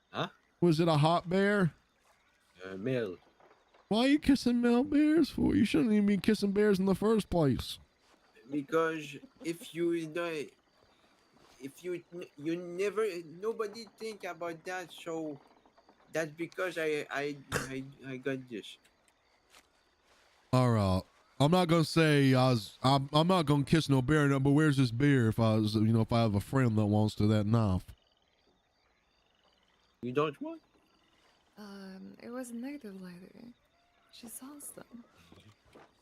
Huh? Was it a hot bear? Male. Why are you kissing male bears for? You shouldn't even be kissing bears in the first place. Because if you die, you never, nobody think about that. So that's because I got this. All right. I'm not gonna say I'm not gonna kiss no bear, but where's this bear? If I was, if I have a friend that wants to that knife. You don't want? It was a native lady. She sells them.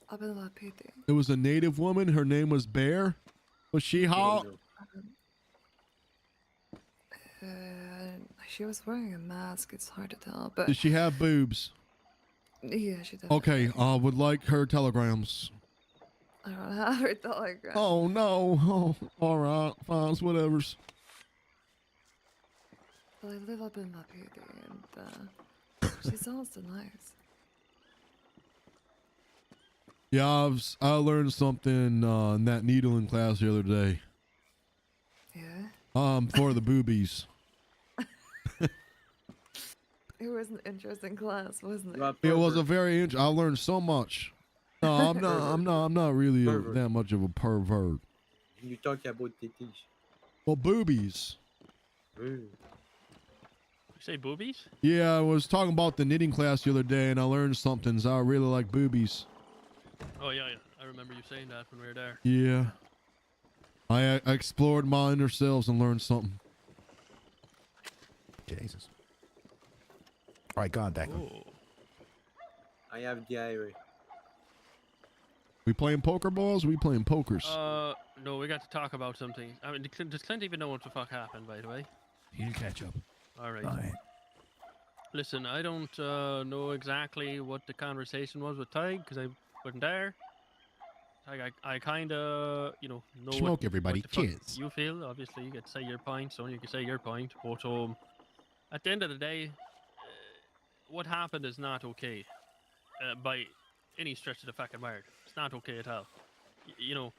Up in La Piti. It was a native woman. Her name was Bear. Was she hot? She was wearing a mask. It's hard to tell, but Did she have boobs? yeah, she did. Okay, I would like her telegrams. I don't have her telegram. Oh no. Oh, all right, fine, it's whatever's. Well, I live up in La Piti, and she sells the knives. Yeah, I learned something in that needling class the other day. Yeah. For the boobies. It was an interesting class, wasn't it? It was a very I learned so much. No, I'm not really that much of a pervert. You talk about titties. Well, boobies. You say boobies? Yeah, I was talking about the knitting class the other day, and I learned something. So I really like boobies. Oh yeah, I remember you saying that when we were there. Yeah. I explored my inner selves and learned something. Jesus. All right, go on, Declan. I have diarrhea. We playing poker balls? We playing pokers? No, we got to talk about something. I mean, does Clint even know what the fuck happened, by the way? He'll catch up. All right. Alright. Listen, I don't know exactly what the conversation was with Tig because I wasn't there. I kind of, know Smoke, what, everybody. what the fuck Cheers. you feel. Obviously, you get to say your point, so you can say your point. But at the end of the day, what happened is not okay by any stretch of the fucking word. It's not okay at all. You know,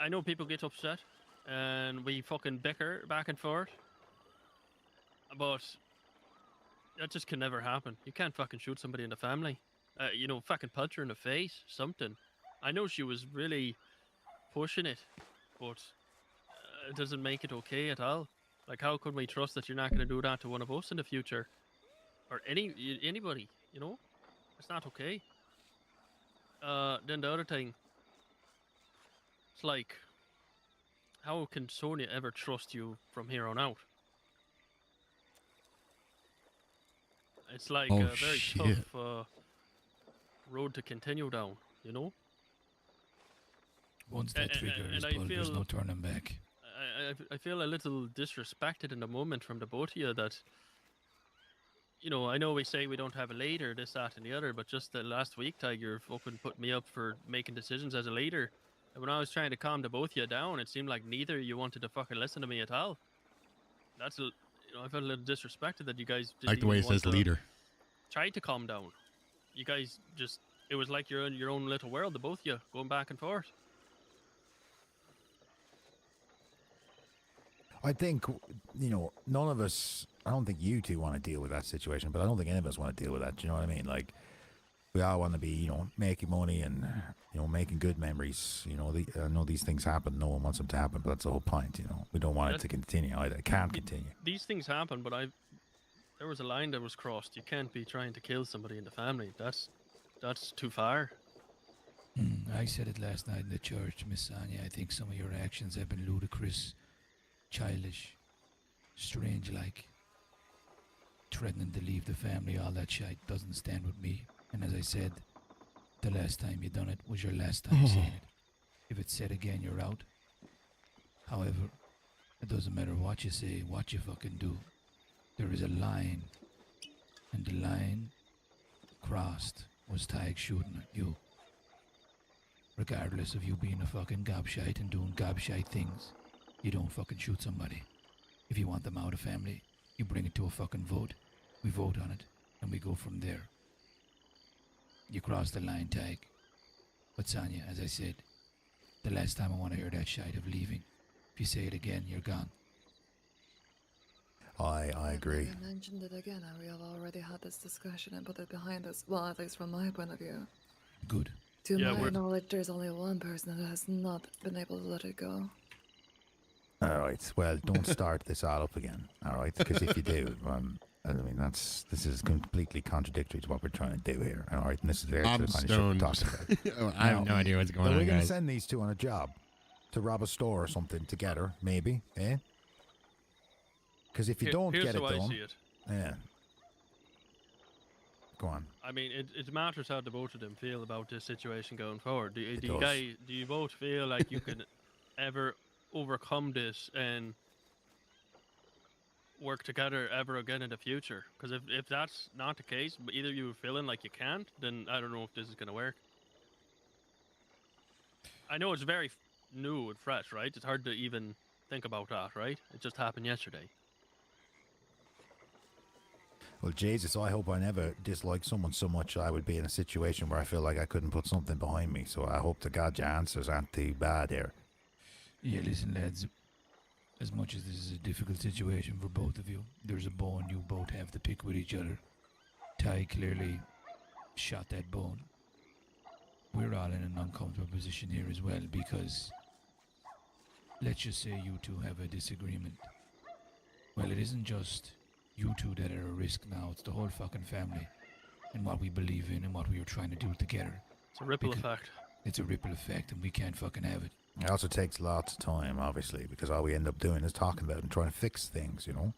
I know people get upset and we fucking bicker back and forth, but that just can never happen. You can't fucking shoot somebody in the family. You know, fucking punch her in the face, something. I know she was really pushing it, but it doesn't make it okay at all. Like, how can we trust that you're not going to do that to one of us in the future? Or anybody, you know? It's not okay. Then the other thing, it's like, how can Sonia ever trust you from here on out? It's like Oh, a very shit. tough road to continue down, you know? Once that trigger is pulled, there's no turning back. I feel a little disrespected in the moment from the both of you that, you know, I know we say we don't have a leader, this, that, and the other, but just the last week, Tiger fucking put me up for making decisions as a leader. And when I was trying to calm the both of you down, it seemed like neither of you wanted to fucking listen to me at all. That's, you know, I felt a little disrespected that you guys didn't Like the way it even want says leader. try to calm down. You guys just, it was like you're in your own little world, the both of you, going back and forth. I think, you know, none of us, I don't think you two want to deal with that situation, but I don't think any of us want to deal with that. Do you know what I mean? Like, we all want to be, you know, making money and, you know, making good memories. You know, I know these things happen. No one wants them to happen, but that's the whole point, you know. We don't want it to continue either. It can't continue. These things happen, but there was a line that was crossed. You can't be trying to kill somebody in the family. That's too far. I said it last night in the church, Miss Sonia. I think some of your actions have been ludicrous, childish, strange-like. Threatening to leave the family, all that shit doesn't stand with me. And as I said, the last time you done it was your last time saying it. If it's said again, you're out. However, it doesn't matter what you say, what you fucking do. There is a line, and the line crossed was Tig shooting at you. Regardless of you being a fucking gobshite and doing gobshite things, you don't fucking shoot somebody. If you want them out of family, you bring it to a fucking vote. We vote on it, and we go from there. You cross the line, Tig. But Sonia, as I said, the last time I want to hear that shite of leaving. If you say it again, you're gone. I agree. I mentioned it again, and we have already had this discussion and put it behind us. Well, at least from my point of view. Good. To my knowledge, there's only one person that has not been able to let it go. All right. Well, don't start this all up again. All right, because if you do, I mean, this is completely contradictory to what we're trying to do here. All right, and this is the I'm kind of shit we're stoned. talking about. I have no idea what's going on, We're going to guys. send these two on a job to rob a store or something together, maybe, eh? Because if you don't here's get it how I done, see it. yeah. Go on. I mean, it matters how the both of them feel about this situation going forward. Do It you does. do you both feel like you can ever overcome this and work together ever again in the future? Because if that's not the case, but either you are feeling like you can't, then I don't know if this is going to work. I know it's very new and fresh, right? It's hard to even think about that, right? It just happened yesterday. Well, Jesus, I hope I never dislike someone so much I would be in a situation where I feel like I couldn't put something behind me. So I hope to God your answers aren't too bad here. Yeah, listen, lads. As much as this is a difficult situation for both of you, there's a bone you both have to pick with each other. Ty clearly shot that bone. We're all in an uncomfortable position here as well because let's just say you two have a disagreement. Well, it isn't just you two that are at risk now, it's the whole fucking family and what we believe in and what we are trying to do together. It's a ripple effect. It's a ripple effect and we can't fucking have it. It also takes lots of time, obviously, because all we end up doing is talking about it and trying to fix things, you know?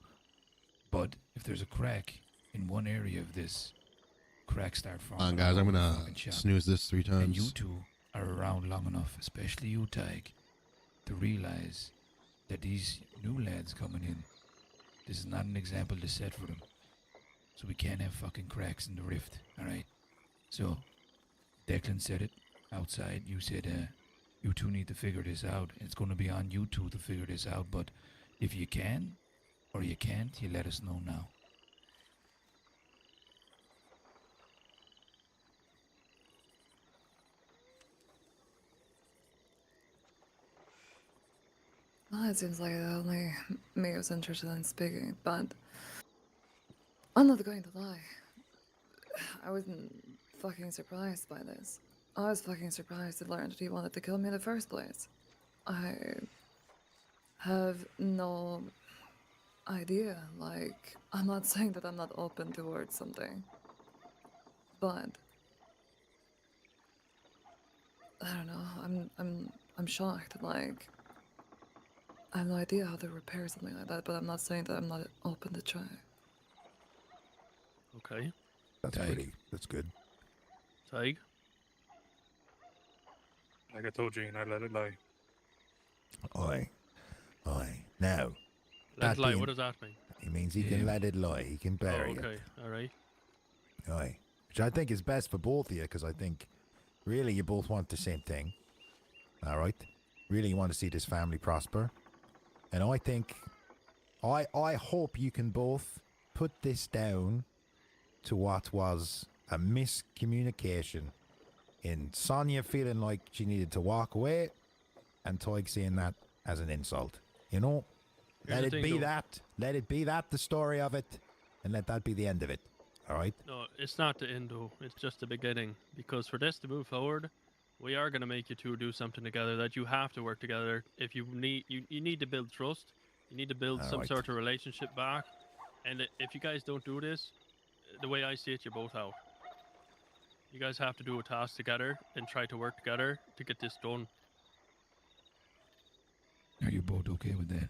But if there's a crack in one area of this, cracks start forming. Come on, guys, I'm gonna snooze this 3 times. And you two are around long enough, especially you, Tig, to realize that these new lads coming in, this is not an example to set for them. So we can't have fucking cracks in the rift, alright? So, Declan said it outside. You said, you two need to figure this out. It's going to be on you two to figure this out, but if you can, or you can't, you let us know now. Well, it seems like only me was interested in speaking, but I'm not going to lie. I wasn't fucking surprised by this. I was fucking surprised to learn that he wanted to kill me in the first place. I have no idea. Like, I'm not saying that I'm not open towards something, but I don't know. I'm shocked. Like, I have no idea how to repair something like that. But I'm not saying that I'm not open to try. Okay. That's that's good. Tig. Like I told you, I let it lie. Aye. Now, Let it lie. being- What does that mean? He means he can let it lie. He can bury Oh, okay. All right. it. Aye. Which I think is best for both of you, because I think really you both want the same thing. All right. Really, you want to see this family prosper. And I think, I hope you can both put this down to what was a miscommunication in Sonia feeling like she needed to walk away and Toig seeing that as an insult. You know, Here's let the it thing, be though. that. Let it be that, the story of it, and let that be the end of it. All right? No, it's not the end though. It's just the beginning. Because for this to move forward, we are gonna make you two do something together. That you have to work together. If you need, you need to build trust. You need to build some Alright. sort of relationship back. And if you guys don't do this, the way I see it, you're both out. You guys have to do a task together and try to work together to get this done. Are you both okay with that?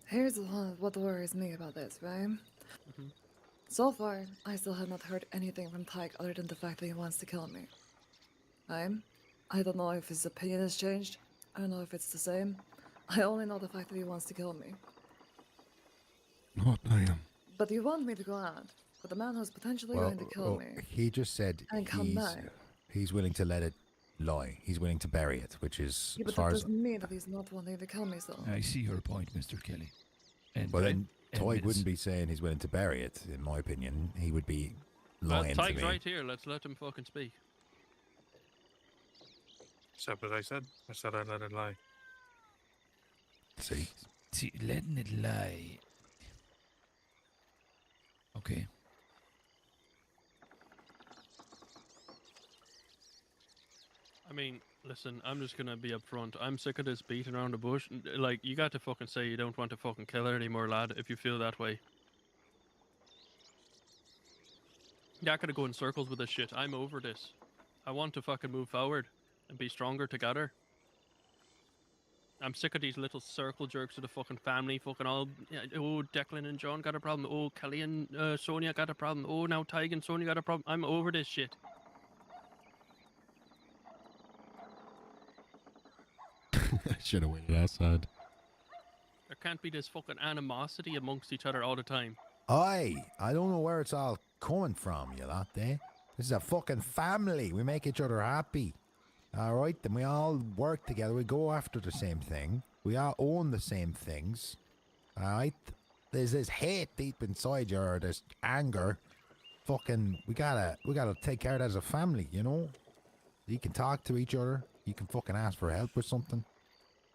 Here's what worries me about this, right? So far, I still have not heard anything from Tyke other than the fact that he wants to kill me. Right? I don't know if his opinion has changed. I don't know if it's the same. I only know the fact that he wants to kill me. Not I am. But you want me to go out with a man who's potentially going to kill me he just said and come back. he's willing to let it lie. He's willing to bury it, which is, Yeah, as but far that as... doesn't mean that he's not wanting to kill me still. I see your point, Mr. Kelly. And Well, then and Toig it's- wouldn't be saying he's willing to bury it, in my opinion. He would be Well, lying to Tyke's me. right here. Let's let him fucking speak. Except as I said I let it lie. See? See, letting it lie. Okay. I mean, listen, I'm just gonna be upfront. I'm sick of this beating around the bush. Like, you got to fucking say you don't want to fucking kill her anymore, lad, if you feel that way. You're not gonna go in circles with this shit. I'm over this. I want to fucking move forward and be stronger together. I'm sick of these little circle jerks of the fucking family, fucking all. Yeah, oh, Declan and John got a problem. Oh, Kelly and Sonia got a problem. Oh, now Tig and Sonia got a problem. I'm over this shit. I should have waited outside. There can't be this fucking animosity amongst each other all the time. I don't know where it's all coming from, you lot there. This is a fucking family. We make each other happy. All right? Then we all work together. We go after the same thing. We all own the same things. All right? There's this hate deep inside you, or this anger. Fucking, we gotta take care of it as a family, you know? You can talk to each other. You can fucking ask for help with something.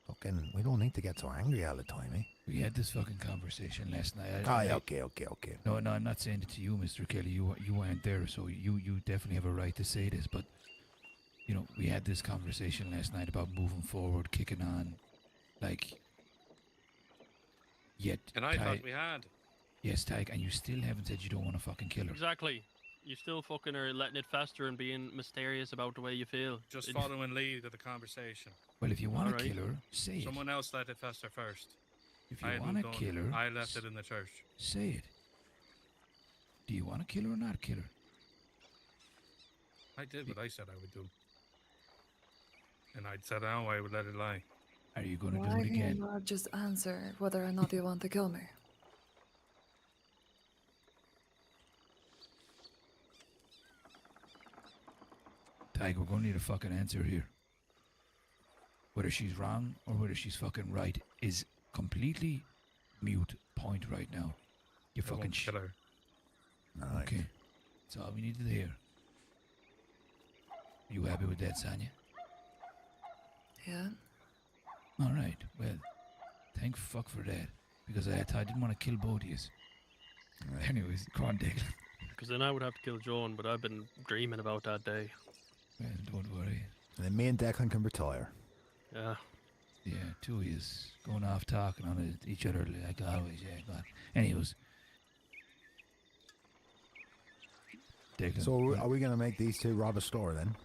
Fucking, we don't need to get so angry all the time, eh? We had this fucking conversation last night. Yeah, okay. No, I'm not saying it to you, Mr. Kelly. You weren't there, so you definitely have a right to say this. But you know, we had this conversation last night about moving forward, kicking on, like. Yet, And I thought we had. Yes, Tyke, and you still haven't said you don't want to fucking kill her. Exactly. You still fucking are letting it fester and being mysterious about the way you feel. Just following lead of the conversation. Well, if you want to Alright. kill her, say it. Someone else let it fester first. If I you hadn't want to done- kill her, I left it in the church. say it. Do you want to kill her or not kill her? I did what I said I would do. And I'd said how I would let it lie. Are you going to Why do it can you again? not just answer whether or not you want to kill me? Tyke, we're going to need a fucking answer here. Whether she's wrong or whether she's fucking right is completely mute point right now. You I fucking won't kill her. Okay. That's all we need to hear. You happy with that, Sonia? Yeah? All right. Well, thank fuck for that. Because I didn't want to kill both of you. Right. Anyways, go on, Declan. Because then I would have to kill Joan, but I've been dreaming about that day. Well, don't worry. And then me and Declan can retire. Yeah. Yeah, two of yous going off talking on each other like always. Yeah, God. Anyways. Declan, So are we going to make these two rob a store then?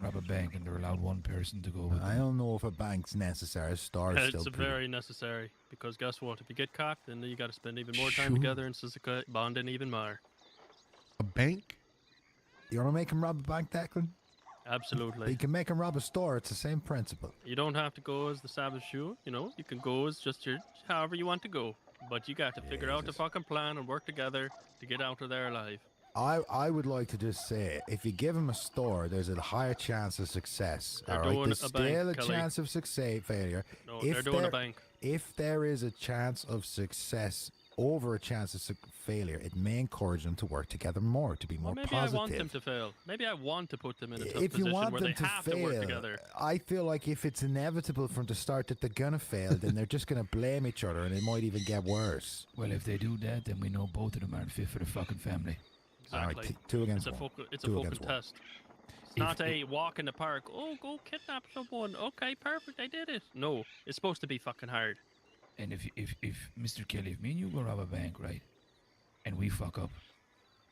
rob a bank and they're allowed one person to go with I them. don't know if a bank's necessary. A store is It's still pretty. very necessary. Because guess what? If you get caught, then you got to spend even more time Sure. together in Suzuka, bonding even more. A bank? You want to make him rob a bank, Declan? Absolutely. You can make him rob a store. It's the same principle. You don't have to go as the Savage Shoe, you know. You can go as just your however you want to go. But you got to figure out the Jesus. fucking plan and work together to get out of there alive. I would like to just say, if you give him a store, there's a higher chance of success. They're all right, doing there's a still bank, a Kelly. chance of failure. No, they're doing a bank. If there is a chance of success over a chance of failure, it may encourage them to work together more, to be more Well, maybe positive. I want them to fail. Maybe I want to put them in a tough If you position want where them they to have to work fail, together. I feel like if it's inevitable from the start that they're gonna fail, then they're just gonna blame each other, and it might even get worse. Well, if they do that, then we know both of them aren't fit for the fucking family. Exactly. All right, two against it's a one. it's Two a fucking against one. test. It's not a walk in the park. Oh, go kidnap someone. Okay, perfect. I did it. No, it's supposed to be fucking hard. And if Mr. Kelly, if me and you go rob a bank, right, and we fuck up,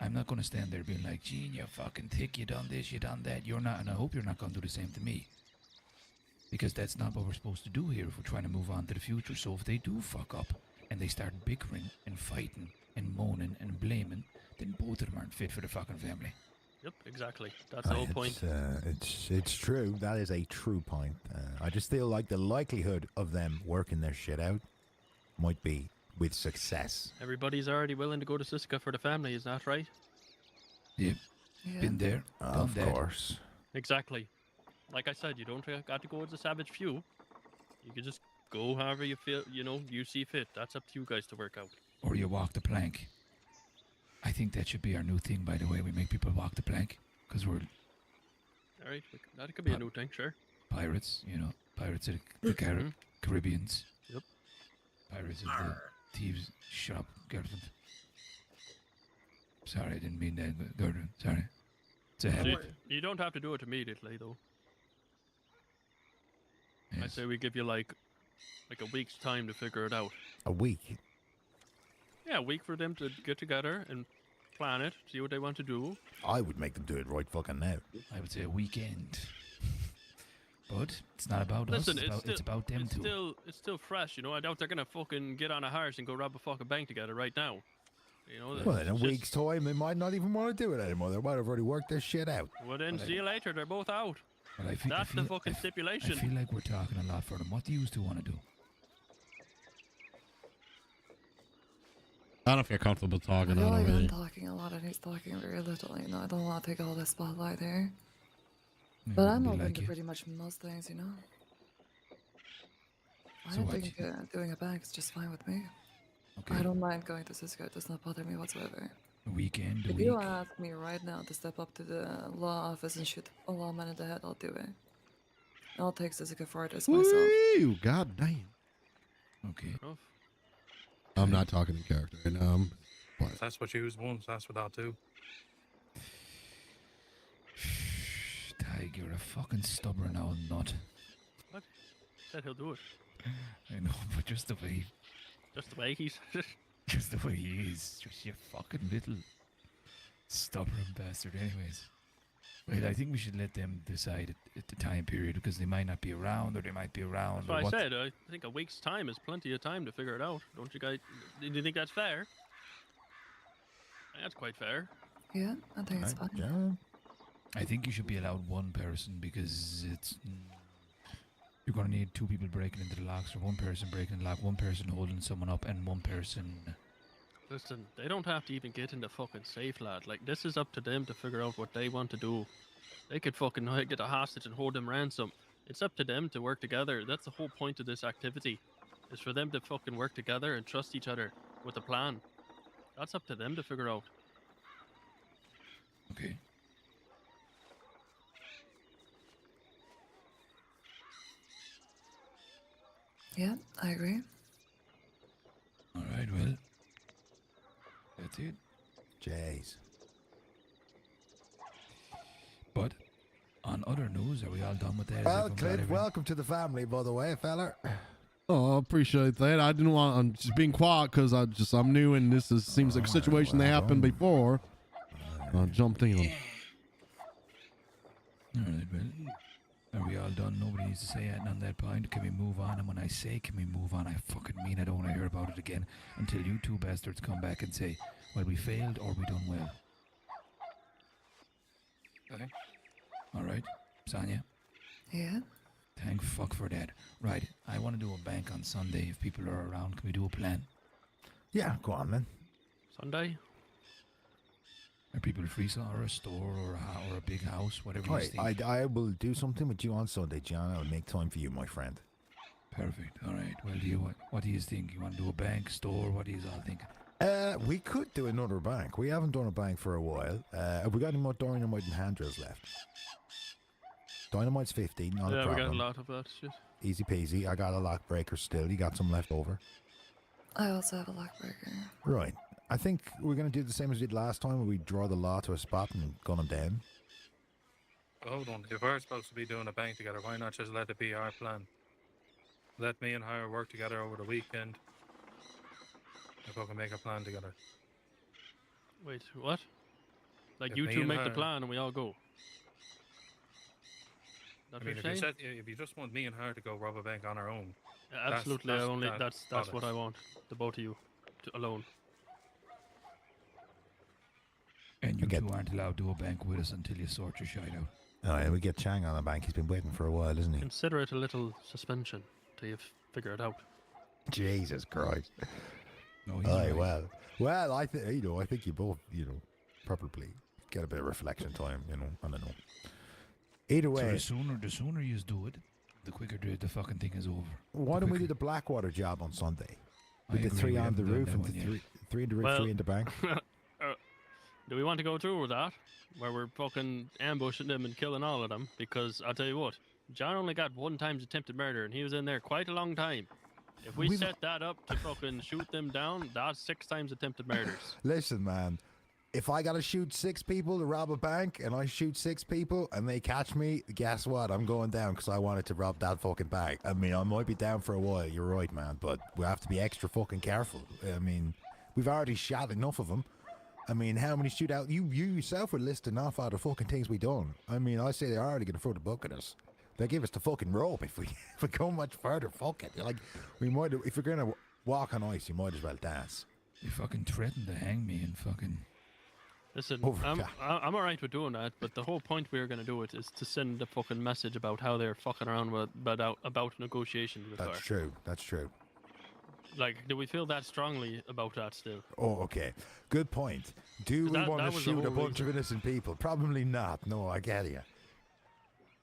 I'm not gonna stand there being like, Gene, you fucking thick, you done this, you done that. You're not, and I hope you're not gonna do the same to me. Because that's not what we're supposed to do here if we're trying to move on to the future. So if they do fuck up and they start bickering and fighting and moaning and blaming, then both of them aren't fit for the fucking family. Yep, exactly. That's the whole point. It's true. That is a true point. I just feel like the likelihood of them working their shit out might be with success. Everybody's already willing to go to Siska for the family, is that right? Yep. Yeah. Been there, done Of that. course. Exactly. Like I said, you don't got to go as a savage few. You can just go however you feel, you see fit. That's up to you guys to work out. Or you walk the plank. I think that should be our new thing, by the way. We make people walk the plank because we're All right, that could be a new thing, sure. pirates, pirates of the Caribbeans. Yep. Pirates of the thieves. Shut up, girlfriend. Sorry, I didn't mean that, girlfriend. Sorry. It's a habit. You don't have to do it immediately, though. I Yes. say we give you like a week's time to figure it out. A week. Yeah, a week for them to get together and plan it, see what they want to do. I would make them do it right fucking now. I would say a weekend. But it's not about Listen, us. It's about them two. It's still fresh, I doubt they're gonna fucking get on a horse and go rob a fucking bank together right now. Well, in a it's week's time, they might not even want to do it anymore. They might have already worked their shit out. Well, then see you later. They're both out. But I feel, That's the fucking stipulation. I feel like we're talking a lot for them. What do you two want to do? I don't know if you're comfortable I talking feel on like I'm already. talking a lot and he's talking very little. I don't want to take all the spotlight here. Maybe But it I'm would be open like to you. pretty much most things, I So don't what? think doing a bank is just fine with me. Okay. I don't mind going to Cisco. It does not bother me whatsoever. A weekend, a If week. you ask me right now to step up to the law office and shoot a lawman in the head, I'll do it. I'll take Cisco for it as myself. Woo! God damn. Okay. I'm not talking in character right now. If that's what you use once, that's what I'll do. Tig, you're a fucking stubborn old nut. What? Said he'll do it. I know, but just the way he's. just the way he is. Just you fucking little stubborn bastard. Anyways. Wait, I think we should let them decide at the time period because they might not be around or they might be around. That's what or I what. said. I think a week's time is plenty of time to figure it out. Don't you guys? Do you think that's fair? That's quite fair. Yeah, I think it's fine. I think you should be allowed one person because you're going to need two people breaking into the locks or one person breaking the lock, one person holding someone up and one person... Listen, they don't have to even get in the fucking safe, lad. Like, this is up to them to figure out what they want to do. They could fucking get a hostage and hold them ransom. It's up to them to work together. That's the whole point of this activity. Is for them to fucking work together and trust each other with a plan. That's up to them to figure out. Okay. Yeah, I agree. All right, well, that's it. Jeez. But on other news, are we all done with that? Is Well, everyone got Clint, everything? welcome to the family, by the way, fella. Oh, I appreciate that. I didn't want. I'm just being quiet because I'm new and this seems like a situation that happened before. I jumped in. All right, well, are we all done? Nobody needs to say anything on that point. Can we move on? And when I say can we move on, I fucking mean I don't want to hear about it again until you two bastards come back and say, well, we failed or we done well. Okay. All right, Sonia? Yeah? Thank fuck for that. Right, I want to do a bank on Sunday. If people are around, can we do a plan? Yeah, go on, then. Sunday? Are people free, or a store, or a big house, whatever you Right, think? I will do something with you on Sunday, John. I'll make time for you, my friend. Perfect. All right. Well, what do you think? You want to do a bank, store? What do you all think? We could do another bank. We haven't done a bank for a while. Have we got any more dynamite and hand drills left? Dynamite's 50, not a Yeah, we problem. got a lot of that shit. Easy peasy. I got a lock breaker still. You got some left over? I also have a lockbreaker. Right. I think we're going to do the same as we did last time, where we draw the law to a spot and gun them down. Hold on. If we're supposed to be doing a bank together, why not just let it be our plan? Let me and her work together over the weekend. And fucking make a plan together. Wait, what? Like If you me two and make the her- plan and we all go? That's I mean, what if you're you, saying? if you just want me and her to go rob a bank on our own, Yeah, absolutely. That's what I bollocks. want. The both of you, alone. And you two aren't allowed to do a bank with us until you sort your shite out. Oh, yeah, we get Chang on the bank. He's been waiting for a while, isn't he? Consider it a little suspension till you figure it out. Jesus Christ. No, Aye, well, I think I think you both, probably get a bit of reflection time. I don't know. Either So way, the sooner you do it, the quicker the fucking thing is over. why don't we do the Blackwater job on Sunday? I With the agree, 3 we on the haven't done roof that and one the yet. three in the roof, Well- 3 in the bank. Do we want to go through with that? Where we're fucking ambushing them and killing all of them? Because I'll tell you what, John only got 1 time's attempted murder and he was in there quite a long time. If we We've- set that up to fucking shoot them down, that's 6 times attempted murders. Listen, man. If I gotta shoot 6 people to rob a bank and I shoot 6 people and they catch me, guess what? I'm going down because I wanted to rob that fucking bank. I mean, I might be down for a while. You're right, man. But we have to be extra fucking careful. I mean, we've already shot enough of them. I mean, how many shootouts? You yourself were listing off all the fucking things we done. I mean, I say they're already gonna throw the book at us. They give us the fucking rope if we go much further. Fuck it. Like, we might, if we're gonna walk on ice, you might as well dance. You fucking threatened to hang me and fucking... Listen, Over I'm alright with doing that, but the whole point we were going to do it is to send the fucking message about how they're fucking around about negotiations with That's her. true. That's true. Like, do we feel that strongly about that still? Oh, okay. Good point. Do we That want to was the shoot a whole bunch of innocent people? Probably not. No, I get you.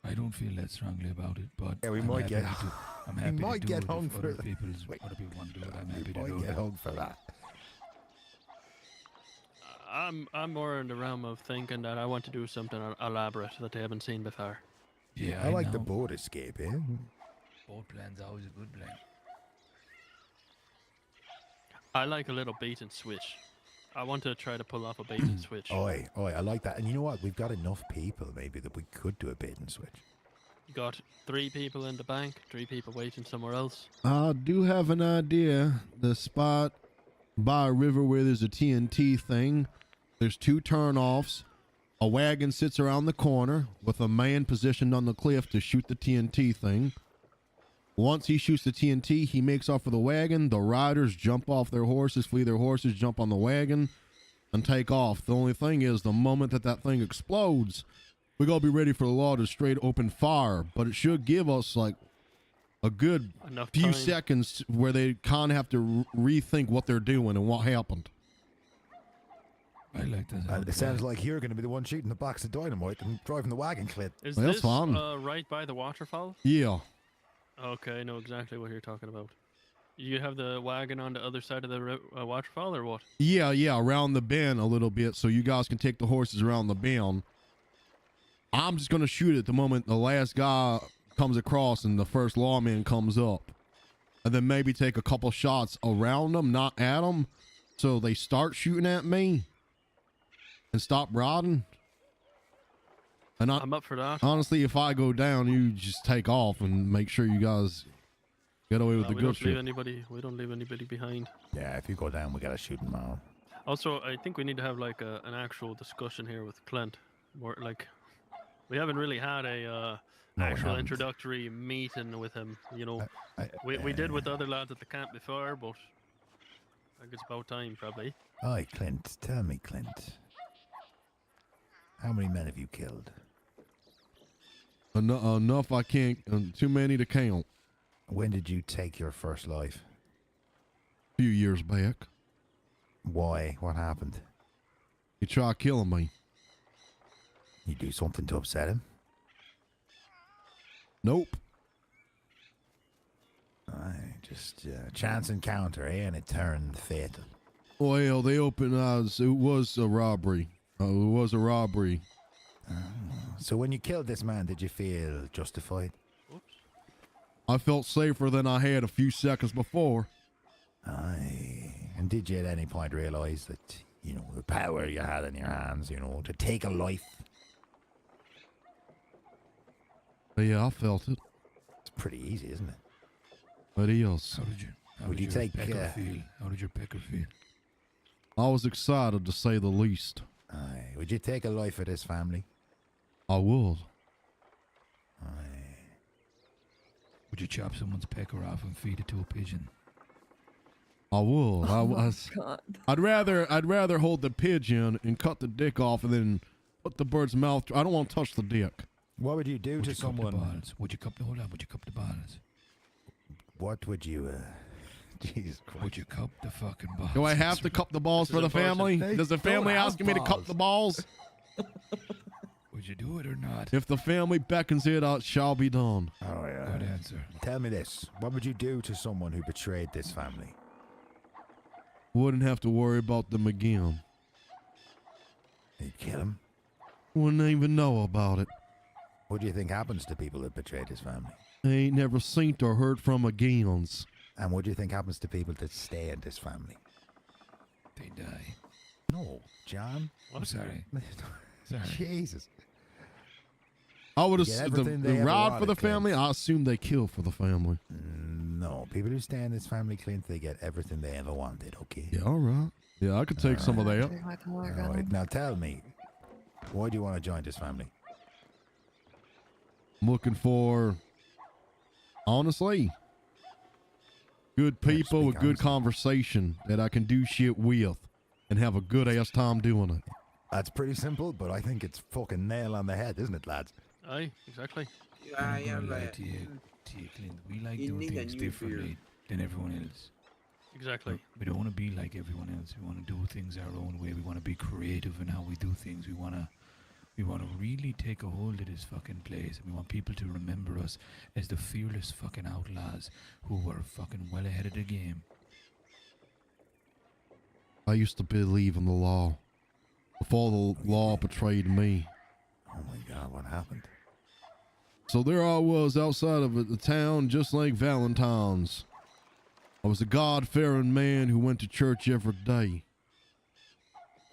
I don't feel that strongly about it, but Yeah, we I'm might happy get. to- I'm we happy might to do get it hung if for other that. people want to do it. I'm happy to We do might get it. hung for that. I'm more in the realm of thinking that I want to do something elaborate that they haven't seen before. Yeah, I like the know. boat escape, eh? Boat plan's always a good plan. I like a little bait and switch. I want to try to pull off a bait and switch. Oi, I like that. And you know what? We've got enough people, maybe, that we could do a bait and switch. You got 3 people in the bank, 3 people waiting somewhere else. I do have an idea. The spot by a river where there's a TNT thing. There's 2 turnoffs. A wagon sits around the corner with a man positioned on the cliff to shoot the TNT thing. Once he shoots the TNT, he makes off with the wagon. The riders jump off their horses, flee their horses, jump on the wagon, and take off. The only thing is, the moment that thing explodes, we gotta be ready for the law to straight open fire. But it should give us like a good Enough few time. seconds where they kind of have to rethink what they're doing and what happened. I like that. And it sounds like you're going to be the one shooting the box of dynamite and driving the wagon, Clint. Is Well, that's this fun. Right by the waterfall? Yeah. Okay, I know exactly what you're talking about. You have the wagon on the other side of the waterfall, or what? Yeah, around the bend a little bit so you guys can take the horses around the bend. I'm just going to shoot it the moment the last guy comes across and the first lawman comes up. and then maybe take a couple shots around them, not at them, so they start shooting at me and stop riding. And I'm up for that. Honestly, if I go down, you just take off and make sure you guys get away with the we good don't leave shit. we don't leave anybody behind. Yeah, if you go down, we gotta shoot them all. Also, I think we need to have like an actual discussion here with Clint. More like, we haven't really had a No, we actual haven't. introductory meeting with him. You know, we did with the other lads at the camp before, but I think it's about time probably. Hi, Clint. Tell me, Clint. How many men have you killed? Enough I can't, too many to count. When did you take your first life? A few years back. Why? What happened? He tried killing me. You do something to upset him? Nope. Just a chance encounter, eh? And it turned fatal. Well, they opened eyes. It was a robbery. So when you killed this man, did you feel justified? I felt safer than I had a few seconds before. Aye. And did you at any point realize that, you know, the power you had in your hands, you know, to take a life? Yeah, I felt it. It's pretty easy, isn't it? It is. How Would did you your take, pecker feel? How did your pecker feel? I was excited, to say the least. Aye. Would you take a life for this family? I would. Aye. Would you chop someone's pecker off and feed it to a pigeon? I would. Oh my God. I'd rather hold the pigeon and cut the dick off and then put the bird's mouth. I don't want to touch the dick. What would you do to someone? Would you cup the Would you cup the balls? What would you, Jesus Christ. Would you cup the fucking balls? Do I have to cup the balls for the family? Does the family ask me to cup the balls? Would you do it or not? If the family beckons it, it shall be done. Oh, yeah. Good answer. Tell me this. What would you do to someone who betrayed this family? Wouldn't have to worry about them again. You'd kill him? Wouldn't even know about it. What do you think happens to people that betray this family? I ain't never seen or heard from again. And what do you think happens to people that stay in this family? They die. No, John. I'm sorry. Sorry. Jesus. I would Get have everything the they ever rod for the wanted, Clint. family. I assume they kill for the family. No, people who stay in this family, Clint, they get everything they ever wanted, okay? Yeah, all right. Yeah, I could take some of that. Take my All dog right, now tell me, why do you want to join this family? I'm looking for, honestly, good people speak with good honestly. conversation that I can do shit with and have a good ass time doing it. That's pretty simple, but I think it's fucking nail on the head, isn't it, lads? Aye, exactly. I'm not gonna lie to you, Clint. We like doing things differently than everyone else. Exactly. We don't want to be like everyone else. We want to do things our own way. We want to be creative in how we do things. We want to really take a hold of this fucking place. And we want people to remember us as the fearless fucking outlaws who were fucking well ahead of the game. I used to believe in the law before the law betrayed me. Oh my God, what happened? So there I was outside of the town, just like Valentine's. I was a God-fearing man who went to church every day.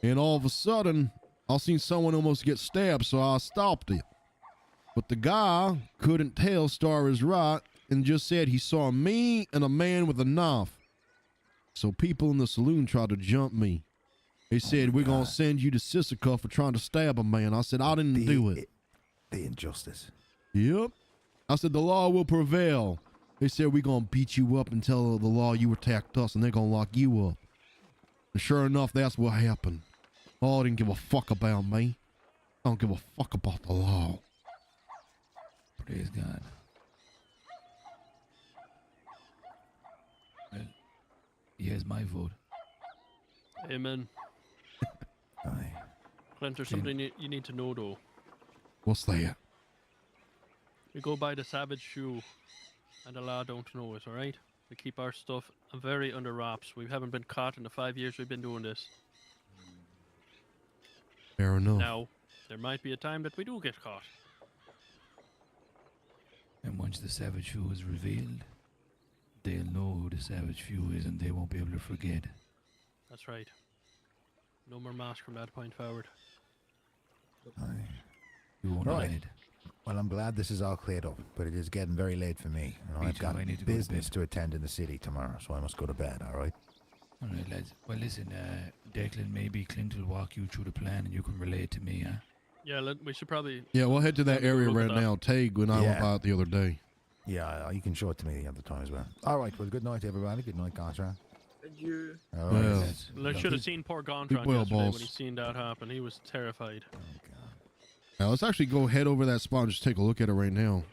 And all of a sudden, I seen someone almost get stabbed, so I stopped it. But the guy couldn't tell star is right and just said he saw me and a man with a knife. So people in the saloon tried to jump me. They said, we're going to send you to Sisika for trying to stab a man. I said, I didn't do it. The injustice. Yep. I said, the law will prevail. They said, we're going to beat you up and tell the law you attacked us, and they're going to lock you up. And sure enough, that's what happened. Oh, I didn't give a fuck about me. I don't give a fuck about the law. Praise God. Well, he has my vote. Amen. Aye. Clint, there's something you need to know, though. What's that? We go by the savage shoe, and the law don't know it, alright? We keep our stuff very under wraps. We haven't been caught in the 5 years we've been doing this. Fair enough. Now, there might be a time that we do get caught. And once the savage shoe is revealed, they'll know who the savage few is and they won't be able to forget. That's right. No more mask from that point forward. You won't Right. mind. Well, I'm glad this is all cleared up, but it is getting very late for me. You know, Me I've too, got I need to go to business bed. to attend in the city tomorrow, so I must go to bed, all right? All right, lads. Well, listen, Declan, maybe Clint will walk you through the plan and you can relay it to me, huh? Yeah, we should probably. Yeah, we'll head to that Have a area look at right that. now. Tag and I went Yeah. by it the other day. Yeah, you can show it to me the other time as well. All right, well, good night, everybody. Good night, Gontran. Adieu. All Yeah. right. Lads, Well, I love should it. have seen poor Keep Gontran well, yesterday when boss. he seen that happen. He was terrified. Now, let's actually go head over that spot and just take a look at it right now.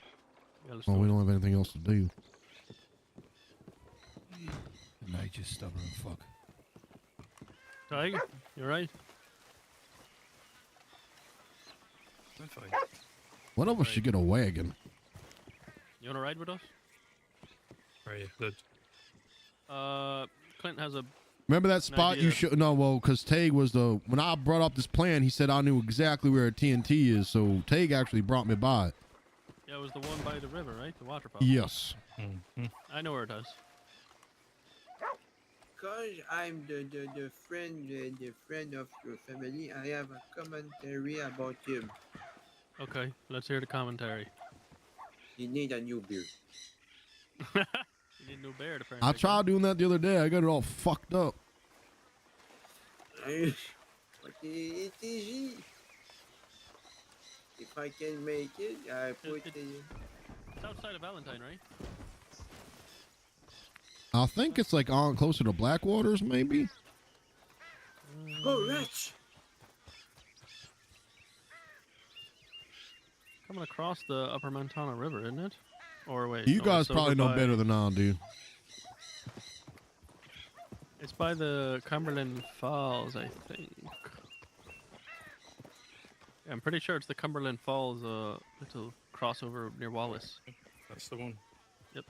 Yeah, let's Well, do we it. don't have anything else to do. Good night, you stubborn fuck. Tiger, you right? I'm fine. One of us should get a wagon. You wanna ride with us? Where are you? Good. Clint has a. Remember that spot you idea. should no, well, because Tag was the when I brought up this plan, he said I knew exactly where TNT is, so Tag actually brought me by it. Yeah, it was the one by the river, right? The waterfall. Yes. Mm-hmm. I know where it is. Because I'm the friend of your family, I have a commentary about him. Okay, let's hear the commentary. He need a new beard. You need a new beard, apparently. I tried doing that the other day. I got it all fucked up. But it is easy. If I can make it, I put It's outside of Valentine, right? I think it's like on closer to Blackwaters, maybe. Oh, rats! Coming across the Upper Montana River, isn't it? Or wait. You no, guys it's over probably know by- better than I do. It's by the Cumberland Falls, I think. Yeah, I'm pretty sure it's the Cumberland Falls little crossover near Wallace. That's the one. Yep.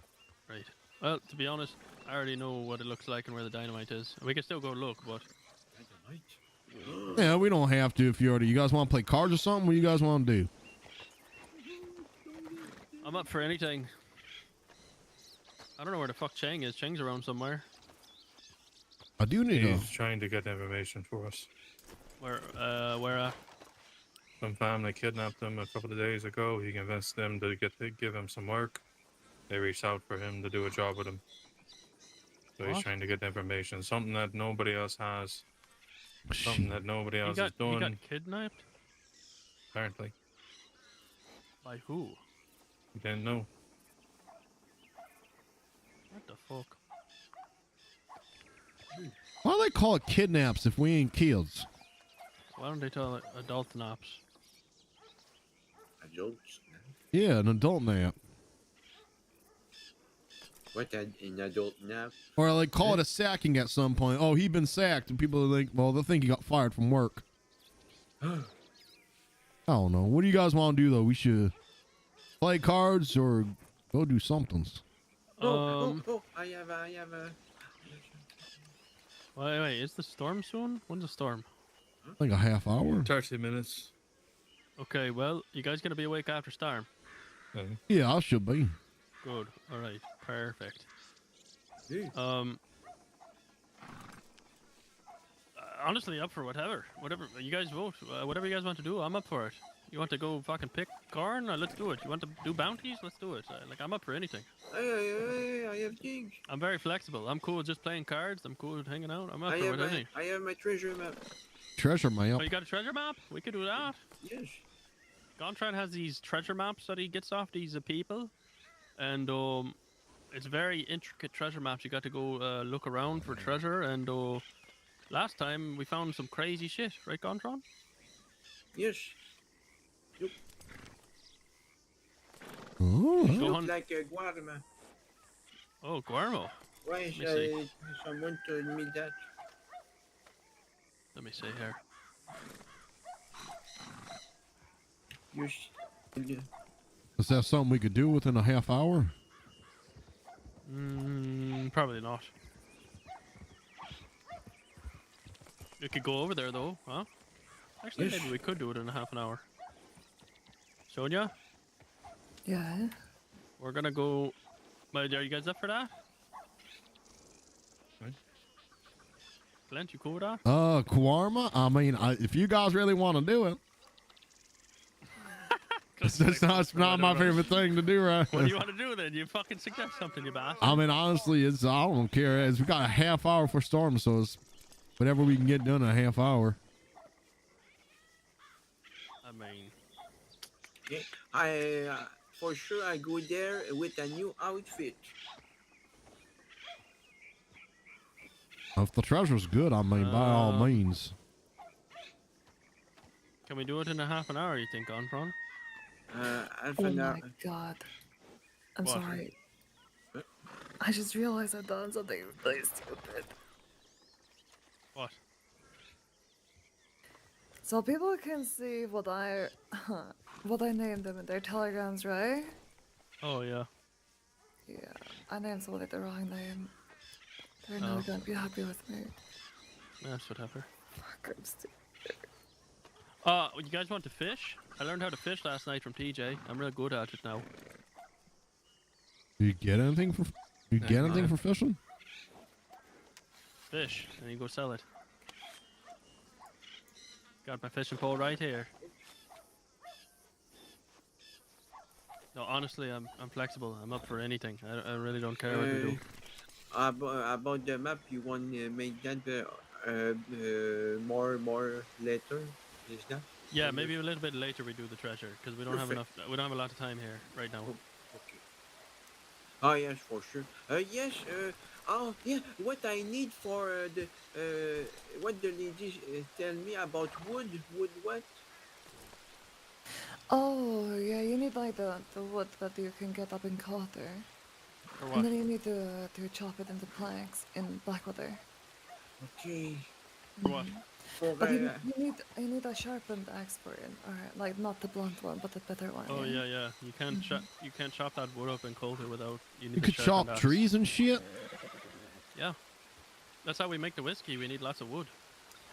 Right. Well, to be honest, I already know what it looks like and where the dynamite is. We can still go look, but Yeah, we don't have to if you already. You guys want to play cards or something? What do you guys want to do? I'm up for anything. I don't know where the fuck Chang is. Chang's around somewhere. I do need He's trying to get information for us. Where at? Some family kidnapped him a couple of days ago. He convinced them to give him some work. They reached out for him to do a job with him. So he's What? trying to get information. Something that nobody else has. Something that nobody He else got, is doing. he got kidnapped? Apparently. By who? He didn't know. What the fuck? Why do they call it kidnaps if we ain't kids? Why don't they tell it adult naps? Adults? Yeah, an adult nap. What, an adult nap? Or like call it a sacking at some point. Oh, he been sacked, and people are like, well, they'll think he got fired from work. I don't know. What do you guys want to do though? We should play cards or go do somethings. I have a... Wait, is the storm soon? When's the storm? Like a half hour. 30 minutes. Okay, well, you guys gonna be awake after storm? Yeah, I should be. Good. All right. Perfect. Honestly, up for whatever. Whatever you guys vote. Whatever you guys want to do, I'm up for it. You want to go fucking pick corn? Let's do it. You want to do bounties? Let's do it. Like I'm up for anything. I have things. I'm very flexible. I'm cool with just playing cards. I'm cool with hanging out. I'm up for anything. I have my treasure map. Treasure map. Oh, you got a treasure map? We could do that. Yes. Gontran has these treasure maps that he gets off these people, and it's very intricate treasure maps. You got to go look around for treasure, and last time we found some crazy shit, right, Gontran? Yes. Look, Oh. look like a guarma. Oh, Guarmo. Why Let me see. someone told me that? Let me see here. Is that something we could do within a half hour? Probably not. We could go over there though, huh? Actually, Yes. maybe we could do it in a half an hour. Sonia, Yeah. we're gonna go. Are you guys up for that? Clint, you cool with that? Kwarma? I mean, if you guys really want to do it. It's not my favorite thing to do, right? What do you want to do then? You fucking suggest something, you bastard. I mean, honestly, I don't care. We got a half hour for storm, so it's whatever we can get done in a half hour. I mean, Yeah, I for sure I go there with a new outfit. If the treasure's good, I mean, by all means. can we do it in a half an hour, you think, Onfron? Half Oh an hour. my god. I'm What? sorry. I just realized I've done something really stupid. What? So people can see what I named them in their telegrams, right? Oh, yeah. Yeah, I named somebody the wrong name. They're not gonna be happy with me. That's whatever. Fuck, I'm stupid. You guys want to fish? I learned how to fish last night from TJ. I'm real good at it now. You get anything for fishing? Fish, and you go sell it. Got my fishing pole right here. No, honestly, I'm flexible. I'm up for anything. I really don't care what we do. About the map, you want to make that more later? Is that? Yeah, maybe a little bit later we do the treasure because we don't have enough. We don't have a lot of time here right now. Okay. Oh yes, for sure. Yes. Oh yeah. What I need for what the ladies tell me about wood. Wood what? Oh, yeah, you need like the wood that you can get up in Coulter. For And what? then you need to chop it into planks in Blackwater. Okay. For what? But you need a sharpened axe for it, or like not the blunt one, but the better one. Oh yeah. You can't you can't chop that wood up in Coulter without. You need You to could sharpen chop that. trees and shit. Yeah. That's how we make the whiskey. We need lots of wood.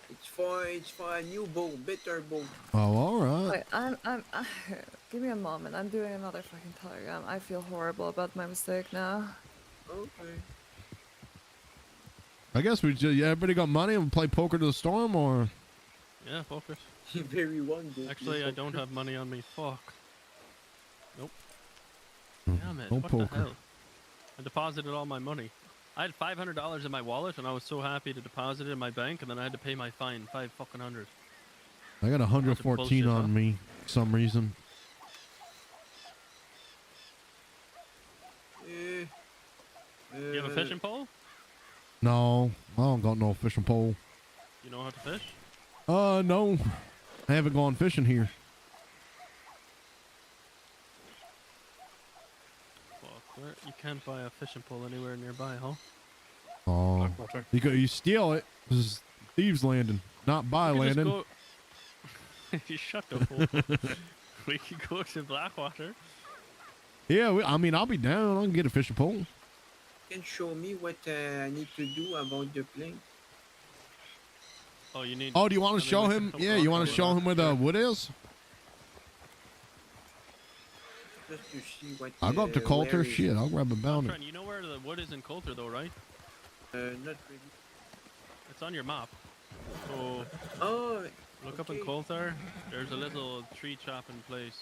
It's for a new bow, better bow. Oh, all right. Wait, I'm give me a moment. I'm doing another fucking telegram. I feel horrible about my mistake now. Okay. I guess everybody got money and play poker to the storm, or? Yeah, fuck it. Very one go. Actually, I don't have money on me. Fuck. Nope. Mm, Damn it. no What poker. the hell? I deposited all my money. I had $500 in my wallet, and I was so happy to deposit it in my bank, and then I had to pay my fine, $500. I got 114 bullshit, on huh? me for some reason. You have a fishing pole? No, I don't got no fishing pole. You know how to fish? No. I haven't gone fishing here. Fuck, you can't buy a fishing pole anywhere nearby, huh? Oh, you steal it. This is thieves landing, not by You just landing. go- You shut the hole. We could go to Blackwater. Yeah, I mean, I'll be down. I can get a fishing pole. Can show me what I need to do about the plane. Oh, you need. Oh, do you want to show like him? a Yeah, you want to show him where the wood is? Just to see what. I'll go up to Coulter. Shit, I'll grab a bounty. Trent, you know where the wood is in Coulter, though, right? Not really. It's on your map. So Oh. look up in okay. Coulter. There's a little tree chopping place.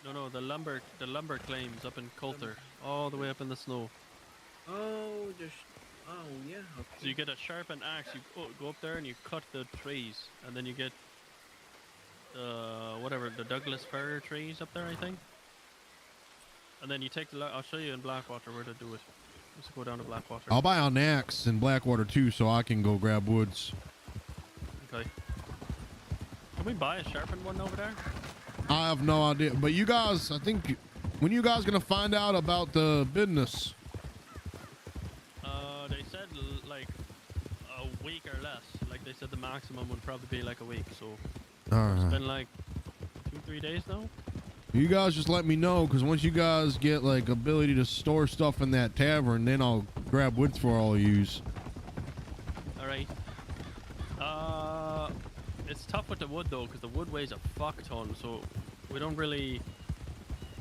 No, the lumber claims up in Coulter, all the way up in the snow. Oh, there's. Oh yeah. Okay. So you get a sharpened axe. You go up there and you cut the trees, and then you get the Douglas fir trees up there, I think. And then you take I'll show you in Blackwater where to do it. Let's go down to Blackwater. I'll buy an axe in Blackwater too, so I can go grab woods. Okay. Can we buy a sharpened one over there? I have no idea, but you guys, I think, when you guys gonna find out about the business? They said like a week or less. Like they said the maximum would probably be like a week. So it's been like 2-3 days now. You guys just let me know, because once you guys get like ability to store stuff in that tavern, then I'll grab woods for all yous. All right. It's tough with the wood though, because the wood weighs a fuck ton. So we don't really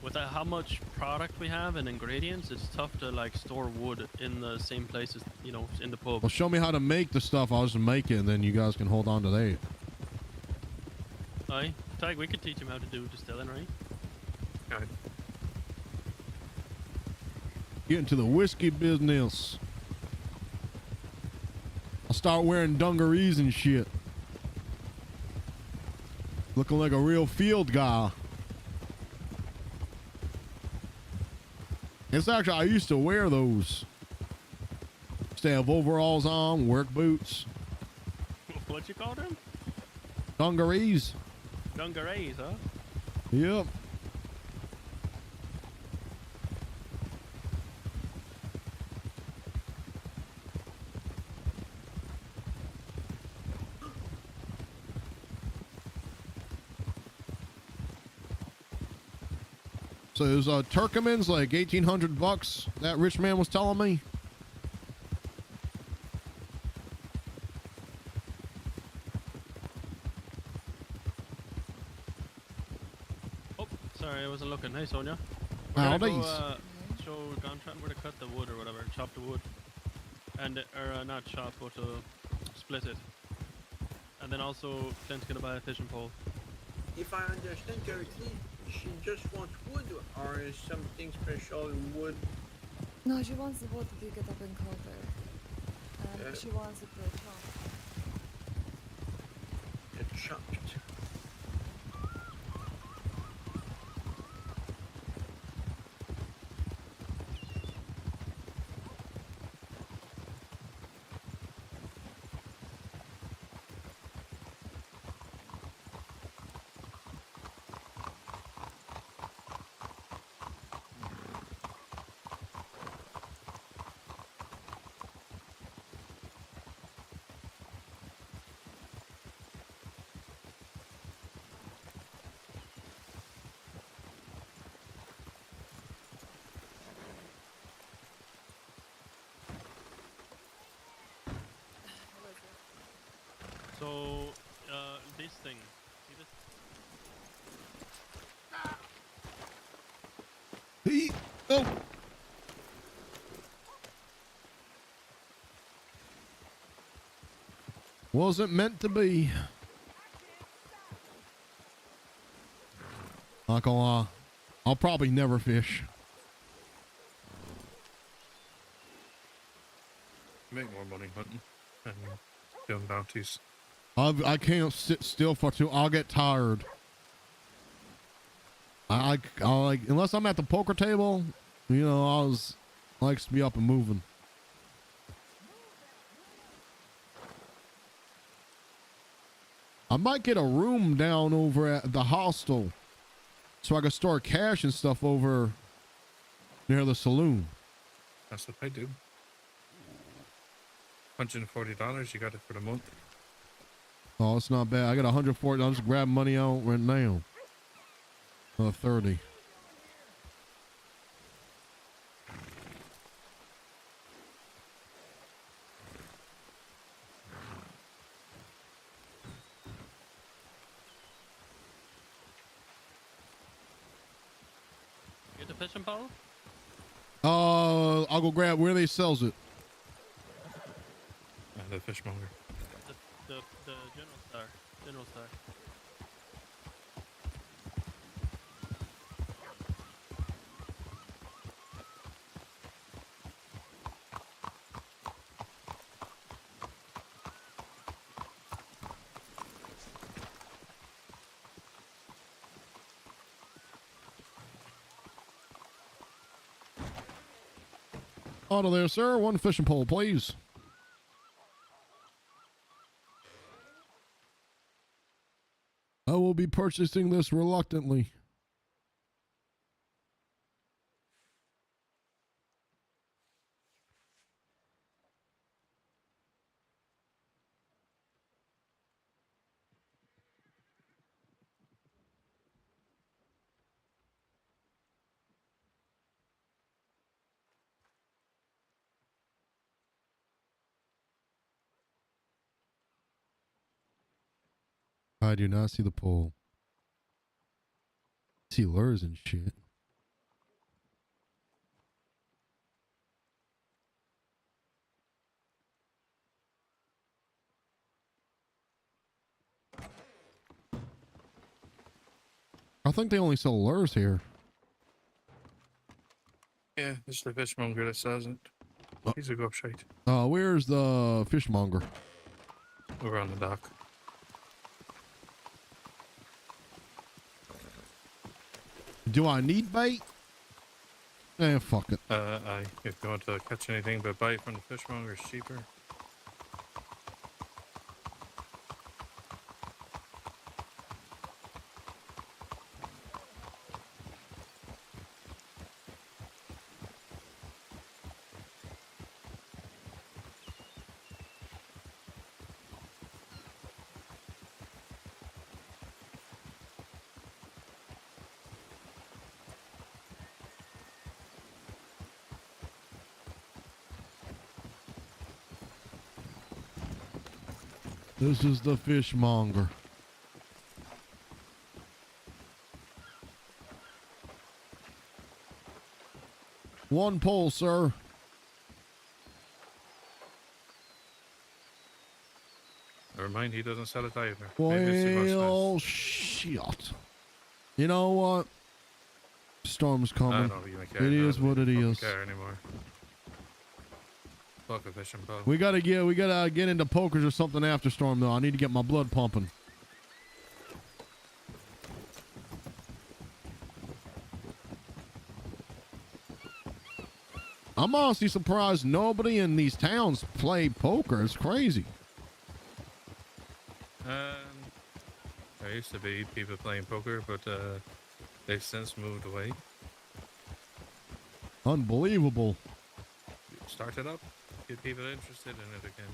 with how much product we have and ingredients, it's tough to like store wood in the same place as, you know, in the pub. Well, show me how to make the stuff. I'll just make it, and then you guys can hold on to that. Aye, Tag, we could teach him how to do distilling, right? Alright. Get into the whiskey business. I'll start wearing dungarees and shit. Looking like a real field guy. It's actually, I used to wear those. Used to have overalls on, work boots. What you call them? Dungarees. Dungarees, huh? Yep. So it was Turkmen's like $1,800. That rich man was telling me. Oh, sorry, I wasn't looking. Hey, Sonia. We're gonna Howdy. go, show Gontran where to cut the wood or whatever, chop the wood, and or not chop, but split it. And then also Clint's gonna buy a fishing pole. If I understand correctly, she just wants wood or something special wood. No, she wants the wood to dig it up in Calder. And she wants it chopped. Chopped. So, this thing. See this? He, oh. Wasn't meant to be. Not gonna lie. I'll probably never fish. Make more money hunting and doing bounties. I can't sit still for too. I'll get tired. I like, unless I'm at the poker table, you know, likes to be up and moving. I might get a room down over at the hostel so I can store cash and stuff over near the saloon. That's what I do. $140, you got it for the month. Oh, it's not bad. I got 140. I'll just grab money out right now. 30. Get the fishing pole? I'll go grab where they sells it. The fishmonger. The general star. General star. Auto there, sir. One fishing pole, please. I will be purchasing this reluctantly. I do not see the pole. I see lures and shit. I think they only sell lures here. Yeah, it's the fishmonger that sells it. He's a go shite. Where's the fishmonger? Over on the dock. Do I need bait? Eh, fuck it. If you want to catch anything but bite from the fishmonger, it's cheaper. This is the fishmonger. One pole, sir. Never mind, he doesn't sell it either. Maybe it's too much Well, shit. You know what? Storm's I coming. don't even care. It is what it is. Care anymore. Fuck a fishing boat. We gotta get into pokers or something after Storm though. I need to get my blood pumping. I'm honestly surprised nobody in these towns play poker. It's crazy. There used to be people playing poker, but they've since moved away. Unbelievable. Start it up. Get people interested in it again.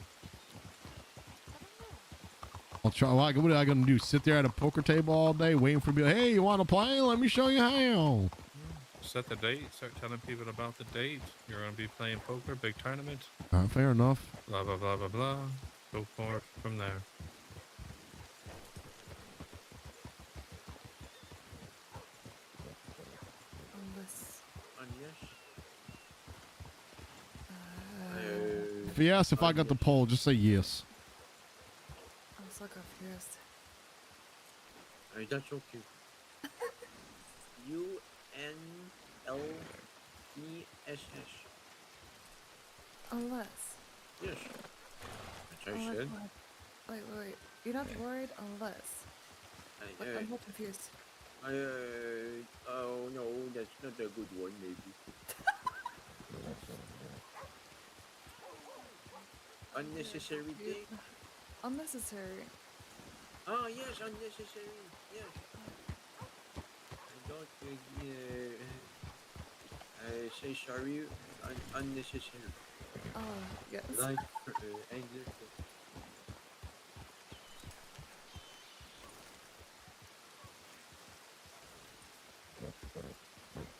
I'll try. What are I gonna do? Sit there at a poker table all day waiting for people? Hey, you want to play? Let me show you how. Set the date. Start telling people about the date. You're gonna be playing poker, big tournament. Fair enough. Blah blah blah blah blah. Go forward from there. If he asks if I got the poll, just say yes. I'm so confused. That's okay. UNLESS. Unless. Yes. That's what I Unless said. what? Wait. You're not worried unless. I'm not confused. Oh no, that's not a good one, maybe. Unnecessary thing? Unnecessary. Oh yes, unnecessary. Yes. I don't say sorry. Unnecessary. Oh yes. Like English.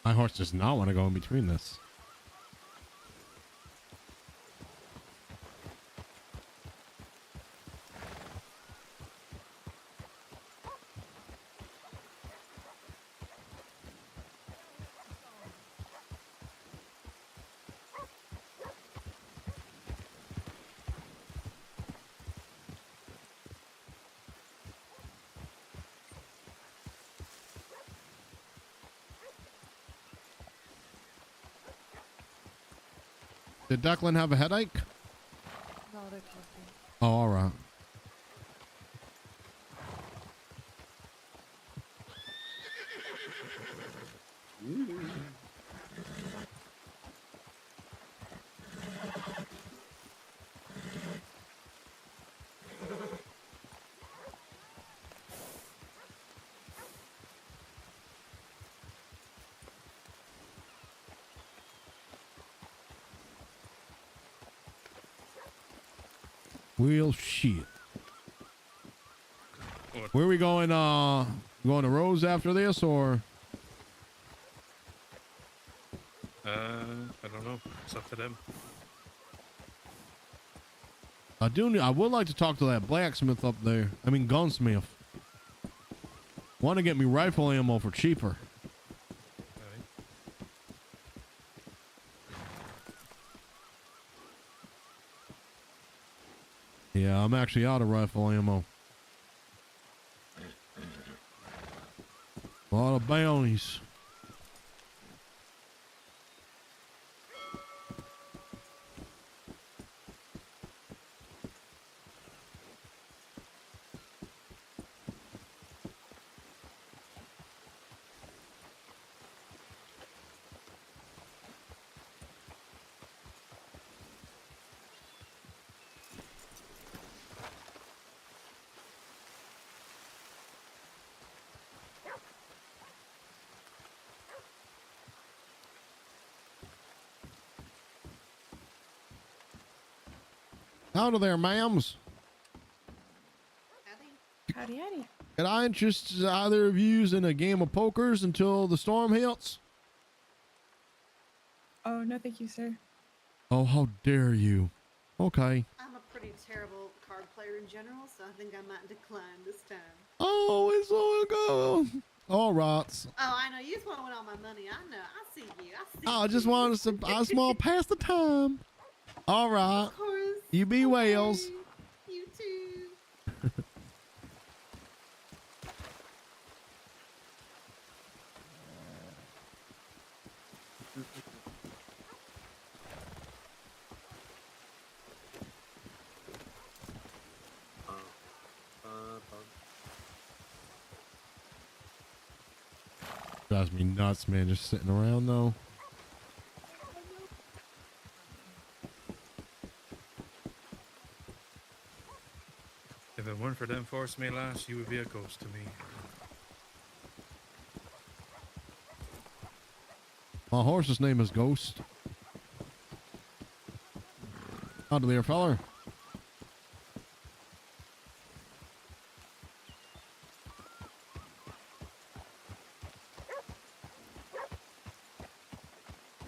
My horse does not want to go in between this. Did Declan have a headache? No, they're talking. Oh, all right. Well, shit. What? Where are we going? Going to Rose after this, or? I don't know. It's up to them. I would like to talk to that blacksmith up there. I mean, gunsmith. Want to get me rifle ammo for cheaper. Yeah, I'm actually out of rifle ammo. A lot bounties. Howdy there, ma'ams. Howdy, howdy. Could I interest either of yous in a game of pokers until the storm hits? Oh, no, thank you, sir. Oh, how dare you. Okay. I'm a pretty terrible card player in general, so I think I might decline this time. Oh, it's so good. All right. Oh, I know. You just want to win all my money. I know. I see you. I see I just wanted to, I just want to pass the time. All right. Of course. You be whales. You too. Drives me nuts, man. Just sitting around though. If it weren't for them forcing me last, you would be a ghost to me. My horse's name is Ghost. Howdy there, feller.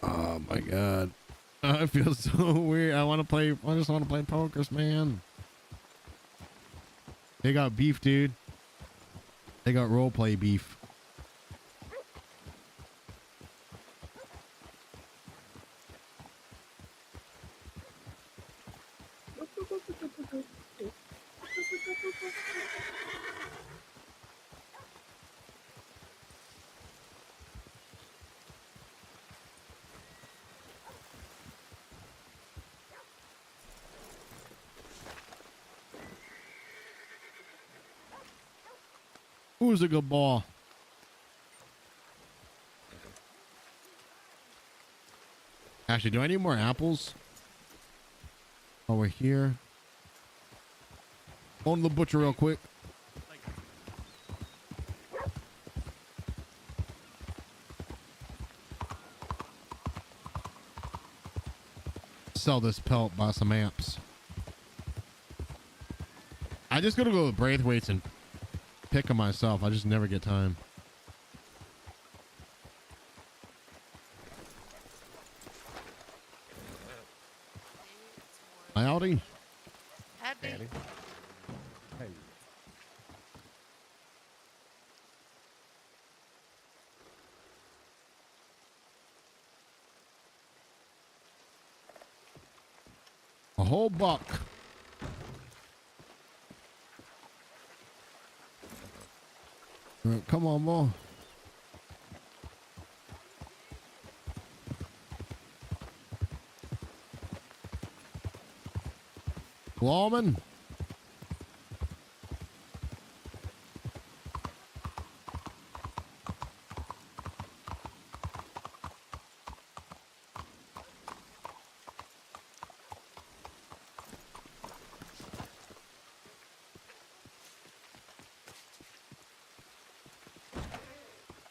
Oh my god. I feel so weird. I just want to play pokers, man. They got beef, dude. They got roleplay beef. Who's a good boy? Actually, do I need more apples? Oh, we're here. Going to the butcher real quick. Sell this pelt, buy some amps. I just gotta go with Braithwaite's and pick them myself. I just never get time. Howdy. Howdy. Hey. A whole buck. All right, come on, boy. Lawman.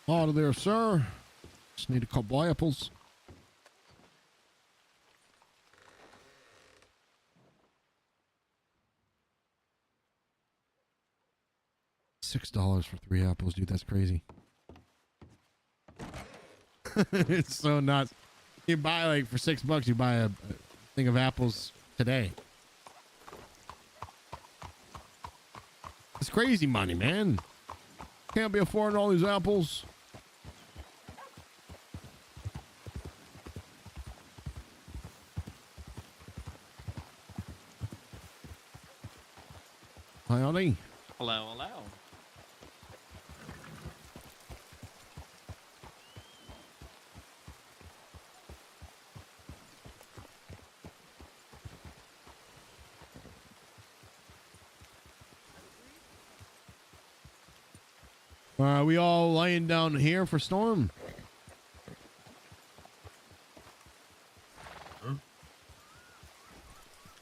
Out of there, sir. Just need a couple apples. $6 for 3 apples, dude. That's crazy. It's so nuts. You buy like for $6, you buy a thing of apples today. It's crazy money, man. Can't be affording all these apples. Howdy. Hello, hello. Are we all laying down here for Storm? Huh?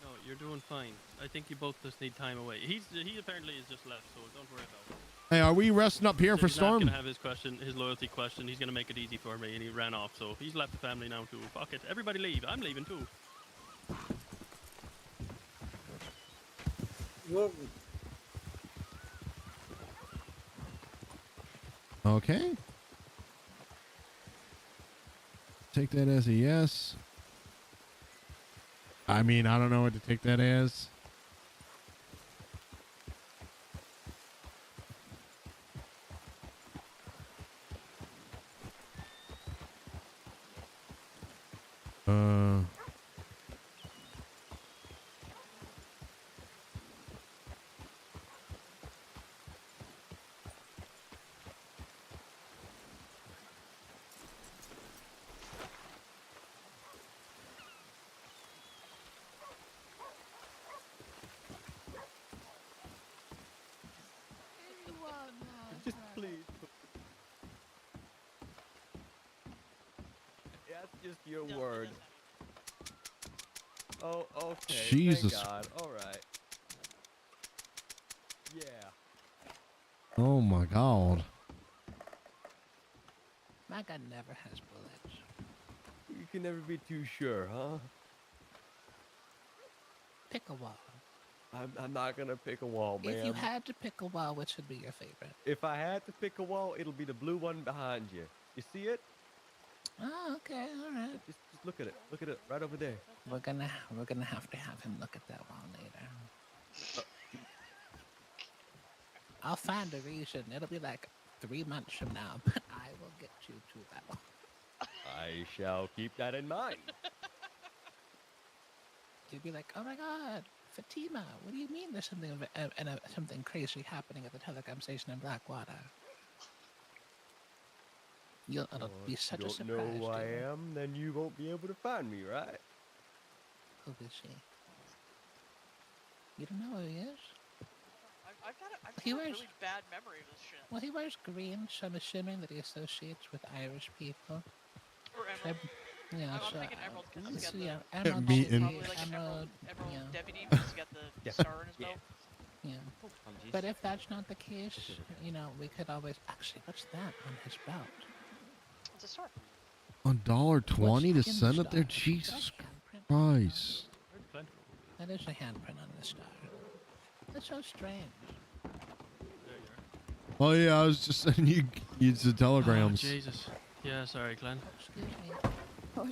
No, you're doing fine. I think you both just need time away. He apparently has just left, so don't worry about it. Hey, are we resting up here for He's not Storm? gonna have his question, his loyalty question. He's gonna make it easy for me, and he ran off. So he's left the family now too. Fuck it, everybody leave. I'm leaving too. Well, Okay. Take that as a yes. I mean, I don't know what to take that as. Just please. That's just your word. Oh, okay. Jesus. Thank God. All right. Yeah. Oh my God. My gun never has bullets. You can never be too sure, huh? Pick a wall. I'm not gonna pick a wall, man. If you had to pick a wall, which would be your favorite? If I had to pick a wall, it'll be the blue one behind you. You see it? Oh, okay, all right. Just look at it. Look at it right over there. We're gonna have to have him look at that wall later. I'll find a reason. It'll be like 3 months from now, but I will get you to that wall. I shall keep that in mind. You'd be like, oh my God, Fatima, what do you mean there's something crazy happening at the telegram station in Blackwater? It'll be such a If surprise. you don't know who I to you. am, then you won't be able to find me, right? Who is he? You don't know who he is? I've got a He really wears- bad memory of this shit. Well, he wears green, so I'm assuming that he associates with Irish people. Or emerald. Yeah, I'm so, thinking emerald because he's got so, the... yeah, emerald Me should and- be Probably like an emerald, emerald yeah. deputy because he's got the star in his belt. Yeah. But if that's not the case, you know, we could always... Actually, what's that on his belt? It's a star. $1.20 to What's in the send it there? star? Jesus That's handprint. Christ. That is a handprint on the star. That's so strange. Oh yeah, I was just sending you the telegrams. Oh, Jesus. Yeah, sorry, Clint. Excuse me. Oh,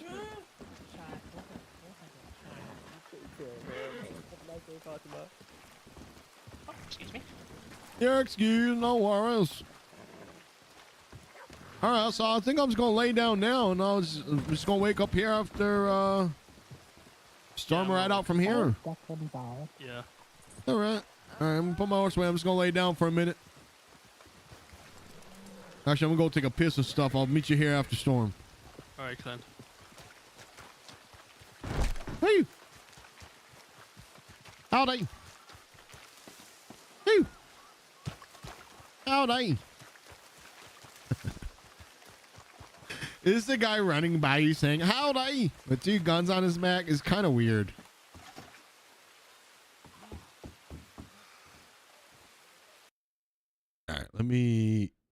excuse me. Yeah, excuse, no worries. All right, so I think I'm just gonna lay down now, and I'm just gonna wake up here after storm right out from here. Yeah. All right, I'm gonna put my horse away. I'm just gonna lay down for a minute. Actually, I'm gonna go take a piss and stuff. I'll meet you here after storm. All right, Clint. Hey. Howdy. Hey. Howdy. Is the guy running by you saying howdy with 2 guns on his back is kind of weird. All right, let me